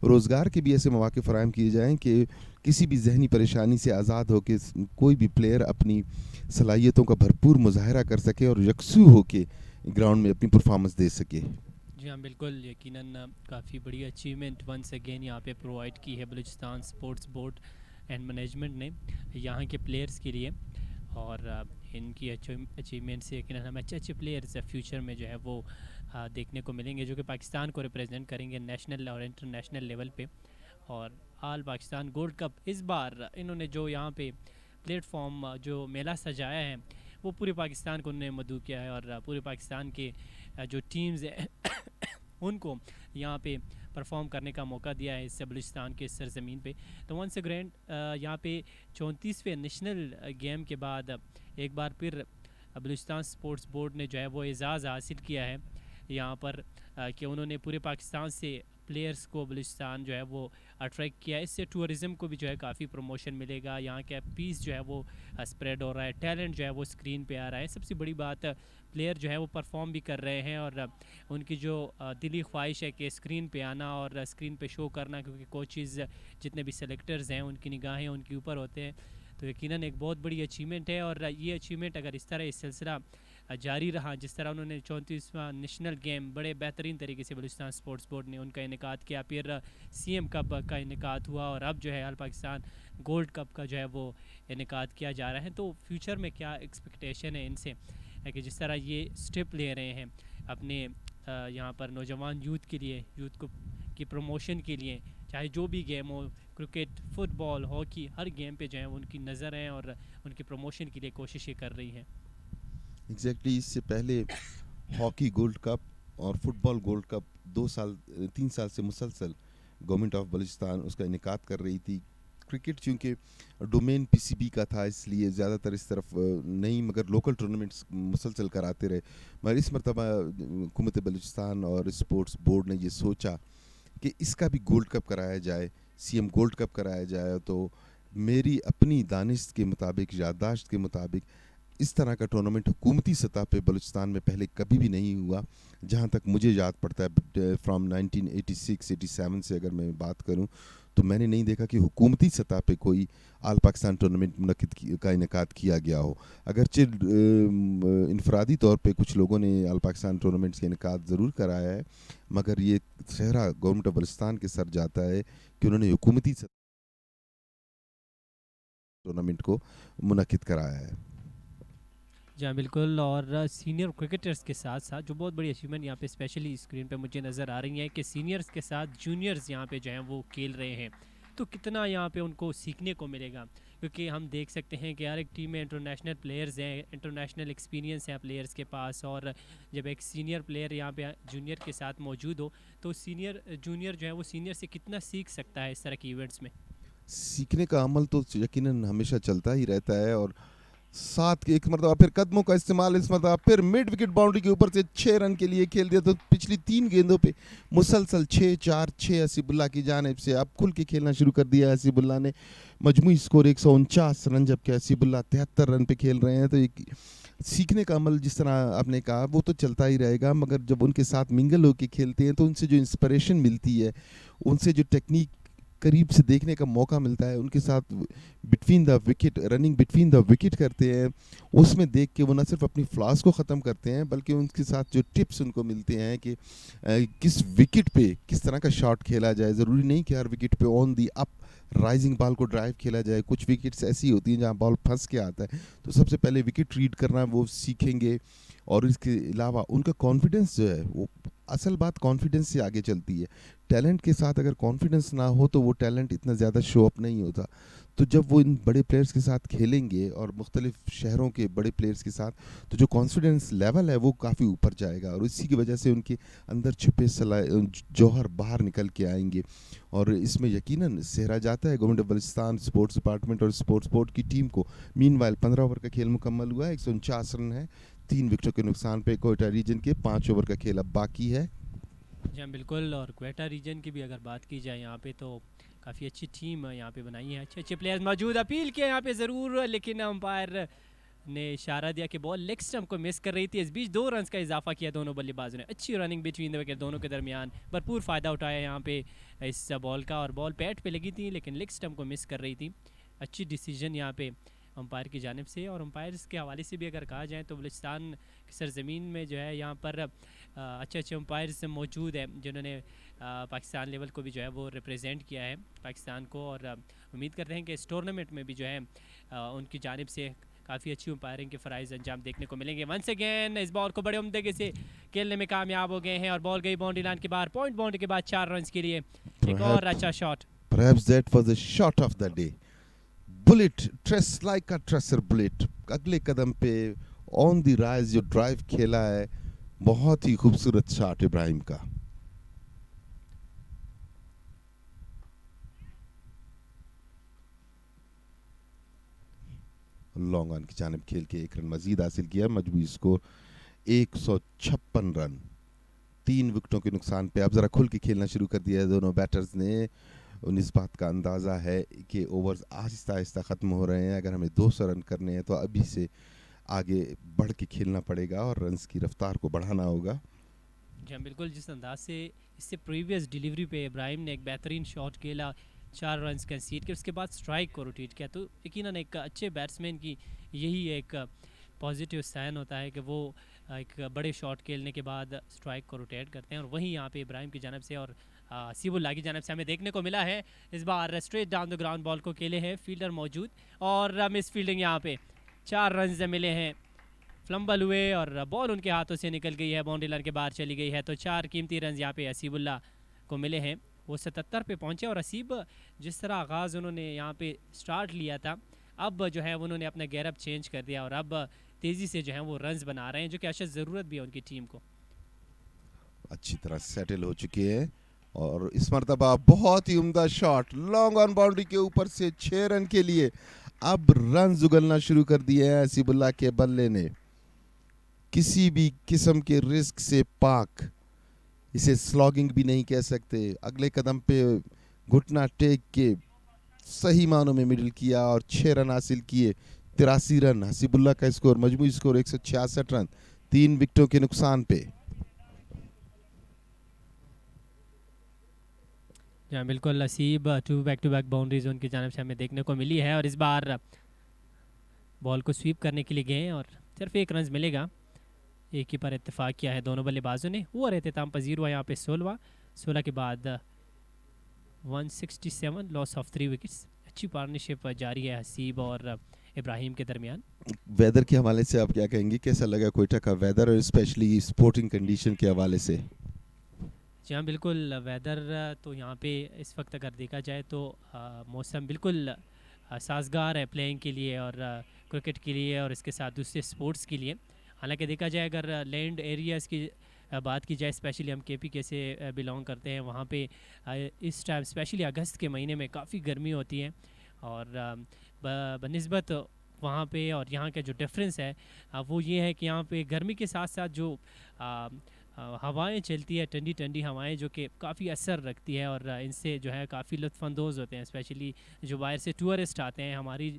रोज़गार के भी ऐसे मौक़े फ़राहम किए जाएँ कि किसी भी जहनी परेशानी से आज़ाद हो के कोई भी प्लेयर अपनी सलाहियतों का भरपूर मुज़ाहरा कर सके और यकसू हो के ग्राउंड में अपनी परफॉर्मेंस दे सके। जी हाँ बिल्कुल, यकीनन काफ़ी बड़ी अचीवमेंट वंस अगेन यहाँ पे प्रोवाइड की है Balochistan sports board and management ने यहाँ के प्लेयर्स के लिए। और इनकी अचीवमेंट से यकीनन हमें अच्छे प्लेयर्स फ्यूचर में जो है वो देखने को मिलेंगे, जो कि पाकिस्तान को रिप्रेजेंट करेंगे नेशनल और इंटरनेशनल लेवल पे। और आल पाकिस्तान गोल्ड कप इस बार इन्होंने जो यहाँ पे प्लेटफॉर्म जो मेला सजाया है वो पूरे पाकिस्तान को उन्होंने मदऊ किया है, और पूरे पाकिस्तान के जो टीम्स हैं उनको यहाँ पे परफॉर्म करने का मौका दिया है इस बलूचिस्तान के सरजमीन पे। तो वन से ग्रैंड यहाँ पे 34वें नेशनल गेम के बाद एक बार फिर बलूचिस्तान स्पोर्ट्स बोर्ड ने जो है वो एजाज़ हासिल किया है यहाँ पर कि उन्होंने पूरे पाकिस्तान से प्लेयर्स को बलूचिस्तान जो है वो अट्रैक्ट किया। इससे टूरिज़म को भी जो है काफ़ी प्रमोशन मिलेगा, यहाँ का पीस जो है वो स्प्रेड हो रहा है, टैलेंट जो है वो स्क्रीन पे आ रहा है। सबसे बड़ी बात प्लेयर जो है वो परफॉर्म भी कर रहे हैं और उनकी जो दिली ख्वाहिश है कि स्क्रीन पे आना और स्क्रीन पे शो करना, क्योंकि कोचेज़ जितने भी सेलेक्टर्स हैं उनकी निगाहें उनके ऊपर होते हैं। तो यकीनन एक बहुत बड़ी अचीवमेंट है, और ये अचीवमेंट अगर इस तरह इस सिलसिला जारी रहा, जिस तरह उन्होंने 34वां नेशनल गेम बड़े बेहतरीन तरीके से बलूचिस्तान स्पोर्ट्स बोर्ड ने उनका इनेकाद किया, फिर सीएम कप का इनेकाद हुआ और अब जो है आल पाकिस्तान गोल्ड कप का जो है वो इनेकाद किया जा रहा है। तो फ्यूचर में क्या एक्सपेक्टेशन है इनसे कि जिस तरह ये स्टेप ले रहे हैं अपने यहाँ पर नौजवान यूथ के लिए, यूथ को की प्रमोशन के लिए, चाहे जो भी गेम हो, क्रिकेट, फुटबॉल, हॉकी, हर गेम पे जो है उनकी नज़र है और उनकी प्रमोशन के लिए कोशिशें कर रही हैं। एग्जैक्टली इससे पहले हॉकी गोल्ड कप और फुटबॉल गोल्ड कप 3 साल से मुसलसल गवर्नमेंट ऑफ बलूचिस्तान उसका इनेकाद कर रही थी। क्रिकेट चूँकि डोमेन पीसीबी का था, इसलिए ज़्यादातर इस तरफ नहीं, मगर लोकल टूर्नामेंट्स मुसलसल कराते रहे। मगर इस मरतबा हुकूमत बलूचिस्तान और स्पोर्ट्स बोर्ड ने ये सोचा कि इसका भी गोल्ड कप कराया जाए, सीएम गोल्ड कप कराया जाए। तो मेरी अपनी दानिश के मुताबिक, याददाश्त के मुताबिक, इस तरह का टूर्नामेंट हुकूमती सतह पे बलूचिस्तान में पहले कभी भी नहीं हुआ, जहाँ तक मुझे याद पड़ता है। फ्रॉम 1986-87 से अगर मैं बात करूँ तो मैंने नहीं देखा कि हुकूमती सतह पे कोई आल पाकिस्तान टूर्नामेंट का इनेकाद किया गया हो। अगरचे इनफरादी तौर पे कुछ लोगों ने आल पाकिस्तान टूर्नामेंट्स का इनेकाद ज़रूर कराया है, मगर ये सहरा गवर्नमेंट ऑफ बलूचिस्तान के सर जाता है कि उन्होंने हुकूमती टूर्नामेंट को मुनक्किद कराया है। जी हाँ, बिल्कुल। और सीनियर क्रिकेटर्स के साथ साथ जो बहुत बड़ी अचीवमेंट यहाँ पे स्पेशली स्क्रीन पे मुझे नज़र आ रही है कि सीनियर्स के साथ जूनियर्स यहाँ पे जो हैं वो खेल रहे हैं, तो कितना यहाँ पे उनको सीखने को मिलेगा, क्योंकि हम देख सकते हैं कि हर एक टीम में इंटरनेशनल प्लेयर्स हैं, इंटरनेशनल एक्सपीरियंस है प्लेयर्स के पास, और जब एक सीनियर प्लेयर यहाँ पे जूनियर के साथ मौजूद हो तो सीनियर जूनियर जो है वो सीनियर से कितना सीख सकता है इस तरह के इवेंट्स में। सीखने का अमल तो यकीनन हमेशा चलता ही रहता है, और सात के एक मरतबा फिर कदमों का इस्तेमाल, इस मरतबा फिर मिड विकेट बाउंड्री के ऊपर से 6 रन के लिए खेल दिया। तो पिछली 3 गेंदों पे मुसलसल 6-4-6 हसीबुल्ला की जानिब से अब खुल के खेलना शुरू कर दिया। हसीबुल्ला ने मजमूई स्कोर 149 रन, जबकि हसीबुल्ला 73 रन पे खेल रहे हैं। तो एक सीखने का अमल जिस तरह आपने कहा वो तो चलता ही रहेगा, मगर जब उनके साथ मिंगल होकर खेलते हैं तो उनसे जो इंस्पिरेशन मिलती है, उनसे जो टेक्निक करीब से देखने का मौका मिलता है, उनके साथ between the wicket running between the wicket करते हैं, उसमें देख के वो न सिर्फ अपनी फ्लॉस को ख़त्म करते हैं बल्कि उनके साथ जो टिप्स उनको मिलते हैं कि किस विकेट पे किस तरह का शॉट खेला जाए। ज़रूरी नहीं कि हर विकेट पे on the up rising ball को ड्राइव खेला जाए। कुछ विकेट्स ऐसी होती हैं जहाँ बॉल फंस के आता है, तो सबसे पहले विकेट रीड करना वो सीखेंगे। और इसके अलावा उनका कॉन्फिडेंस जो है, वो असल बात कॉन्फिडेंस से आगे चलती है। टैलेंट के साथ अगर कॉन्फिडेंस ना हो तो वो टैलेंट इतना ज़्यादा शो अप नहीं होता। तो जब वो इन बड़े प्लेयर्स के साथ खेलेंगे और मुख्तलिफ शहरों के बड़े प्लेयर्स के साथ, तो जो कॉन्फिडेंस लेवल है वो काफ़ी ऊपर जाएगा, और इसी की वजह से उनके अंदर छुपे जौहर बाहर निकल के आएंगे। और इसमें यकीनन सहरा जाता है government of Balochistan sports department और स्पोर्ट्स बोर्ड की टीम को। मीनवाइल 15 ओवर का खेल मुकम्मल हुआ है, 149 रन है, 3 विकेटों के नुकसान पे कोयटा रीजन के 5 ओवर का खेल अब बाकी है। जी हाँ, बिल्कुल। और क्वेटा रीजन की भी अगर बात की जाए यहाँ पे तो काफ़ी अच्छी टीम यहाँ पे बनाई है, अच्छे अच्छे प्लेयर्स मौजूद। अपील किया यहाँ पे ज़रूर, लेकिन अंपायर ने इशारा दिया कि बॉल लेग स्टंप को मिस कर रही थी। इस बीच 2 रन का इजाफा किया दोनों बल्लेबाजों ने। अच्छी रनिंग बिटवीन द विकेट दोनों के दरमियान, भरपूर फ़ायदा उठाया यहाँ पे इस बॉल का, और बॉल पैड पे लगी थी लेकिन लेग स्टंप को मिस कर रही थी। अच्छी डिसीजन यहाँ पे अंपायर की जानिब से। और अंपायर्स के हवाले से भी अगर कहा जाए तो बलूचिस्तान की सरजमीन में जो है यहाँ पर अच्छे अच्छे अंपायर्स मौजूद हैं जिन्होंने पाकिस्तान लेवल को भी जो है वो रिप्रेजेंट किया है पाकिस्तान को। और उम्मीद करते हैं कि इस टूर्नामेंट में भी जो है उनकी जानिब से काफ़ी अच्छी अंपायरिंग के फ़राइज़ अंजाम देखने को मिलेंगे। वंस अगेन इस बॉल को बड़े उम्दे से खेलने में कामयाब हो गए हैं, और बॉल गई बाउंड्री लाइन के बाहर। पॉइंट बाउंड्री के बाद 4 रन के लिए एक और अच्छा shot. Perhaps that was the shot of the day. Bullet, tress like a tresser bullet. अगले कदम पे ऑन द राइज जो ड्राइव खेला है, बहुत ही खूबसूरत शॉट इब्राहिम का। लॉन्ग ऑन की जानिब खेल के 1 रन मजीद हासिल किया। मजबूरी स्कोर 156 रन, 3 विकेटों के नुकसान पे। अब ज़रा खुल के खेलना शुरू कर दिया है दोनों बैटर्स ने। इस बात का अंदाज़ा है कि ओवर्स आहिस्ता आहिस्ता ख़त्म हो रहे हैं। अगर हमें 200 रन करने हैं तो अभी से आगे बढ़ के खेलना पड़ेगा और रन्स की रफ्तार को बढ़ाना होगा। जी हाँ, बिल्कुल। जिस अंदाज से इससे प्रीवियस डिलीवरी पे इब्राहिम ने एक बेहतरीन शॉट खेला, 4 रन कंसीड किए, उसके बाद स्ट्राइक को रोटेट किया, तो यकीनन एक अच्छे बैट्समैन की यही एक पॉजिटिव साइन होता है कि वो एक बड़े शॉट खेलने के बाद स्ट्राइक को रोटेट करते हैं। और वहीं यहाँ पे इब्राहिम की जानब से और हसीबुल्ला की जानब से हमें देखने को मिला है इस बार straight down the ground ball को खेले हैं, फील्डर मौजूद, और मिस फील्डिंग यहाँ पे 4 रन मिले हैं। फ्लम्बल हुए और बॉल उनके हाथों से निकल गई है, बाउंड्री लाइन के बाहर चली गई है। तो 4 कीमती रन यहाँ पे हसीबुल्ला को मिले हैं। वो 77 पे पहुँचे, और हसीब जिस तरह आगाज़ उन्होंने यहाँ पे स्टार्ट लिया था, अब जो है उन्होंने अपना गेटअप चेंज कर दिया और अब तेज़ी से जो है वो रन्स बना रहे हैं, जो कि अशद ज़रूरत भी है उनकी टीम को। अच्छी तरह सेटल हो चुके हैं, और इस मरतबा बहुत ही उम्दा शॉट लॉन्ग ऑन बाउंड्री के ऊपर से 6 रन के लिए। अब रन उगलना शुरू कर दिए हैं हसीबुल्ला के बल्ले ने। किसी भी किस्म के रिस्क से पाक, इसे स्लॉगिंग भी नहीं कह सकते। अगले कदम पे घुटना टेक के सही मानों में मिडिल किया और 6 रन हासिल किए। 83 रन हसीबुल्ला का स्कोर, मजमूई स्कोर 166 रन, 3 विकेटों के नुकसान पे। जहाँ बिल्कुल नसीब 2 बैक टू बैक बाउंड्रीज उनकी जानब से हमें देखने को मिली है और इस बार बॉल को स्वीप करने के लिए गए हैं और सिर्फ 1 रन मिलेगा। एक ही पर इत्तेफाक किया है दोनों बल्लेबाजों ने। हुआ रहताम पजीर हुआ यहाँ पे 16 के बाद 167 लॉस ऑफ 3 विकेट्स। अच्छी पार्टनरशिप जारी है हसीब और इब्राहिम के दरमियान। वेदर के हवाले से आप क्या कहेंगे, कैसा लगा कोयटा का वेदर और स्पेशली स्पोर्टिंग कंडीशन के हवाले से? जी हाँ, बिल्कुल वेदर तो यहाँ पे इस वक्त अगर देखा जाए तो मौसम बिल्कुल साजगार है प्लेइंग के लिए और क्रिकेट के लिए और इसके साथ दूसरे स्पोर्ट्स के लिए। हालांकि देखा जाए अगर लैंड एरियाज़ की बात की जाए, स्पेशली हम KPK से बिलोंग करते हैं, वहाँ पे इस टाइम स्पेशली अगस्त के महीने में काफ़ी गर्मी होती है और बनिस्बत वहाँ पे और यहाँ का जो डिफरेंस है वो ये है कि यहाँ पे गर्मी के साथ साथ जो हवाएं चलती है, ठंडी ठंडी हवाएं, जो कि काफ़ी असर रखती है और इनसे जो है काफ़ी लुत्फ़अंदोज़ होते हैं, स्पेशली जो बाहर से टूरिस्ट आते हैं हमारी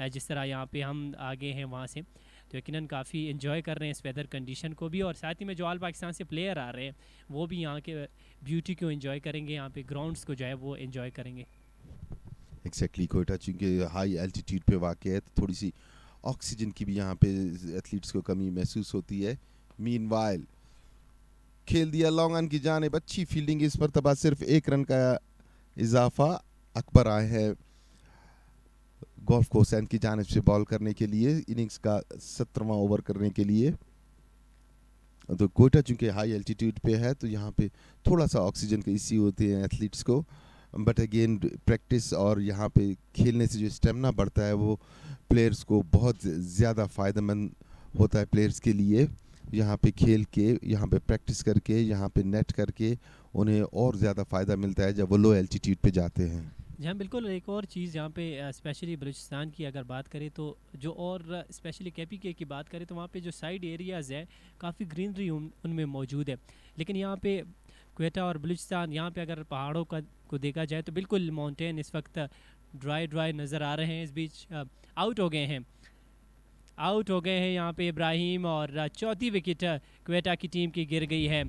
जिस तरह यहाँ पे हम आगे हैं वहाँ से, तो यकीनन काफ़ी इन्जॉय कर रहे हैं इस वेदर कंडीशन को भी। और साथ ही में जो ऑल पाकिस्तान से प्लेयर आ रहे हैं वो भी यहाँ के ब्यूटी को इन्जॉय करेंगे, यहाँ पे ग्राउंड्स को जो है वो इन्जॉय करेंगे। एक्जैक्टली, कोयटा चूँकि हाई एल्टीट्यूड पे वाक़ है तो थोड़ी सी ऑक्सीजन की भी यहाँ पे एथलीट्स को कमी महसूस होती है। मीनवाइल खेल दिया लॉन्ग ऑन की जानिब, अच्छी फील्डिंग, इस मरतबा सिर्फ 1 रन का इजाफा। अकबर आए हैं गोल्फ कोर्स एंड की जानिब से बॉल करने के लिए, इनिंग्स का 17वां ओवर करने के लिए। तो कोयटा चूँकि हाई एल्टीट्यूड पे है तो यहाँ पे थोड़ा सा ऑक्सीजन के इश्यू होते हैं एथलीट्स को, बट अगेन प्रैक्टिस और यहाँ पे खेलने से जो स्टेमिना बढ़ता है वो प्लेयर्स को बहुत ज़्यादा फ़ायदेमंद होता है प्लेयर्स के लिए। यहाँ पे खेल के, यहाँ पे प्रैक्टिस करके, यहाँ पे नेट करके उन्हें और ज़्यादा फ़ायदा मिलता है जब वो लो एल्टीट्यूड पे जाते हैं। जी हाँ, बिल्कुल। एक और चीज़ यहाँ पे स्पेशली बलूचिस्तान की अगर बात करें तो जो और स्पेशली KPK की बात करें तो वहाँ पे जो साइड एरियाज़ है काफ़ी ग्रीनरी उनमें मौजूद है, लेकिन यहाँ पे क्वेटा और बलूचिस्तान यहाँ पे अगर पहाड़ों का को देखा जाए तो बिल्कुल माउंटेन इस वक्त ड्राई नज़र आ रहे हैं। इस बीच आउट हो गए हैं यहाँ पे इब्राहिम और चौथी विकेट क्वेटा की टीम की गिर गई है।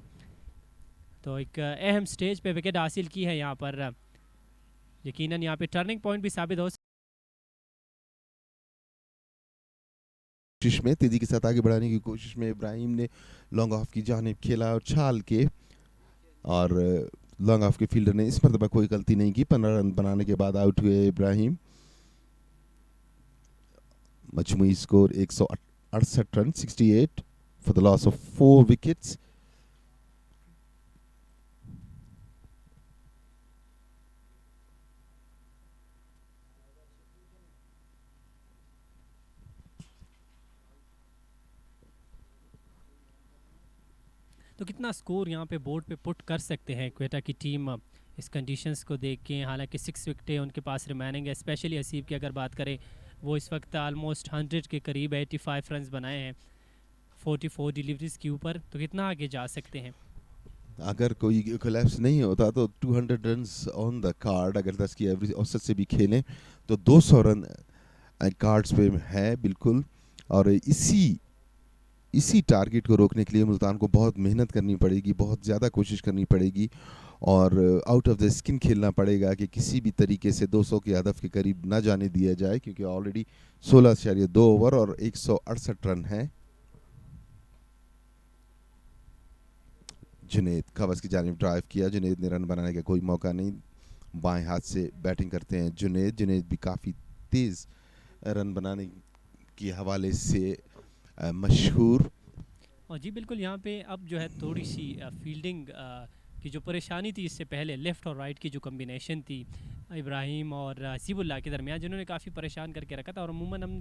तो एक अहम स्टेज पे विकेट हासिल की है यहाँ पर, यकीनन यहाँ पे टर्निंग पॉइंट भी साबित हो कोशिश में तेज़ी के साथ आगे बढ़ाने की कोशिश में इब्राहिम ने लॉन्ग ऑफ की जानिब खेला और छाल के, और लॉन्ग ऑफ के फील्डर ने इस मरतबा कोई गलती नहीं की। 15 रन बनाने के बाद आउट हुए इब्राहिम। मजमूई score 168 run, 68 for the loss of 4 wickets. तो कितना स्कोर यहाँ पे बोर्ड पे पुट कर सकते हैं क्वेटा की टीम इस कंडीशंस को देख के। हालांकि 6 विकेटें उनके पास रिमेनिंग है। स्पेशली हसीब की अगर बात करें वो इस वक्त ऑलमोस्ट 100 के करीब 85 रन बनाए हैं 44 डिलीवरीज के ऊपर, तो कितना आगे जा सकते हैं? अगर कोई कोलैप्स नहीं होता तो 200 रन्स ऑन द कार्ड, अगर 10 की एवरेज औसत से भी खेलें तो 200 रन कार्ड्स पे है बिल्कुल। और इसी टारगेट को रोकने के लिए मुल्तान को बहुत मेहनत करनी पड़ेगी, बहुत ज़्यादा कोशिश करनी पड़ेगी और आउट ऑफ द स्किन खेलना पड़ेगा कि किसी भी तरीके से 200 के हदफ के करीब ना जाने दिया जाए, क्योंकि ऑलरेडी 16.2 ओवर और 168 रन हैं। जुनेद कवस की जानिब ड्राइव किया, जुनेद ने रन बनाने का कोई मौका नहीं। बाएं हाथ से बैटिंग करते हैं जुनेद भी काफ़ी तेज़ रन बनाने के हवाले से मशहूर। और जी बिल्कुल, यहाँ पे अब जो है थोड़ी सी फील्डिंग की जो परेशानी थी इससे पहले, लेफ़्ट और राइट की जो कम्बिनेशन थी इब्राहिम और हसीबुल्लाह के दरमियान, जिन्होंने काफ़ी परेशान करके रखा था। और अमूमन हम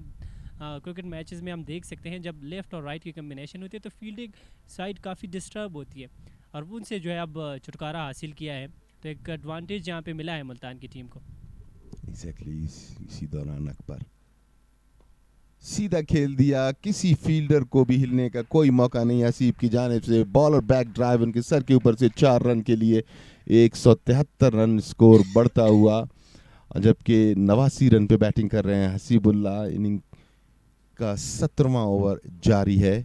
क्रिकेट मैचेस में हम देख सकते हैं जब लेफ़्ट और राइट की कम्बिनेशन होती है तो फील्डिंग साइड काफ़ी डिस्टर्ब होती है और उनसे जो है अब छुटकारा हासिल किया है, तो एक एडवांटेज यहाँ पे मिला है मुल्तान की टीम को। एग्जैक्टली, इसी दौरान अकबर सीधा खेल दिया, किसी फील्डर को भी हिलने का कोई मौका नहीं। हसीब की जानिब से बॉल और बैक ड्राइव उनके सर के ऊपर से 4 रन के लिए 173 रन स्कोर बढ़ता हुआ, जबकि 89 रन पे बैटिंग कर रहे हैं हसीबुल्लाह। इनिंग का 17वां ओवर जारी है।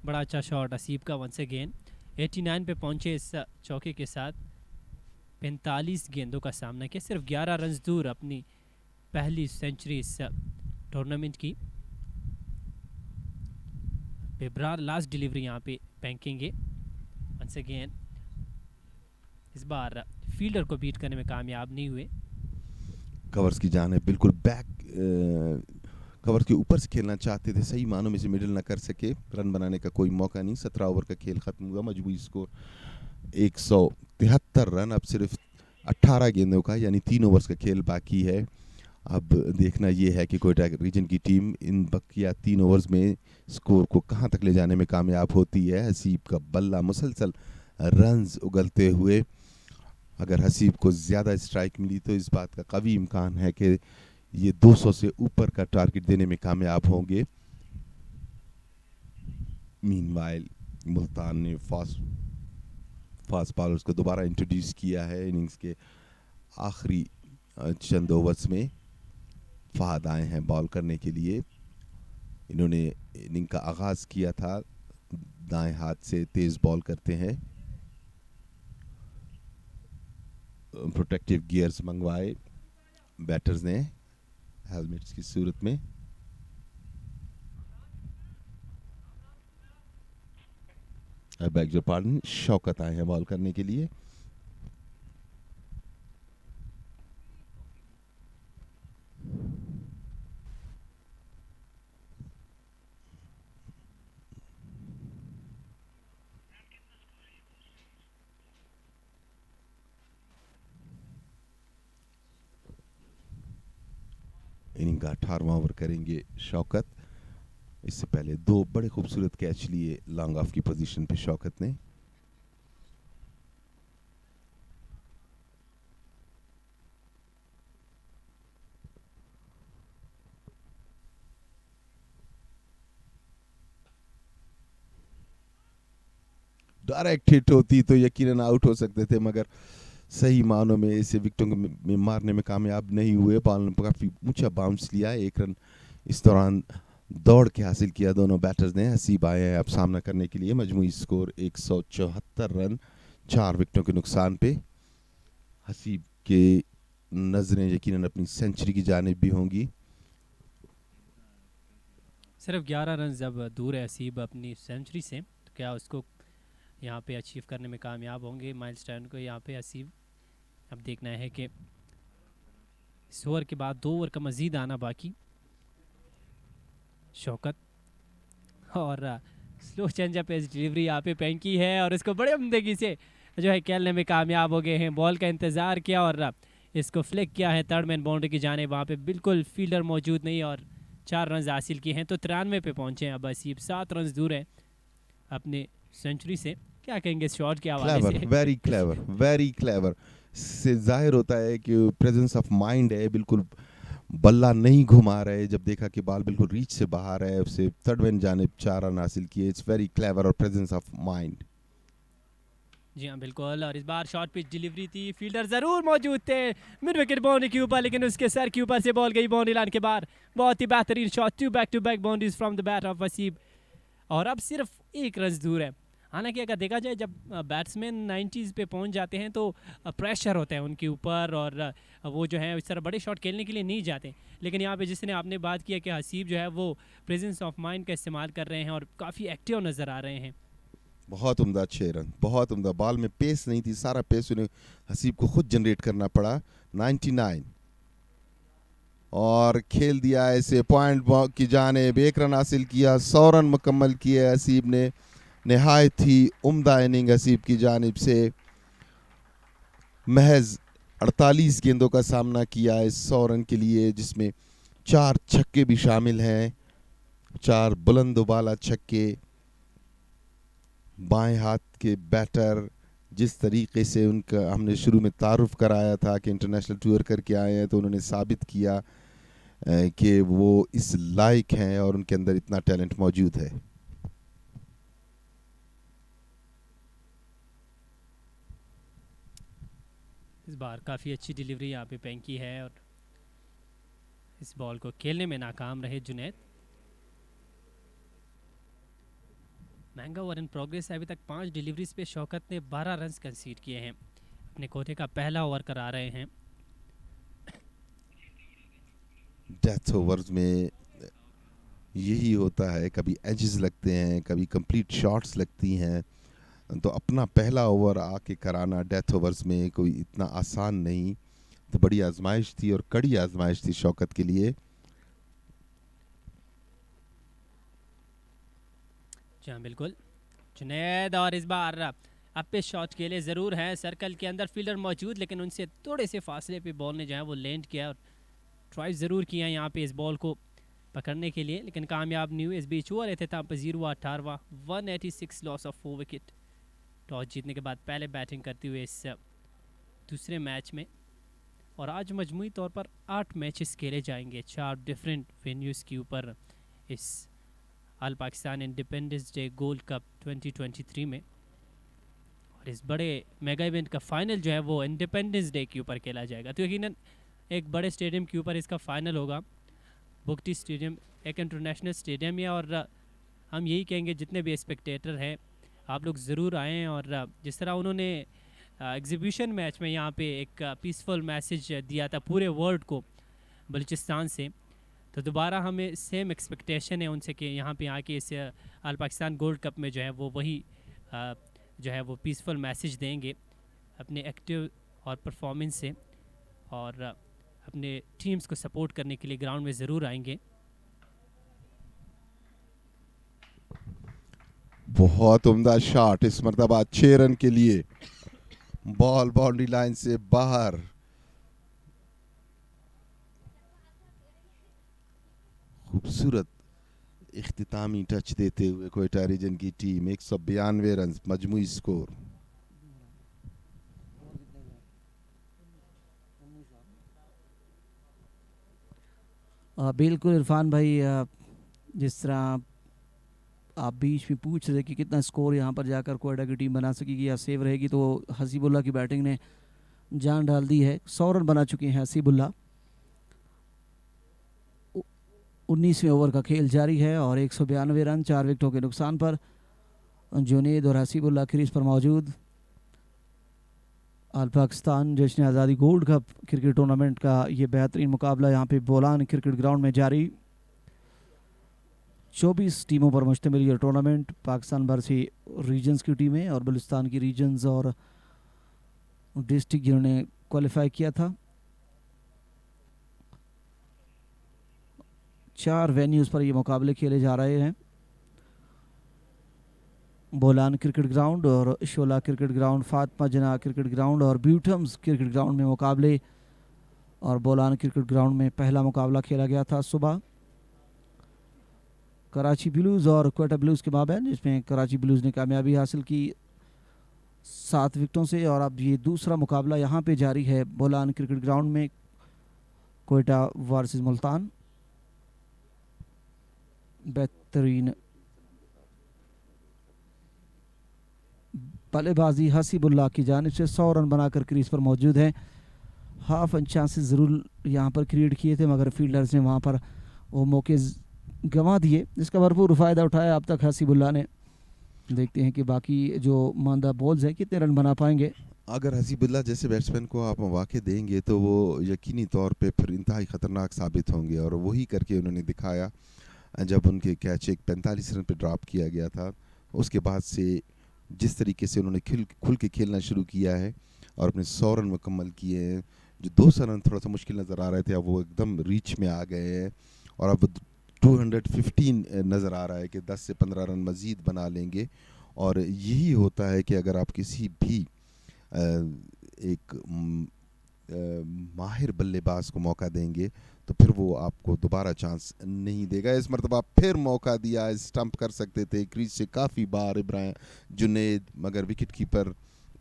बड़ा अच्छा शॉट हसीब का वंस अगेन 89 पे पहुंचे इस चौके के साथ। 45 गेंदों का सामना किया, सिर्फ 11 रन दूर अपनी पहली सेंचुरी इस टूर्नामेंट की। बेबरार लास्ट डिलीवरी यहाँ पे फेंकेंगे वंस अगेन। इस बार फील्डर को बीट करने में कामयाब नहीं हुए। कवर्स की जान है, बिल्कुल बैक कवर के ऊपर से खेलना चाहते थे, सही मानों में से मिडिल ना कर सके, रन बनाने का कोई मौका नहीं। 17 ओवर का खेल खत्म हुआ, मजबूरी स्कोर 173 रन। अब सिर्फ 18 गेंदों का यानी 3 ओवर्स का खेल बाकी है। अब देखना ये है कि कोयटा रीजन की टीम इन बकिया 3 ओवर्स में स्कोर को कहां तक ले जाने में कामयाब होती है। हसीब का बल्ला मुसलसल रन्स उगलते हुए, अगर हसीब को ज़्यादा स्ट्राइक मिली तो इस बात का कवी इम्कान है कि ये 200 से ऊपर का टारगेट देने में कामयाब होंगे। मीनवाइल मुल्तान ने फास्ट बॉलर्स को दोबारा इंट्रोड्यूस किया है। इनिंग्स के आखिरी चंद ओवर्स में फहद आए हैं बॉल करने के लिए। इन्होंने इनिंग का आगाज़ किया था, दाएं हाथ से तेज़ बॉल करते हैं। प्रोटेक्टिव गियर्स मंगवाए बैटर्स ने हेलमेट्स की सूरत में। आई बैग योर पार्डन, शौकत आए हैं बॉल करने के लिए। इनिंग का 18वां ओवर करेंगे शौकत। इससे पहले 2 बड़े खूबसूरत कैच लिए लॉन्ग ऑफ की पोजीशन पे शौकत ने। डायरेक्ट हिट होती तो यकीनन आउट हो सकते थे, मगर सही मानों में इसे विकेटों में मारने में कामयाब नहीं हुए। बॉल ने काफ़ी ऊंचा बाउंस लिया, 1 रन इस दौरान दौड़ के हासिल किया दोनों बैटर्स ने। हसीब आए हैं अब सामना करने के लिए। मजमूई स्कोर 174 रन, 4 विकेटों के नुकसान पे। हसीब के नजरें यकीनन अपनी सेंचुरी की जानिब भी होंगी। सिर्फ 11 रन जब दूर है हसीब अपनी सेंचुरी से, तो क्या उसको यहाँ पे अचीव करने में कामयाब होंगे माइलस्टोन को? यहाँ पे हसीब अब देखना है कि इस ओवर के बाद 2 ओवर का मजीद आना बाकी। शौकत और स्लो चेंजअप पे डिलीवरी यहाँ पे फेंकी है और इसको बड़े उम्दगी से जो है खेलने में कामयाब हो गए हैं। बॉल का इंतज़ार किया और इसको फ्लिक किया है थर्ड मैन बाउंड्री की जाने। वहाँ पे बिल्कुल फील्डर मौजूद नहीं और 4 रन हासिल किए हैं, तो 93 पे पहुँचे हैं अब हसीब। 7 रन दूर है अपने सेंचुरी से। क्या कहेंगे शॉट के हवाले से? Very clever, very clever. से जाहिर होता है कि प्रेजेंस ऑफ माइंड है, बिल्कुल बल्ला नहीं घुमा रहे। जब देखा कि बॉल बिल्कुल रीच से बाहर है, उससे थर्ड मैन जानिब 4 रन हासिल किए। इट्स वेरी क्लेवर और प्रेजेंस ऑफ माइंड। जी हाँ बिल्कुल। और इस बार शॉर्ट पिच डिलीवरी थी, फील्डर जरूर मौजूद थे मिड विकेट बाउंड्री के ऊपर, लेकिन उसके सर के ऊपर से बॉल गई बाउंड्री लाइन के बाहर। बहुत ही बेहतरीन shot, 2 back to back boundaries from the bat of Waseeb और अब सिर्फ 1 रन दूर है। हालांकि अगर देखा जाए जब बैट्समैन 90s पे पहुंच जाते हैं तो प्रेशर होता है उनके ऊपर और वो जो है इस तरह बड़े शॉट खेलने के लिए नहीं जाते। लेकिन यहाँ पे जिसने आपने बात किया कि हसीब जो है वो प्रेजेंस ऑफ माइंड का इस्तेमाल कर रहे हैं और काफ़ी एक्टिव नज़र आ रहे हैं। बहुत उम्दा 6 रन, बहुत उम्दा। बॉल में पेस नहीं थी, सारा पेस उन्हें हसीब को खुद जनरेट करना पड़ा। 99 और खेल दिया ऐसे पॉइंट की जानिब। 1 रन हासिल किया, 100 रन मुकम्मल किए हसीब ने। नहायत ही उम्दा इनिंग हसीब की जानिब से। महज 48 गेंदों का सामना किया इस 100 रन के लिए, जिसमें 4 छक्के भी शामिल हैं, 4 बुलंद उबाला छक्के। बाएं हाथ के बैटर, जिस तरीके से उनका हमने शुरू में तारुफ कराया था कि इंटरनेशनल टूर करके आए हैं, तो उन्होंने साबित किया कि वो इस लायक हैं और उनके अंदर इतना टैलेंट मौजूद है। इस बार काफ़ी अच्छी डिलीवरी यहाँ पे फेंकी है और इस बॉल को खेलने में नाकाम रहे जुनैद। महंगा ओवर इन प्रोग्रेस है। अभी तक 5 डिलीवरीज पे शौकत ने 12 रन कंसीड किए हैं अपने कोटे का पहला ओवर करा रहे हैं। डेथ ओवर्स में यही होता है, कभी एजेस लगते हैं, कभी कंप्लीट शॉट्स लगती हैं, तो अपना पहला ओवर आके कराना डेथ ओवर्स में कोई इतना आसान नहीं। तो बड़ी आजमाइश थी और कड़ी आजमाइश थी शौकत के लिए। जी हाँ बिल्कुल, जुनैद और इस बार अब पे शॉट के लिए ज़रूर है, सर्कल के अंदर फील्डर मौजूद, लेकिन उनसे थोड़े से फासले पे बॉल ने जो है वो लैंड किया और ट्राई ज़रूर किया यहाँ पे इस बॉल को पकड़ने के लिए, लेकिन कामयाब नहीं हुए। इस बीच हुआ रहते था पजीर हुआ 18वां, 186 लॉस ऑफ 4 विकेट। टॉस जीतने के बाद पहले बैटिंग करते हुए इस दूसरे मैच में, और आज मजमूई तौर पर 8 मैचेस खेले जाएंगे 4 डिफरेंट वेन्यूज़ के ऊपर इस all Pakistan Independence Day Gold Cup 2023 में। और इस बड़े मेगा इवेंट का फाइनल जो है वो इंडिपेंडेंस डे के ऊपर खेला जाएगा, तो यकीनन एक बड़े स्टेडियम के ऊपर इसका फाइनल होगा। बुकटी स्टेडियम एक इंटरनेशनल स्टेडियम है, और हम यही कहेंगे जितने भी स्पेक्टेटर हैं आप लोग ज़रूर आएँ। और जिस तरह उन्होंने एग्जीबिशन मैच में यहाँ पे एक पीसफुल मैसेज दिया था पूरे वर्ल्ड को बलूचिस्तान से, तो दोबारा हमें सेम एक्सपेक्टेशन है उनसे कि यहाँ पे आके इस अल पाकिस्तान गोल्ड कप में जो है वो वही जो है वो पीसफुल मैसेज देंगे अपने एक्टिव और परफॉर्मेंस से, और अपने टीम्स को सपोर्ट करने के लिए ग्राउंड में ज़रूर आएंगे। बहुत उम्दा शॉट इस मरतबा 6 रन के लिए, बॉल बाउंड्री लाइन से बाहर। खूबसूरत इख्तितामी टच देते हुए क्वेटा रीजन की टीम 192 रन मजमूई स्कोर। बिल्कुल इरफान भाई, जिस तरह आप बीच में पूछ रहे कि कितना स्कोर यहाँ पर जाकर कोयटा की टीम बना सकेगी या सेव रहेगी, तो हसीबुल्ला की बैटिंग ने जान डाल दी है। 100 रन बना चुके हैं हसीबुल्ला। 19वें ओवर का खेल जारी है और 192 रन 4 विकेटों के नुकसान पर जुनैद और हसीबुल्ला क्रीज पर मौजूद। अल पाकिस्तान जश्न आज़ादी गोल्ड कप क्रिकेट टूर्नामेंट का ये बेहतरीन मुकाबला यहाँ पे बोलान क्रिकेट ग्राउंड में जारी। 24 टीमों पर मुश्तमिल ये टूर्नामेंट, पाकिस्तान भर से रीजन्स की टीमें और बलूचिस्तान की रीजन्स और डिस्ट्रिक्ट जिन्होंने क्वालिफाई किया था। 4 वेन्यूज़ पर ये मुकाबले खेले जा रहे हैं, बोलान क्रिकेट ग्राउंड और शोला क्रिकेट ग्राउंड, फातिमा जना क्रिकेट ग्राउंड और ब्यूटम्स क्रिकेट ग्राउंड में मुकाबले। और बोलान क्रिकेट ग्राउंड में पहला मुकाबला खेला गया था सुबह कराची ब्लूज़ और क्वेटा ब्लूज़ के माबैन, जिसमें कराची ब्लूज़ ने कामयाबी हासिल की 7 विकेटों से। और अब ये दूसरा मुकाबला यहाँ पे जारी है बोलान क्रिकेट ग्राउंड में, क्वेटा वर्सेस मुल्तान। बेहतरीन बल्लेबाजी हसीबुल्ला की जानिब से 100 रन बनाकर क्रीज पर मौजूद हैं। हाफ चांसेस ज़रूर यहाँ पर क्रिएट किए थे, मगर फील्डर्स ने वहाँ पर वो मौके गंवा दिए, जिसका भरपूर फ़ायदा उठाया अब तक हसीबुल्ला ने। देखते हैं कि बाकी जो मानदा बॉल्स हैं कितने रन बना पाएंगे। अगर हसीबुल्ला जैसे बैट्समैन को आप मौके देंगे तो वो यकीनी तौर पे फिर इंतहाई ख़तरनाक साबित होंगे, और वही करके उन्होंने दिखाया जब उनके कैच एक 45 रन पे ड्रॉप किया गया था। उसके बाद से जिस तरीके से उन्होंने खुल के खेलना शुरू किया है और अपने 100 रन मुकम्मल किए हैं, जो 200 रन थोड़ा सा मुश्किल नज़र आ रहे थे अब वो एकदम रीच में आ गए हैं, और अब 215 नज़र आ रहा है कि 10 से 15 रन मज़ीद बना लेंगे। और यही होता है कि अगर आप किसी भी एक माहिर बल्लेबाज को मौका देंगे तो फिर वो आपको दोबारा चांस नहीं देगा। इस मरतबा फिर मौका दिया, स्टंप कर सकते थे क्रीज से काफ़ी बार इब्राहिम जुनैद, मगर विकेट कीपर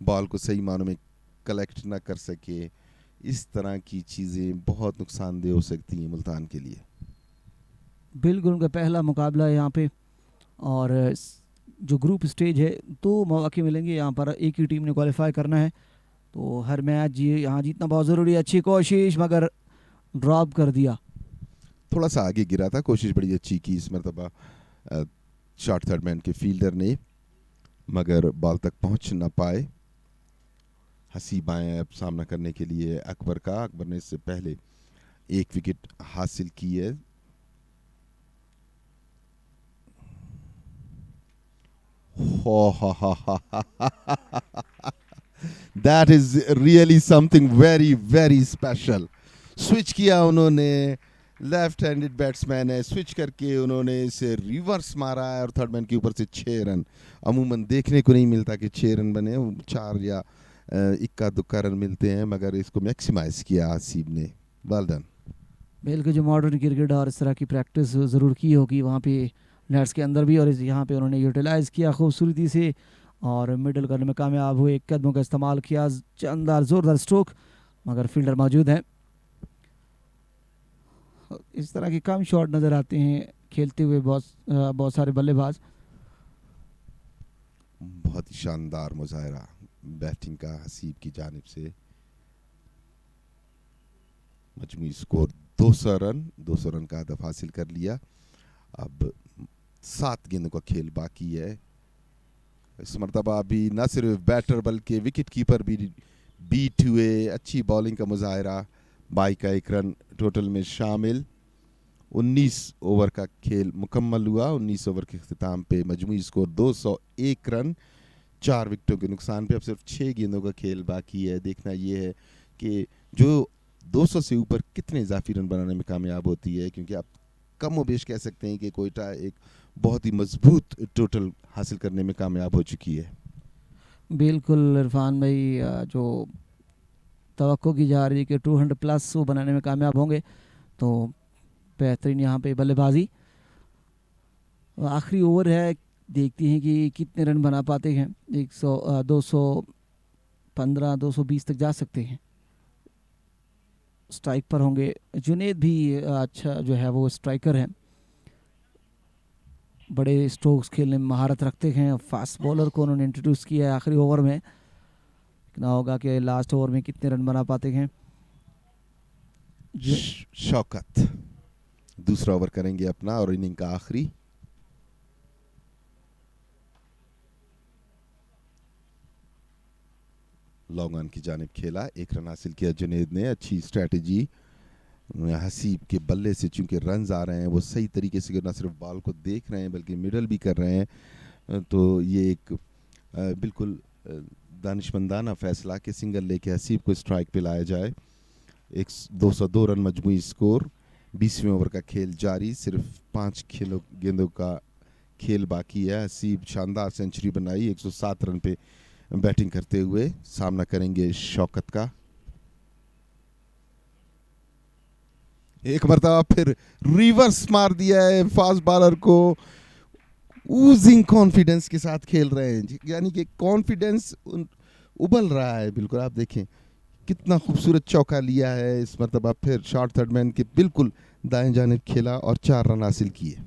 बॉल को सही मानों में कलेक्ट ना कर सके। इस तरह की चीज़ें बहुत नुकसानदेह हो सकती हैं मुल्तान के लिए। बिल्कुल उनका पहला मुकाबला है यहाँ पे, और जो ग्रुप स्टेज है 2 मौके मिलेंगे यहाँ पर, एक ही टीम ने क्वालिफाई करना है, तो हर मैच यहाँ जीतना बहुत ज़रूरी है। अच्छी कोशिश मगर ड्रॉप कर दिया, थोड़ा सा आगे गिरा था, कोशिश बड़ी अच्छी की इस मरतबा शॉर्ट थर्ड मैन के फील्डर ने, मगर बॉल तक पहुंच ना पाए। हसीब आए हैं अब सामना करने के लिए अकबर का। अकबर ने इससे पहले एक विकेट हासिल की है। That is really something very very special. Switch किया उन्होंने, लेफ्ट हैंडेड बैट्समैन है, स्विच करके उन्होंने इसे रिवर्स मारा है और थर्ड मैन के ऊपर से 6 रन। अमूमन देखने को नहीं मिलता कि 6 रन बने, 4 या इक्का दुक्का रन मिलते हैं, मगर इसको मैक्सिमाइज किया हसीब ने। Well done. बिल्कुल, जो मॉडर्न क्रिकेट और इस तरह की प्रैक्टिस ज़रूर की होगी वहाँ पे नेट्स के अंदर भी, और यहाँ पे उन्होंने यूटिलाइज़ किया खूबसूरती से और मिडल करने में कामयाब हुए। कदमों का इस्तेमाल किया, शानदार ज़ोरदार स्ट्रोक, मगर फील्डर मौजूद हैं। इस तरह के कम शॉट नज़र आते हैं खेलते हुए बहुत सारे बल्लेबाज। बहुत ही शानदार मुजाहरा बैटिंग का हसीब की जानिब से। मजमूई स्कोर 200 रन, 200 रन का हदफ हासिल कर लिया। अब 7 गेंदों का खेल बाकी है। इस मरतबा अभी न सिर्फ बैटर बल्कि विकेट कीपर भी बीट हुए। अच्छी बॉलिंग का मुजाहरा, 22 का 1 रन टोटल में शामिल। 19 ओवर का खेल मुकम्मल हुआ। 19 ओवर के अख्तिताम पे मजमूई स्कोर 201 रन, 4 विकेटों के नुकसान पे। अब सिर्फ 6 गेंदों का खेल बाकी है। देखना ये है कि जो 200 से ऊपर कितने इजाफी रन बनाने में कामयाब होती है, क्योंकि आप कम व बेश कह सकते हैं कि कोयटा एक बहुत ही मजबूत टोटल हासिल करने में कामयाब हो चुकी है। बिल्कुल इरफान भाई, जो तवक्को की जा रही है कि 200 प्लस वो बनाने में कामयाब होंगे, तो बेहतरीन यहाँ पे बल्लेबाजी। आखिरी ओवर है, देखते हैं कि कितने रन बना पाते हैं। 215 220 तक जा सकते हैं। स्ट्राइक पर होंगे जुनेद भी, अच्छा जो है वो स्ट्राइकर है, बड़े स्ट्रोक्स खेलने में महारत रखते हैं। फास्ट बॉलर को उन्होंने इंट्रोड्यूस किया है आखिरी ओवर में। देखना होगा कि लास्ट ओवर में कितने रन बना पाते हैं। शौकत दूसरा ओवर करेंगे अपना और इनिंग का आखिरी। लॉन्ग ऑन की जानिब खेला, 1 रन हासिल किया जुनेद ने। अच्छी स्ट्रेटजी हसीब के बल्ले से, चूंकि रन्स आ रहे हैं वो सही तरीके से न सिर्फ बॉल को देख रहे हैं बल्कि मिडल भी कर रहे हैं, तो ये एक बिल्कुल दानिशमंदाना फैसला कि सिंगल लेके हसीब को स्ट्राइक पे लाया जाए। 202 रन मजमूई स्कोर। 20वें ओवर का खेल जारी, सिर्फ 5 गेंदों का खेल बाकी है। हसीब शानदार सेंचुरी बनाई 107 रन पे बैटिंग करते हुए। सामना करेंगे शौकत का। एक मरतबा फिर रिवर्स मार दिया है फास्ट बॉलर को। ऊजिंग कॉन्फिडेंस के साथ खेल रहे हैं, यानी कि कॉन्फिडेंस उबल रहा है। बिल्कुल आप देखें कितना खूबसूरत चौका लिया है इस मरतबा। फिर शॉर्ट थर्ड मैन के बिल्कुल दाएं जानिब खेला और 4 रन हासिल किए।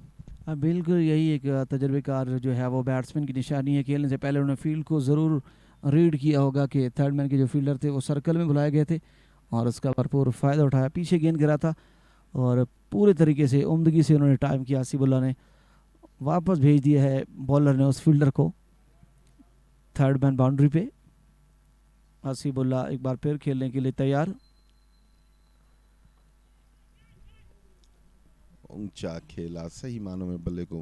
बिल्कुल यही एक तजर्बेकार जो है वो बैट्समैन की निशानी है। खेलने से पहले उन्होंने फील्ड को ज़रूर रीड किया होगा कि थर्ड मैन के जो फील्डर थे वो सर्कल में बुलाए गए थे और उसका भरपूर फ़ायदा उठाया। पीछे गेंद गिरा था और पूरे तरीके से उम्दगी से उन्होंने टाइम किया। हसीबुल्ला ने वापस भेज दिया है बॉलर ने उस फील्डर को थर्ड मैन बाउंड्री पे। हसीबुल्ला एक बार फिर खेलने के लिए तैयार। ऊंचा खेला, सही मानों में बल्ले को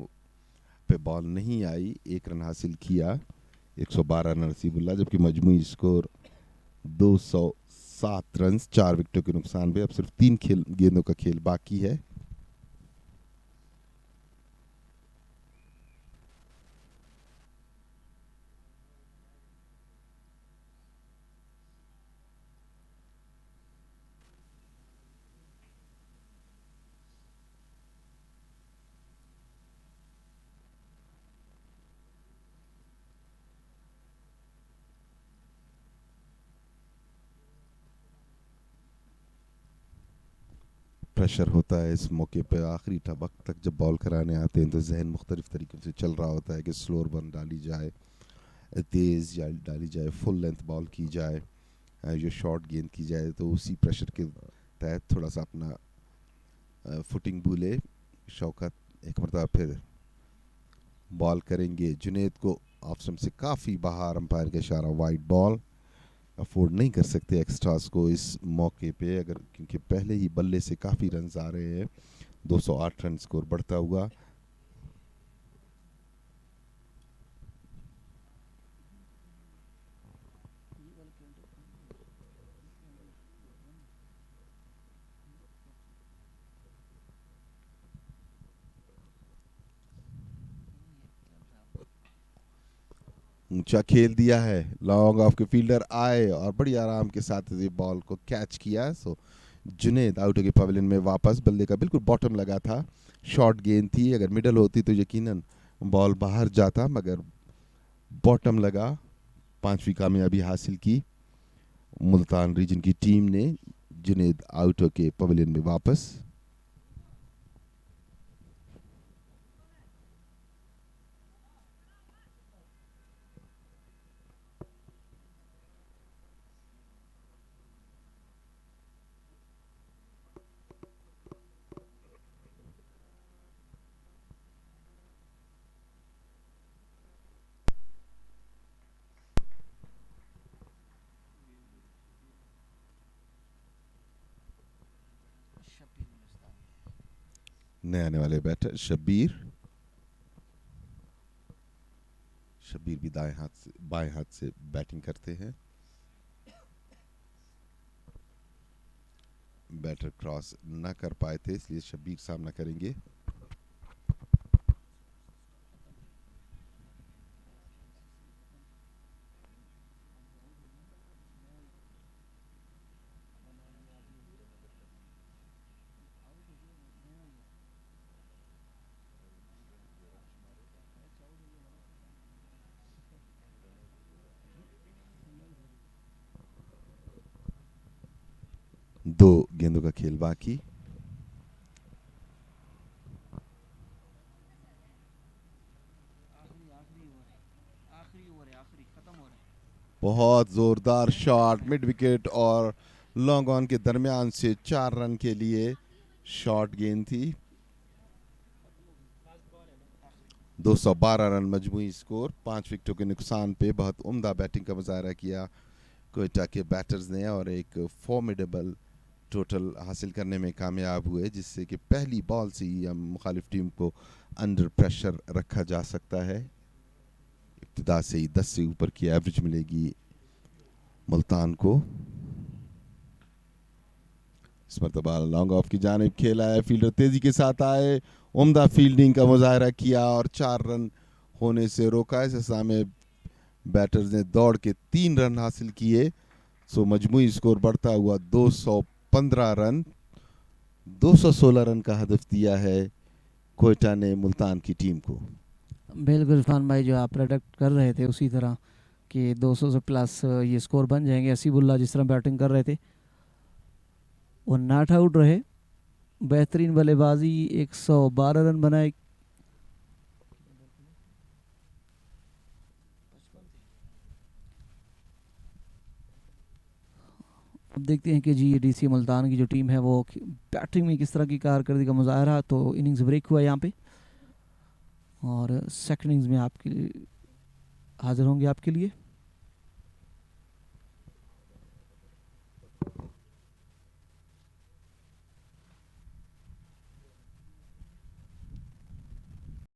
पे बॉल नहीं आई। 1 रन हासिल किया, 112 रन हसीबुल्ला, जबकि मजमूई स्कोर 207 रन, 4 विकेटों के नुकसान पे। अब सिर्फ 3 गेंदों का खेल बाकी है। प्रेशर होता है इस मौके पे। आखिरी वक्त तक जब बॉल कराने आते हैं तो जहन मुख्तलिफ तरीक़ों से चल रहा होता है कि स्लोअर बॉल डाली जाए, तेज़ या डाली जाए, फुल लेंथ बॉल की जाए, जो शॉर्ट गेंद की जाए। तो उसी प्रेशर के तहत थोड़ा सा अपना फुटिंग भूले शौकत। एक मरतबा फिर बॉल करेंगे जुनेद को ऑफ स्टंप से काफ़ी बाहर, अंपायर का इशारा, वाइड बॉल। अफोर्ड नहीं कर सकते एक्स्ट्रास को इस मौके पे, अगर क्योंकि पहले ही बल्ले से काफ़ी रन्स आ रहे हैं। 208 रन स्कोर बढ़ता हुआ। ऊंचा खेल दिया है, लॉन्ग ऑफ के फील्डर आए और बड़ी आराम के साथ ये बॉल को कैच किया। सो जुनेद आउट के पवेलियन में वापस। बल्ले का बिल्कुल बॉटम लगा था, शॉर्ट गेंद थी, अगर मिडल होती तो यकीनन बॉल बाहर जाता, मगर बॉटम लगा। 5वीं कामयाबी हासिल की मुल्तान रीजन की टीम ने। जुनेद आउट के पवेलियन में वापस। नए आने वाले बैटर शब्बीर। शब्बीर भी दाएं हाथ से बाएं हाथ से बैटिंग करते हैं। बैटर क्रॉस ना कर पाए थे, इसलिए शब्बीर सामना करेंगे। दो गेंदों का खेल बाकी। बहुत जोरदार शॉट मिड विकेट और लॉन्ग ऑन के दरमियान से 4 रन के लिए शॉर्ट गेंद थी। 212 रन मजमूई स्कोर। 5 विकेटों के नुकसान पे बहुत उम्दा बैटिंग का मुजाहरा किया कोयटा के बैटर्स ने और एक फॉर्मिडेबल टोटल हासिल करने में कामयाब हुए, जिससे कि पहली बॉल से ही हम मुखालिफ टीम को अंडर प्रेशर रखा जा सकता है। इब्तिदा से ही 10 से ऊपर की एवरेज मिलेगी मुल्तान को। इस मरतबा लॉन्ग ऑफ की जानिब खेला है, फील्डर तेजी के साथ आए, उम्दा फील्डिंग का मुजाहरा किया और 4 रन होने से रोका। इस समय बैटर्स ने दौड़ के 3 रन हासिल किए। सो मजमूई स्कोर बढ़ता हुआ 215 रन। 216 रन का हदफ दिया है कोयटा ने मुल्तान की टीम को। बिल्कुल इरफान भाई, जो आप प्रेडिक्ट कर रहे थे उसी तरह कि 200 से प्लस ये स्कोर बन जाएंगे। हसीबुल्ला जिस तरह बैटिंग कर रहे थे, वो नॉट आउट रहे, बेहतरीन बल्लेबाजी, 112 रन बनाए। अब देखते हैं कि जी डीसी मुल्तान की जो टीम है वो बैटिंग में किस तरह की कारकर्दगी का मुजाहरा। तो इनिंग्स ब्रेक हुआ यहाँ पे और सेकंड इनिंग्स में आपके हाजिर होंगे आपके लिए।